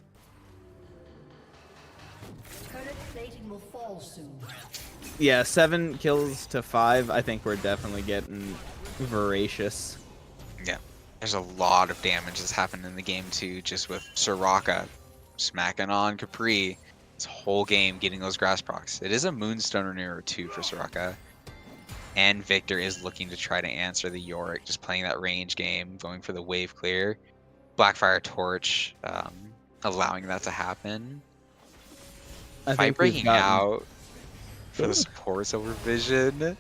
Turret plating will fall soon. Yeah, 7 kills to 5. I think we're definitely getting voracious. Yeah, there's a lot of damage that's happened in the game too, just with Soraka smacking on Capri this whole game, getting those grass procs. It is a Moonstone Renewal 2 for Soraka. And Victor is looking to try to answer the Yorick, just playing that range game, going for the wave clear. Blackfire Torch, allowing that to happen. I Fight think we've breaking gotten- out for the supports over Vision.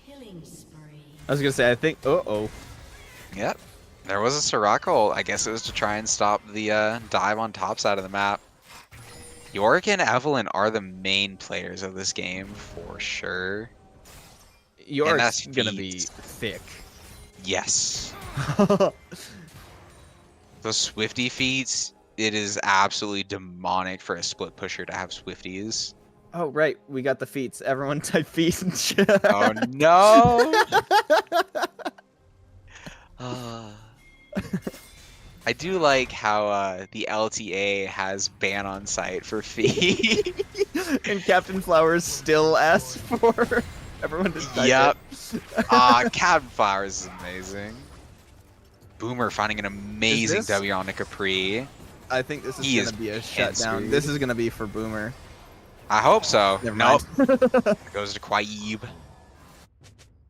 Killing spree. I was gonna say, I think. Oh. Yep. There was a Soraka ult. I guess it was to try and stop the dive on top side of the map. Yorick and Evelyn are the main players of this game for sure. York's that's gonna be feats. thick. Yes. Those Swifty feats, it is absolutely demonic for a split pusher to have Swifties. Oh right, we got the feats. Everyone type feats and shit. Oh no! I do like how the LTA has ban on site for fee. And Captain Flowers still asks for everyone to type Yep. it. Captain Flowers is amazing. Boomer finding an amazing this- W on a Capri. I think this is He gonna is be a pin shutdown. screwed. This is gonna be for Boomer. I hope so. Never Nope. mind. It goes to Quaib.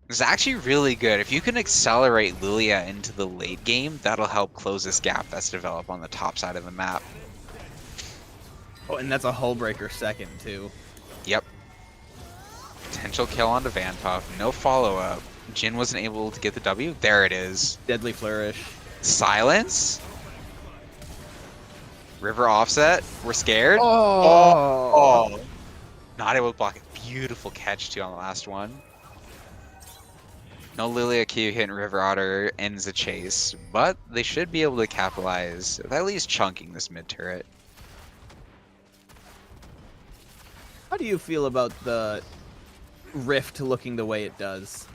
It's actually really good. If you can accelerate Lilia into the late game, that'll help close this gap that's developed on the top side of the map. Oh, and that's a hull breaker second too. Yep. Potential kill onto Van Puff. No follow-up. Jin wasn't able to get the W. There it is. Deadly flourish. Silence. River offset. We're scared. Oh. Not able to block it. Beautiful catch too on the last one. No Lilia Q hitting River Otter ends the chase, but they should be able to capitalize with at least chunking this mid turret. How do you feel about the rift looking the way it does?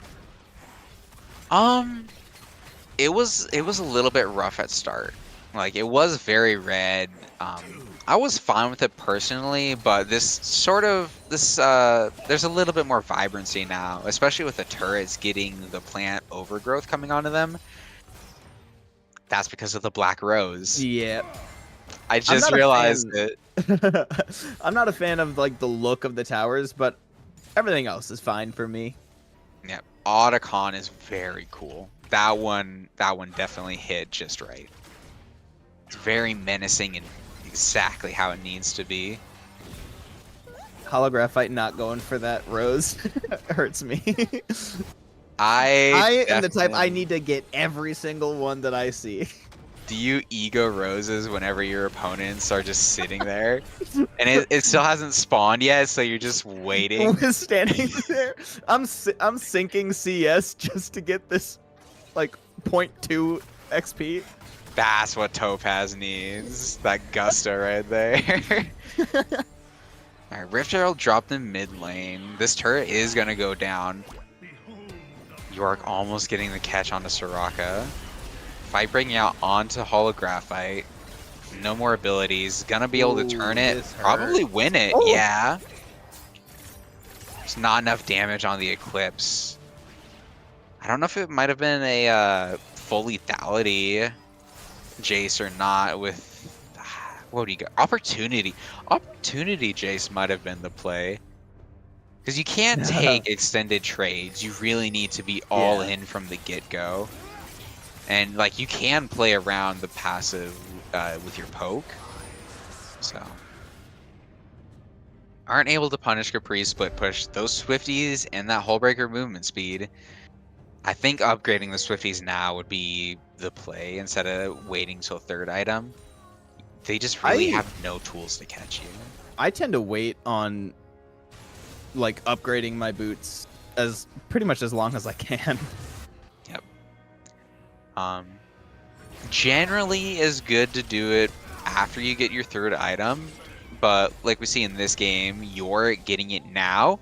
It was a little bit rough at start. Like it was very red. I was fine with it personally, but there's a little bit more vibrancy now, especially with the turrets getting the plant overgrowth coming onto them. That's because of the Black Rose. Yeah. I just not a realized fan. it. I'm not a fan of like the look of the towers, but everything else is fine for me. Yeah, Otacon is very cool. That one definitely hit just right. It's very menacing and exactly how it needs to be. Holographite not going for that rose hurts me. I am the type I definitely- need to get every single one that I see. Do you ego roses whenever your opponents are just sitting there? And it still hasn't spawned yet, so you're just waiting. Was standing there. I'm sinking CS just to get this like 0.2 XP. That's what Topaz needs. That gusto right there. Alright, Rift Herald dropped in mid lane. This turret is gonna go down. York almost getting the catch onto Soraka. Fight breaking out onto Holographite. No more abilities. Gonna be able to turn it. This Probably hurts. win it. Oh. Yeah. There's not enough damage on the Eclipse. I don't know if it might have been a full lethality Jace or not with... What do you got? Opportunity. Opportunity Jace might have been the play. Because you can't take extended trades. You really need to be all in from the get-go. And like you can play around the passive with your poke. So aren't able to punish Capri's split push. Those Swifties and that Hullbreaker movement speed. I think upgrading the Swifties now would be the play instead of waiting till third item. They just really have no tools to catch you. I tend to wait on like upgrading my boots as pretty much as long as I can. Yep. Generally is good to do it after you get your third item, but like we see in this game, you're getting it now.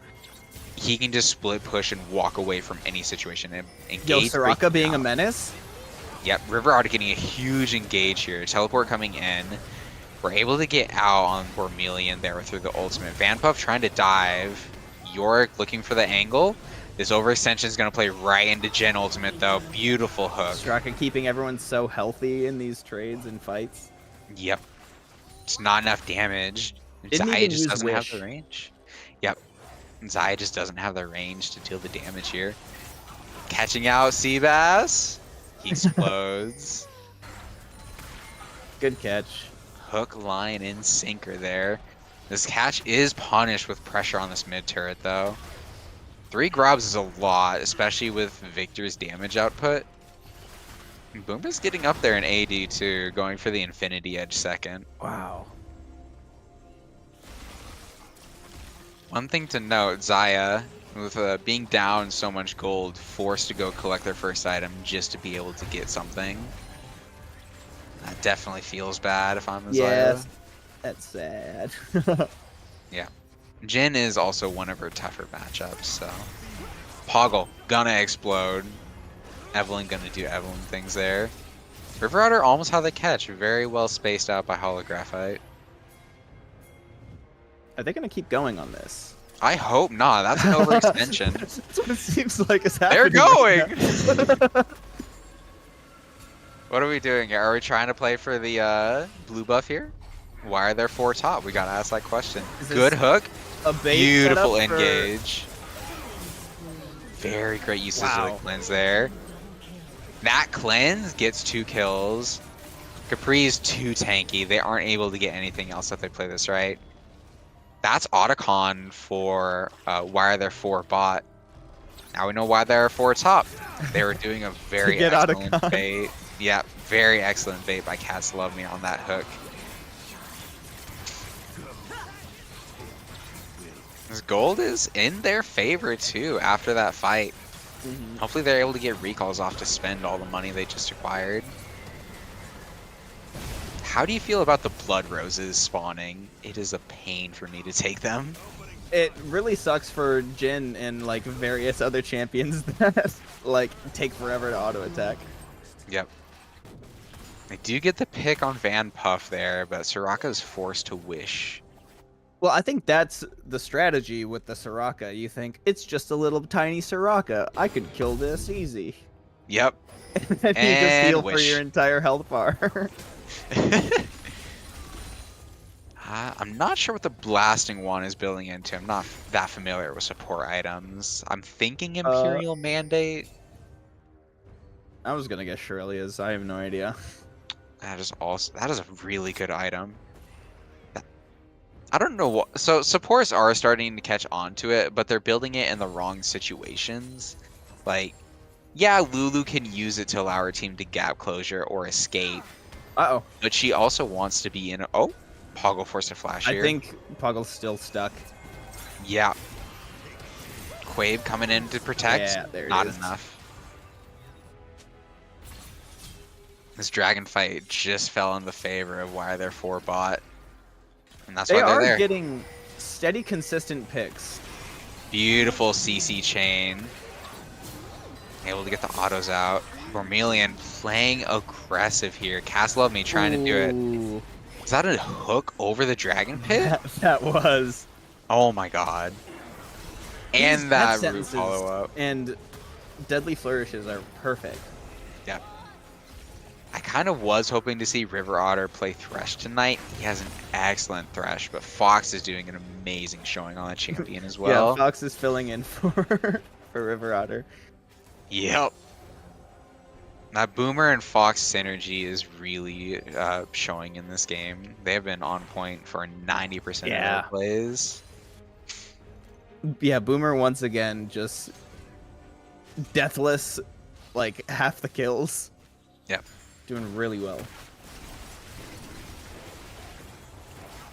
He can just split push and walk away from any situation and engage. Yo, Soraka being a menace. Yep, River Otter getting a huge engage here. Teleport coming in. We're able to get out on Bormelian there through the ultimate. Van Puff trying to dive. Yorick looking for the angle. This overextension is going to play right into Gen ultimate though. Beautiful hook. Soraka keeping everyone so healthy in these trades and fights. Yep. It's not enough damage. Didn't Zaya even just use doesn't have Wish. the range. Yep. Zaya just doesn't have the range to deal the damage here. Catching out Seabass. He explodes. Good catch. Hook, line, and sinker there. This catch is punished with pressure on this mid turret though. 3 grabs is a lot, especially with Victor's damage output. Boomba's getting up there in AD too, going for the Infinity Edge second. Wow. One thing to note, Zaya, with being down so much gold, forced to go collect their first item just to be able to get something. That definitely feels bad if I'm a Zaya. That's sad. Yeah. Jin is also one of her tougher matchups, so. Poggle, gonna explode. Evelyn gonna do Evelyn things there. River Otter almost had the catch, very well spaced out by Holographite. Are they going to keep going on this? I hope not, that's an overextension. That's what it seems like is They're happening. going! What are we doing here? Are we trying to play for the blue buff here? Why are there 4 top? We gotta ask that question. Is this Good hook. A bait Beautiful setup for- engage. Very great usage of Wow. the cleanse there. That cleanse gets 2 kills. Capri's too tanky. They aren't able to get anything else if they play this right. That's Otacon for why are there 4 bot. Now we know why there are 4 top. They were doing a very get excellent Otacon. bait. Yeah, very excellent bait by Cats Love Me on that hook. This gold is in their favor too after that fight. Hopefully they're able to get recalls off to spend all the money they just acquired. How do you feel about the blood roses spawning? It is a pain for me to take them. It really sucks for Jin and like various other champions that like take forever to auto attack. Yep. I do get the pick on Van Puff there, but Soraka is forced to wish. Well, I think that's the strategy with the Soraka. You think it's just a little tiny Soraka. I could kill this easy. Yep. And you just And heal for wish. your entire health bar. I'm not sure what the blasting one is building into. I'm not that familiar with support items. I'm thinking Imperial Mandate. I was gonna guess Shirley's. I have no idea. That is a really good item. I don't know what. So supports are starting to catch on to it, but they're building it in the wrong situations. Like, yeah, Lulu can use it to allow her team to gap closure or escape, Uh-oh. but she also wants to be in. Oh, Poggle forced a flash here. I think Poggle's still stuck. Yeah. Quabe coming in to protect. Yeah, there it Not is. enough. This dragon fight just fell in the favor of why they're 4 bot. And that's They why they're are there. getting steady, consistent picks. Beautiful CC chain. Able to get the autos out. Vermilion playing aggressive here. Cast Love Me trying to do it. Ooh, Is that a hook over the Dragon Pit? that was. Oh my god. These And death that root sentences follow-up. and deadly flourishes are perfect. Yeah. I kind of was hoping to see River Otter play Thresh tonight. He has an excellent Thresh, but Fox is doing an amazing showing on the champion as well. Yeah, Fox is filling in for River Otter. Yep. That Boomer and Fox synergy is really showing in this game. They have been on point for 90% of Yeah. their plays. Yeah, Boomer once again just deathless, like half the kills. Yep. Doing really well.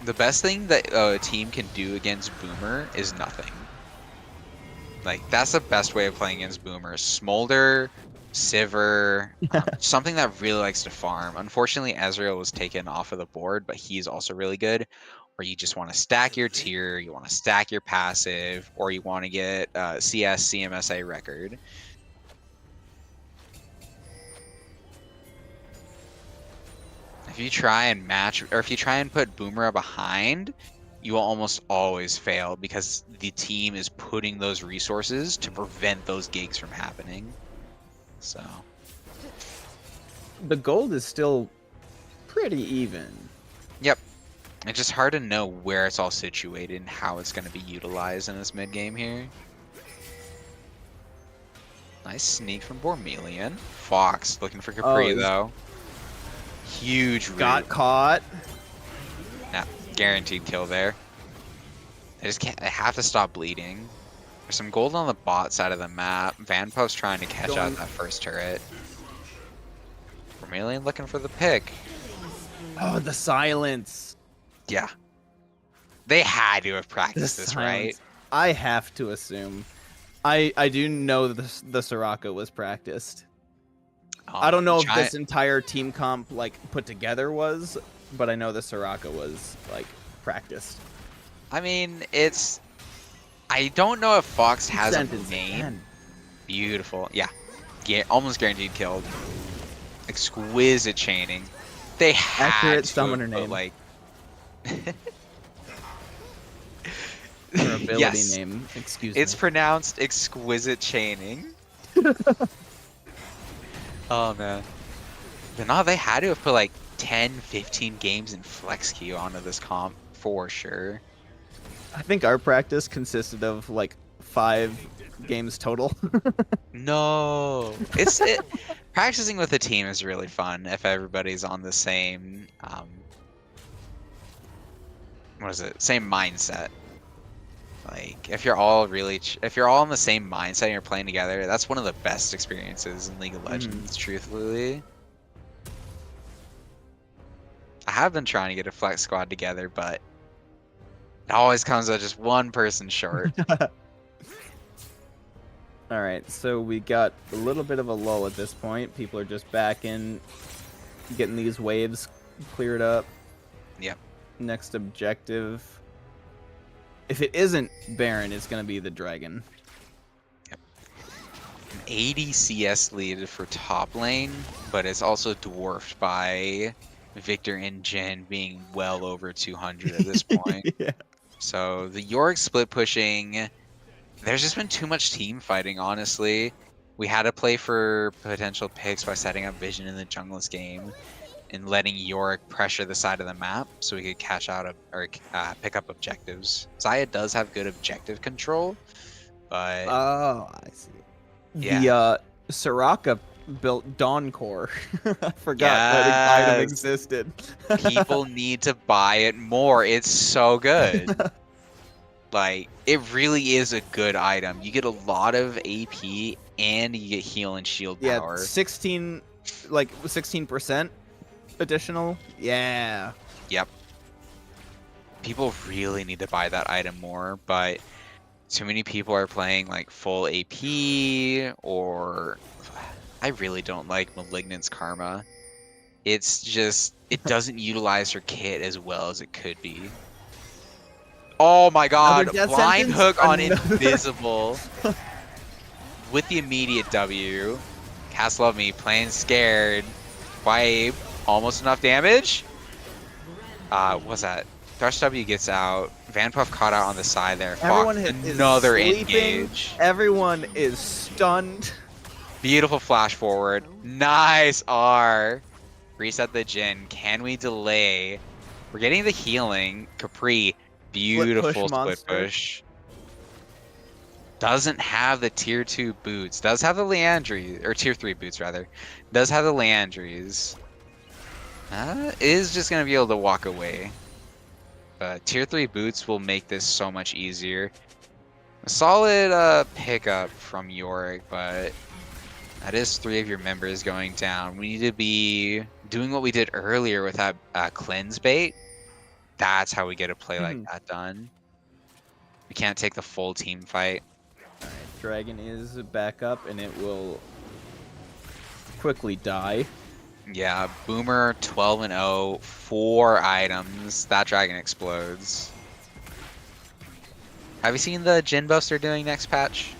The best thing that a team can do against Boomer is nothing. Like, that's the best way of playing against Boomer. Smolder, Sivir, something that really likes to farm. Unfortunately, Ezreal was taken off of the board, but he's also really good. Where you just want to stack your tier, you want to stack your passive, or you want to get CS, CMSA record. If you try and match, or if you try and put Boomer behind, you will almost always fail because the team is putting those resources to prevent those gigs from happening. So The gold is still pretty even. yep, it's just hard to know where it's all situated and how it's going to be utilized in this mid game here. Nice sneak from Bormelian. Fox looking for Capri this- though. Huge root. Got caught. Nah, guaranteed kill there. They just can't. They have to stop bleeding. There's some gold on the bot side of the map. Van Puff's trying to catch out that first turret. Vermilion looking for the pick. Oh, the silence. Yeah. They had to have The practiced this, right? silence. I have to assume. I do know that the Soraka was practiced. I don't know if this entire team comp like put together was, but I know the Soraka was like practiced. I mean, it's. I don't know if Fox has a Sentence name. again. Beautiful. Yeah. Almost guaranteed killed. Exquisite chaining. They had Accurate to summoner have put, name. like. Her ability Yes. name. Excuse It's me. pronounced exquisite chaining. Oh man. But no, they had to have put like 10, 15 games in flex queue onto this comp for sure. I think our practice consisted of like 5 games total. No. Practicing with a team is really fun if everybody's on the same what is it? Same mindset. Like if you're all really if you're all on the same mindset and you're playing together, that's one of the best experiences in League of Legends, truthfully. I have been trying to get a flex squad together, but it always comes out just one person short. All right, so we got a little bit of a lull at this point. People are just back in, getting these waves cleared up. Yep. Next objective. If it isn't Baron, it's going to be the dragon. An 80 CS lead for top lane, but it's also dwarfed by Victor and Jin being well over 200 at this point. Yeah. So the Yorick split pushing, there's just been too much team fighting, honestly. We had to play for potential picks by setting up Vision in the junglist game and letting Yorick pressure the side of the map so we could catch out or pick up objectives. Zaya does have good objective control, but Oh, I see. Yeah. The Soraka built Dawn Core. I forgot that item Yes. existed. people need to buy it more. It's so good. Like, it really is a good item. You get a lot of AP and you get heal and shield Yeah, power. 16% additional. Yeah. Yep. People really need to buy that item more, but too many people are playing like full AP, or I really don't like Malignant's Karma. It's just, it doesn't utilize her kit as well as it could be. Oh my god, Another death blind sentence? hook on Another- invisible. with the immediate W. Cast Love Me playing scared. Wipe. Almost enough damage. What's that? Thrush W gets out. Van Puff caught out on the side there. Everyone Fox, is another sleeping. engage. Everyone is stunned. Beautiful flash forward. Nice R. Reset the Jin. Can we delay? We're getting the healing. Capri. Beautiful split push. Doesn't have the tier 2 boots. Does have the Leandries. Or tier 3 boots, rather. Does have the Leandries. Is just going to be able to walk away. But tier 3 boots will make this so much easier. A solid pickup from Yorick, but that is 3 of your members going down. We need to be doing what we did earlier with that cleanse bait. That's how we get a play like that done. We can't take the full team fight. Alright, Dragon is back up and it will quickly die. Yeah, Boomer 12-0, 4 items. That dragon explodes. Have you seen the Jin buffs they're doing next patch?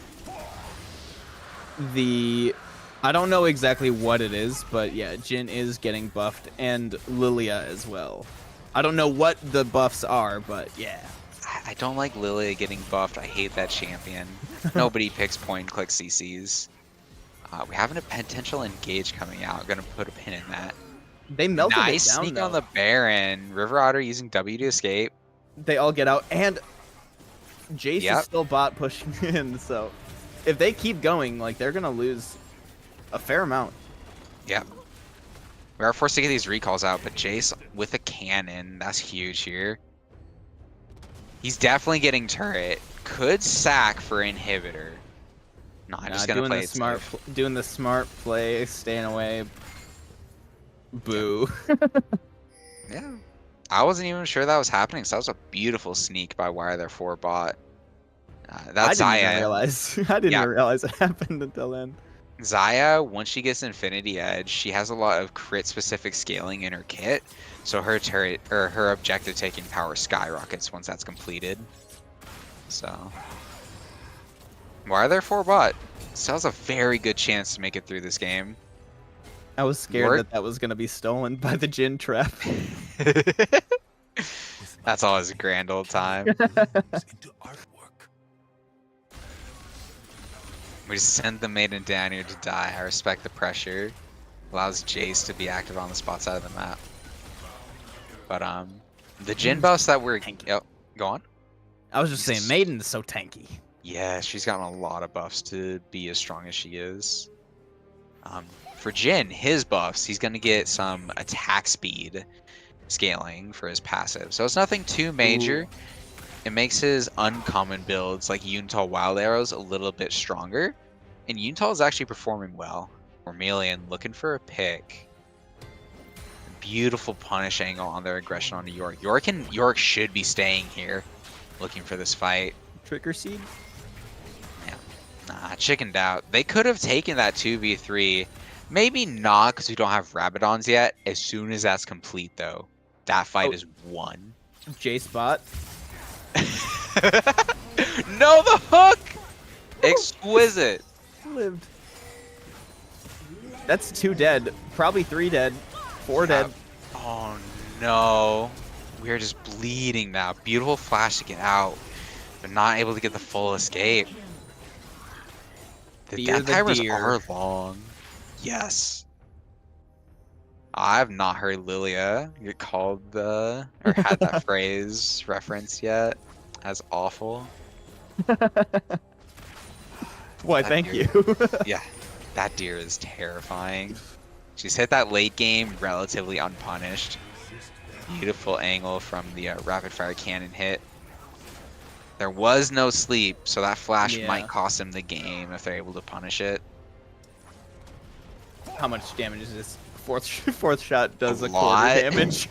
I don't know exactly what it is, but yeah, Jin is getting buffed and Lilia as well. I don't know what the buffs are, but yeah. I don't like Lilia getting buffed. I hate that champion. Nobody picks point and click CCs. We have a potential engage coming out. Gonna put a pin in that. They melted nice it down, sneak though. on the Baron. River Otter using W to escape. They all get out, and Jace Yep. is still bot pushing in, so if they keep going, like, they're gonna lose a fair amount. Yep. We are forced to get these recalls out, but Jace with a cannon, that's huge here. He's definitely getting turret. Could sack for inhibitor. No, I'm just gonna doing play the it smart, safe. doing the smart play, staying away. Boo. Yeah. I wasn't even sure that was happening, so that was a beautiful sneak by Wire their 4 bot. That's I didn't even Zaya. realize. I didn't even realize it happened until then. Zaya, once she gets Infinity Edge, she has a lot of crit specific scaling in her kit, so her turret or her objective taking power skyrockets once that's completed. So why are there 4 bot? Still has a very good chance to make it through this game. I was scared that was gonna be stolen by the Jin trap. That's always a grand old time. We just sent the maiden down here to die. I respect the pressure. Allows Jace to be active on the spot side of the map. But the Jin buffs that we're go on. I was just saying, Maiden is so tanky. Yeah, she's gotten a lot of buffs to be as strong as she is. For Jin, his buffs, he's gonna get some attack speed scaling for his passive. So it's nothing too major. Ooh. It makes his uncommon builds like Yuntal Wild Arrows a little bit stronger. And Yuntal is actually performing well. Ormelian looking for a pick. Beautiful punish angle on their aggression onto Yorick. Yorick should be staying here looking for this fight. Trigger Seed? Yeah. Nah, chickened out. They could have taken that 2v3. Maybe not because we don't have Rabadons yet. As soon as that's complete though, that fight is won. Jace bot. No, the hook! Exquisite. Lived. That's 2 dead. Probably 3 dead. 4 dead. Oh no. We are just bleeding now. Beautiful flash to get out, but not able to get the full escape. The death timers are long. Yes. I have not heard Lilia get called or had that phrase referenced yet as awful. Why, That thank deer, you. Yeah, that deer is terrifying. She's hit that late game relatively unpunished. Beautiful angle from the rapid fire cannon hit. There was no sleep, so that flash might cost him the game if they're able to punish it. How much damage is this? Fourth shot does a lot. quarter damage.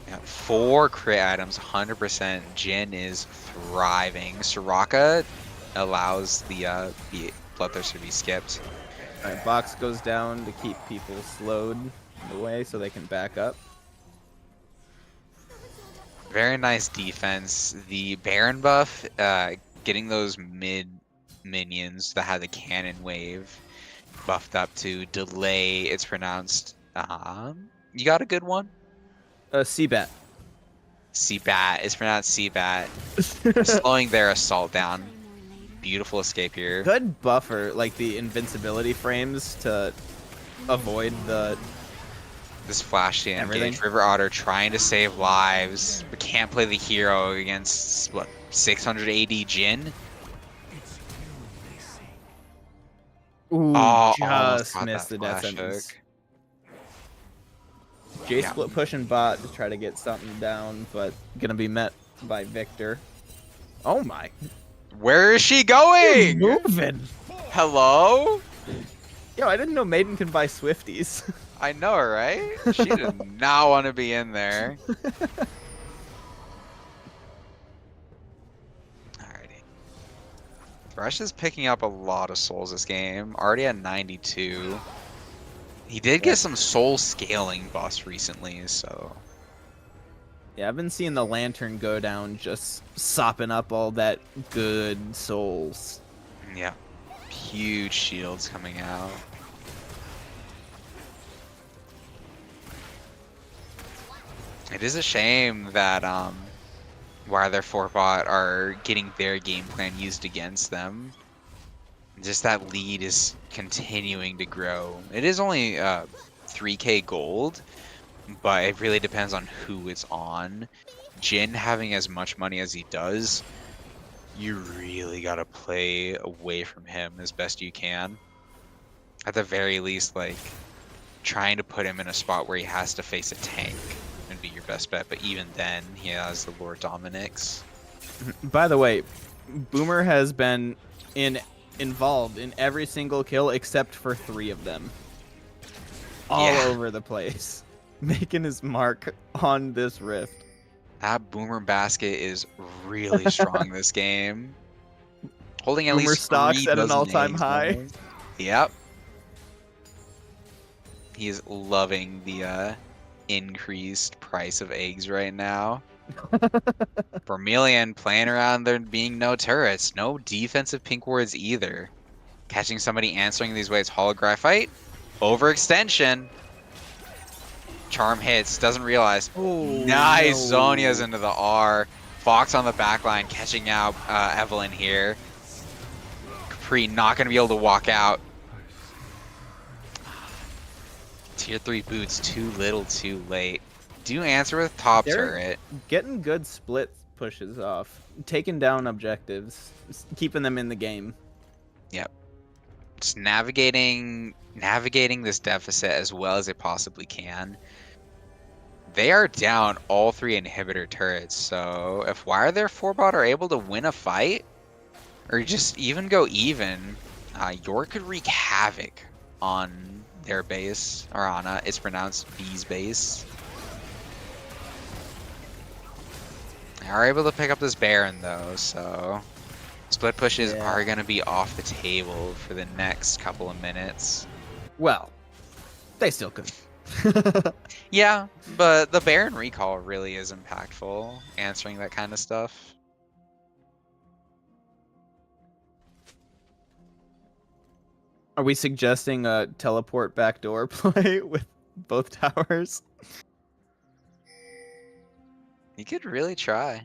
Yeah, 4 crit items, 100%. Jin is thriving. Soraka allows the Bloodthirster to be skipped. Alright, box goes down to keep people slowed in the way so they can back up. Very nice defense. The Baron buff, getting those minions that had the cannon wave buffed up to delay. It's pronounced. You got a good one? Seabat. Seabat. It's pronounced Seabat. Slowing their assault down. Beautiful escape here. Good buffer, like the invincibility frames to avoid the. This flash to Everything. engage. River Otter trying to save lives, but can't play the hero against what 600 AD Jin. Ooh, Almost just caught missed that the death flash sentence. hook. J Yeah. split pushing bot to try to get something down, but gonna be met by Victor. Oh my! Where is she going? Moving. Hello? Yo, I didn't know Maiden can buy Swifties. I know, right? She did not want to be in there. Alrighty. Thresh is picking up a lot of souls this game. Already at 92. He did get some soul scaling buffs recently, so. Yeah, I've been seeing the lantern go down, just sopping up all that good souls. Yeah. Huge shields coming out. It is a shame that why their 4-bot are getting their game plan used against them. Just that lead is continuing to grow. It is only 3k gold, but it really depends on who it's on. Jin having as much money as he does, you really gotta play away from him as best you can. At the very least, like, trying to put him in a spot where he has to face a tank would be your best bet, but even then, he has the Lord Dominix. By the way, Boomer has been involved in every single kill except for 3 of them. All Yeah. over the place. Making his mark on this rift. That Boomer basket is really strong this game. Holding at Boomer least stocks 3 at an dozen all-time eggs, high. though. Yep. He is loving the increased price of eggs right now. Vermilion playing around there being no turrets, no defensive pink wards either. Catching somebody answering these waves. Holographite. Overextension. Charm hits, doesn't realize. Oh, Nice, no. Zonia's into the R. Fox on the back line catching out Evelyn here. Capri not going to be able to walk out. Tier 3 boots, too little, too late. Do answer with top They're turret. Getting good split pushes off. Taking down objectives. Keeping them in the game. Yep. Just navigating this deficit as well as it possibly can. They are down all 3 inhibitor turrets, so if Why Are There 4-bot are able to win a fight, or just even go even, York could wreak havoc on their base, or on it's pronounced B's base. They are able to pick up this Baron though, so split pushes are going to be off the table for the next couple of minutes. Well, they still could. Yeah, but the Baron recall really is impactful, answering that kind of stuff. Are we suggesting a teleport backdoor play with both towers? You could really try.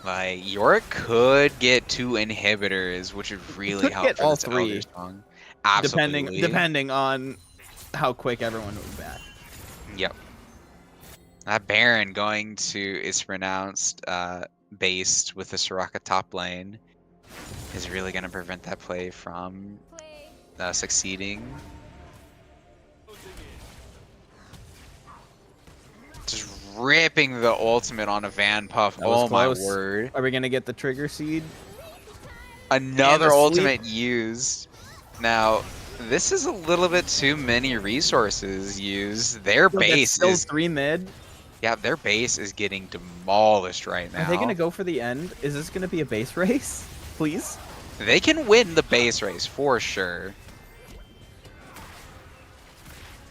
Like, York could get 2 inhibitors, which would really Could help get for all this 3. Elder Song. Absolutely. Depending on how quick everyone moves back. Yep. That Baron going to is pronounced based with the Soraka top lane is really going to prevent that play from succeeding. Just ripping the ultimate on a Van Puff. That was Oh my close. word. Are we gonna get the trigger seed? Another And the ultimate used. Now, this is a little bit too many resources used. Their base still is 3 mid. yeah, their base is getting demolished right now. Are they gonna go for the end? Is this gonna be a base race? Please? They can win the base race for sure.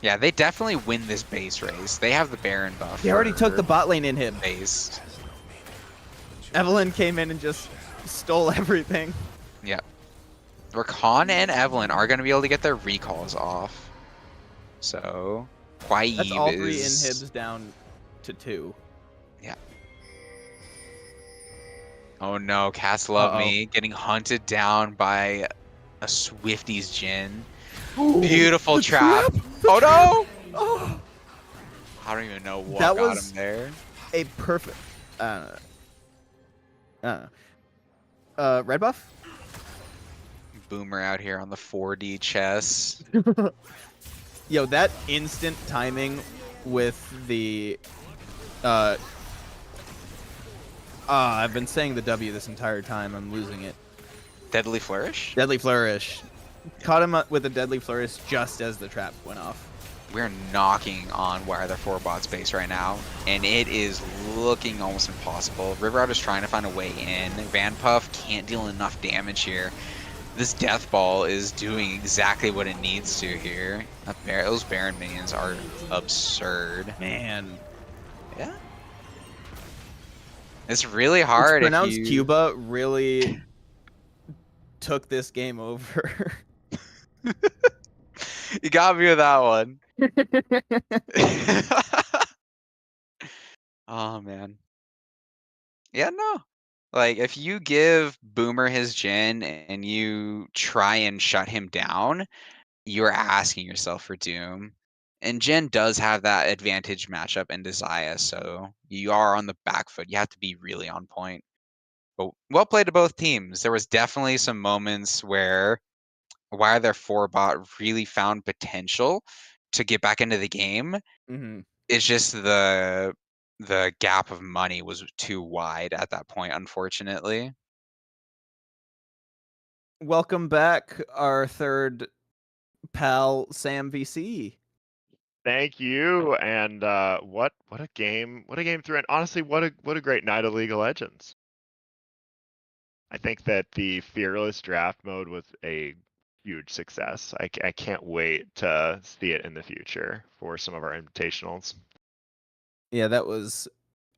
Yeah, they definitely win this base race. They have the Baron buff. They already took for the bot lane in him. base. Evelyn came in and just stole everything. Yeah. Rakan and Evelyn are going to be able to get their recalls off. So, Kwai That's all 3 is... inhibs down to 2. Yeah. Oh no, Cats Love Uh-oh. Me getting hunted down by a Swifty's Jhin. Beautiful trap. Oh no! Oh, I don't even know what That got was- him there. a perfect. Red buff? Boomer out here on the 4D chess. Yo, that instant timing with the. I've been saying the W this entire time. I'm losing it. Deadly Flourish? Deadly Flourish. Caught him up with a Deadly Flourish just as the trap went off. We're knocking on where their 4-bot space right now, and it is looking almost impossible. River is trying to find a way in. Van Puff can't deal enough damage here. This Death Ball is doing exactly what it needs to here. Those Baron minions are absurd. Man. Yeah. It's really hard It's pronounced if you... Cuba really took this game over. You got me with that one. Oh, man. Yeah, no. Like, if you give Boomer his Jhin and you try and shut him down, you're asking yourself for doom. And Jhin does have that advantage matchup in Desire, so you are on the back foot. You have to be really on point. But well played to both teams. There was definitely some moments where their 4-bot really found potential to get back into the game. Mm-hmm. It's just the gap of money was too wide at that point, unfortunately. Welcome back, our third pal, Sam VC. Thank you. And what a game! What a game through! And honestly, what a great night of League of Legends. I think that the Fearless draft mode was a huge success. I can't wait to see it in the future for some of our invitationals. Yeah, that was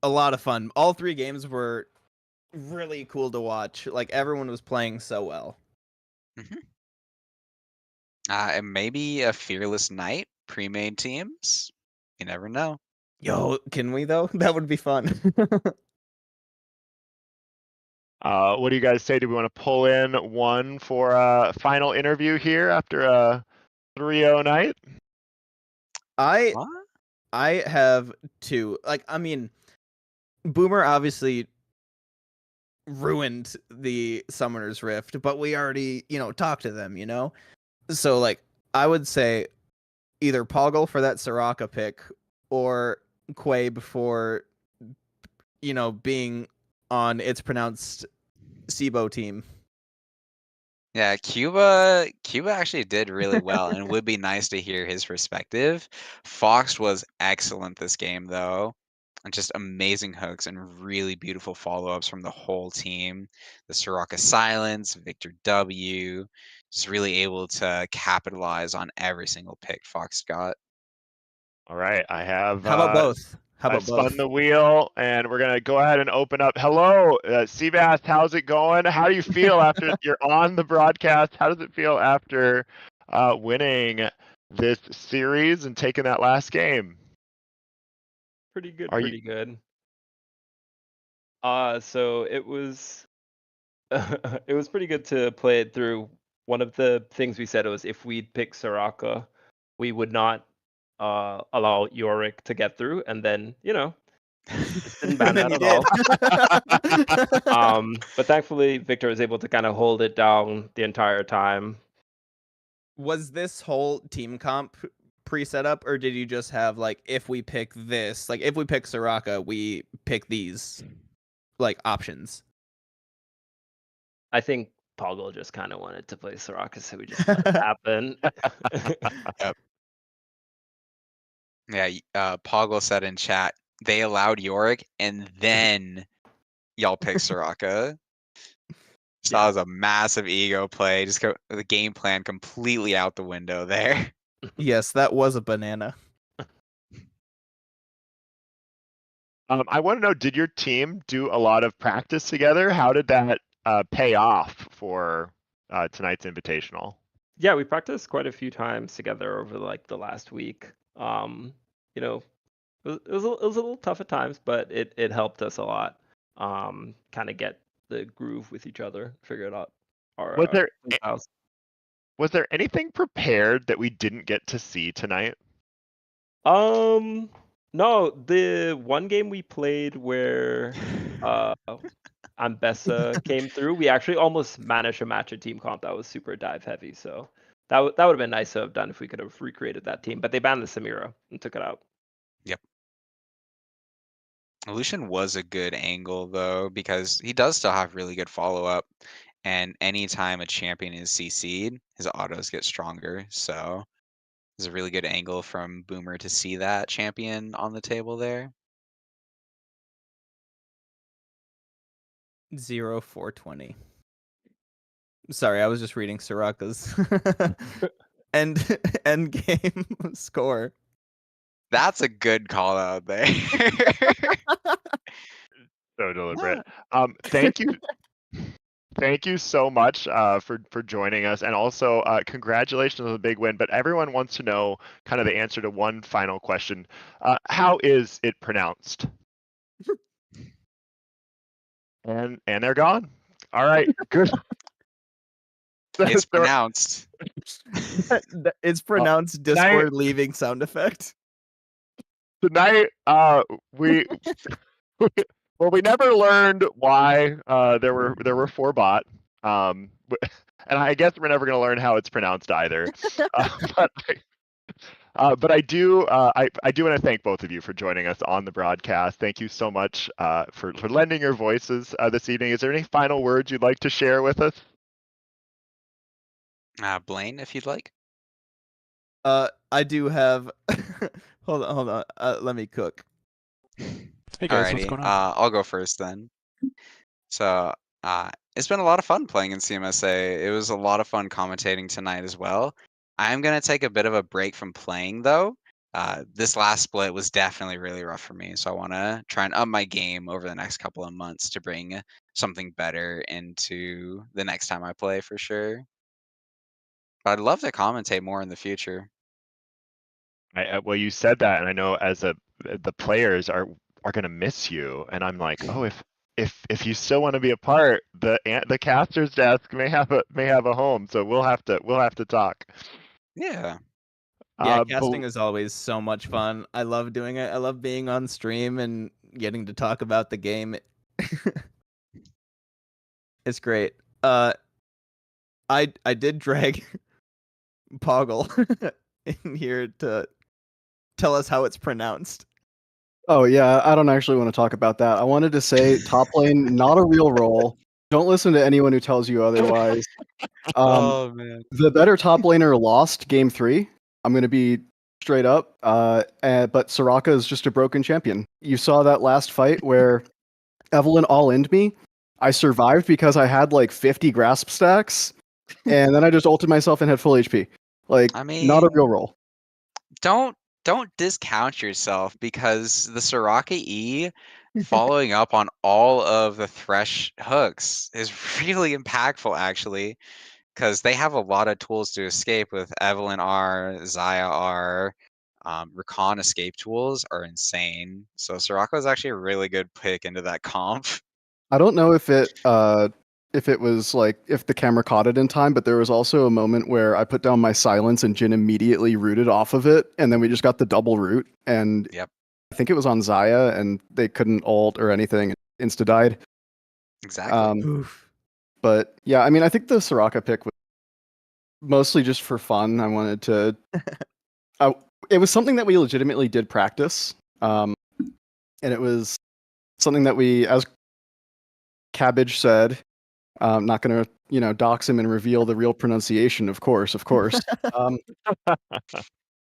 a lot of fun. All 3 games were really cool to watch. Like, everyone was playing so well. Mm-hmm. And maybe a Fearless Night pre-made teams. You never know. Yo, can we though? That would be fun. What do you guys say? Do we want to pull in one for a final interview here after a 3-0 night? I What? have 2. Like, I mean, Boomer obviously ruined the Summoner's Rift, but we already, talked to them, So, like, I would say either Poggle for that Soraka pick or Quabe for, being on its pronounced SIBO team. Yeah, Cuba actually did really well, and it would be nice to hear his perspective. Fox was excellent this game, though. And just amazing hooks and really beautiful follow-ups from the whole team. The Soraka Silence, Victor W, just really able to capitalize on every single pick Fox got. All right, I have. How about both? How I about spun both? the wheel, and we're gonna go ahead and open up. Hello, Seabass. How's it going? How do you feel after you're on the broadcast? How does it feel after winning this series and taking that last game? Pretty good, Are you- pretty good. So it was it was pretty good to play it through. One of the things we said was if we'd pick Soraka, we would not allow Yorick to get through, and then just didn't ban And then that you at all. did. But thankfully Victor was able to kind of hold it down the entire time. Was this whole team comp pre-set up, or did you just have like, if we pick this, like if we pick Soraka, we pick these like options? I think Poggle just kind of wanted to play Soraka, so we just let it happen. Yep. Yeah, Poggle said in chat, they allowed Yorick, and then y'all picked Soraka. So that was a massive ego play. Just the game plan completely out the window there. Yes, that was a banana. I want to know, did your team do a lot of practice together? How did that pay off for tonight's invitational? Yeah, we practiced quite a few times together over like the last week. You know, it was a little tough at times, but it helped us a lot. Kind of get the groove with each other, figure it out our Was there styles. was there anything prepared that we didn't get to see tonight? No, the one game we played where Ambessa came through, we actually almost managed to match a team comp that was super dive heavy. So that would have been nice to have done if we could have recreated that team. But they banned the Samira and took it out. Yep. Lucian was a good angle though, because he does still have really good follow up. And anytime a champion is CC'd, his autos get stronger. So it's a really good angle from Boomer to see that champion on the table there. 0-420. Sorry, I was just reading Soraka's end game score. That's a good call out there. So deliberate. Thank you. Thank you so much for joining us, and also congratulations on the big win. But everyone wants to know kind of the answer to one final question: how is it pronounced? And they're gone. All right, good. It's So- pronounced. It's pronounced Discord leaving sound effect. tonight, we well, we never learned why there were 4 bot. And I guess we're never going to learn how it's pronounced either. But I do want to thank both of you for joining us on the broadcast. Thank you so much for lending your voices this evening. Is there any final words you'd like to share with us? Blaine, if you'd like. I do have. hold on. Let me cook. Hey guys, what's Alrighty, going on? I'll go first then. So, it's been a lot of fun playing in CMSA. It was a lot of fun commentating tonight as well. I'm gonna take a bit of a break from playing though. This last split was definitely really rough for me, so I want to try and up my game over the next couple of months to bring something better into the next time I play for sure. But I'd love to commentate more in the future. Well, you said that, and I know the players are going to miss you, and I'm like, oh, if you still want to be a part, the caster's desk may have a home, so we'll have to talk. Yeah. Yeah, But- casting is always so much fun. I love doing it. I love being on stream and getting to talk about the game. It's great. I did drag Poggle in here to tell us how it's pronounced. Oh yeah, I don't actually want to talk about that. I wanted to say top lane, not a real role. Don't listen to anyone who tells you otherwise. Man. The better top laner lost game 3. I'm gonna be straight up. But Soraka is just a broken champion. You saw that last fight where Evelyn all-in'd me. I survived because I had like 50 grasp stacks, and then I just ulted myself and had full HP. Like, I not a mean, real role. Don't discount yourself, because the Soraka E following up on all of the Thresh hooks is really impactful actually, because they have a lot of tools to escape with Evelyn R, Xayah R. Rakan escape tools are insane. So Soraka is actually a really good pick into that comp. I don't know if it was like if the camera caught it in time, but there was also a moment where I put down my silence and Jin immediately rooted off of it, and then we just got the double root. And Yep. I think it was on Xayah, and they couldn't ult or anything. Insta died. Exactly. Oof. But yeah, I mean, I think the Soraka pick was mostly just for fun. I wanted to. It was something that we legitimately did practice, and it was something that we, as Cabbage said, not going to, dox him and reveal the real pronunciation, of course.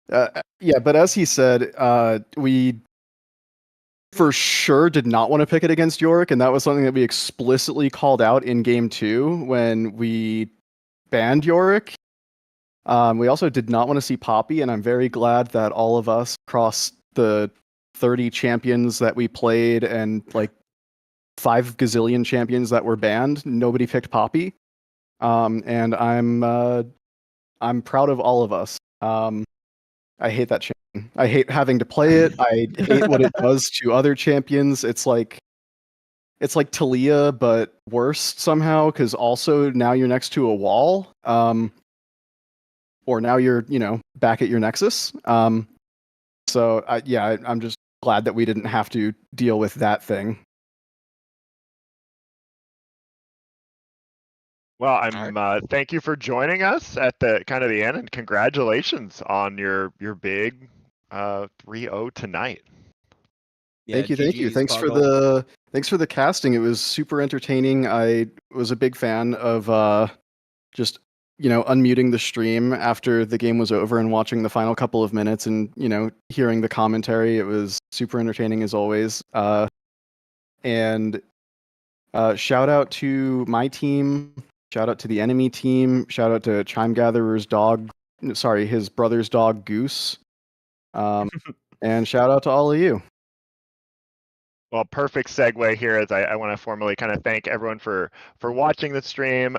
Yeah, but as he said, we for sure did not want to pick it against Yorick, and that was something that we explicitly called out in game 2 when we banned Yorick. We also did not want to see Poppy, and I'm very glad that all of us across the 30 champions that we played and like 5 gazillion champions that were banned, nobody picked Poppy. And I'm proud of all of us. I hate that champion. I hate having to play it. I hate what it does to other champions. It's like Talia, but worse somehow, because also now you're next to a wall. Or now you're, back at your Nexus. I'm just glad that we didn't have to deal with that thing. Well, thank you for joining us at the kind of the end, and congratulations on your big 3-0 tonight. Thank you. GGs, Thanks Poggle. for the casting. It was super entertaining. I was a big fan of just unmuting the stream after the game was over and watching the final couple of minutes and hearing the commentary. It was super entertaining as always. And shout out to my team. Shout out to the enemy team. Shout out to Chime Gatherer's dog. Sorry, his brother's dog Goose. And shout out to all of you. Well, perfect segue here as I want to formally kind of thank everyone for watching the stream.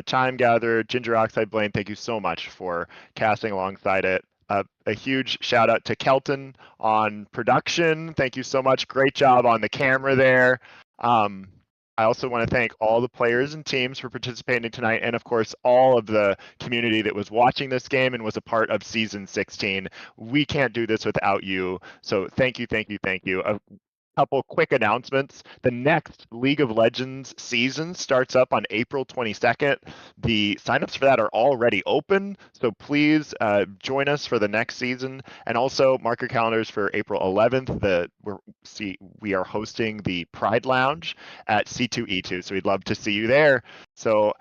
Chime Gather, Ginger Oxide Blaine, thank you so much for casting alongside it. A huge shout out to Kelton on production. Thank you so much. Great job on the camera there. I also want to thank all the players and teams for participating tonight, and of course, all of the community that was watching this game and was a part of Season 16. We can't do this without you, so thank you, thank you, thank you. A couple quick announcements. The next League of Legends season starts up on April 22nd. The signups for that are already open, so please join us for the next season. And also mark your calendars for April 11th. We are hosting the Pride Lounge at C2E2, so we'd love to see you there. So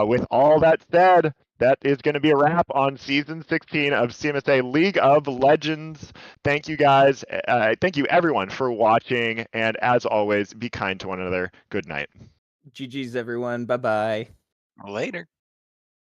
with all that said, that is going to be a wrap on Season 16 of CMSA League of Legends. Thank you guys. Thank you everyone for watching. And as always, be kind to one another. Good night. GG's, everyone. Bye-bye. Later.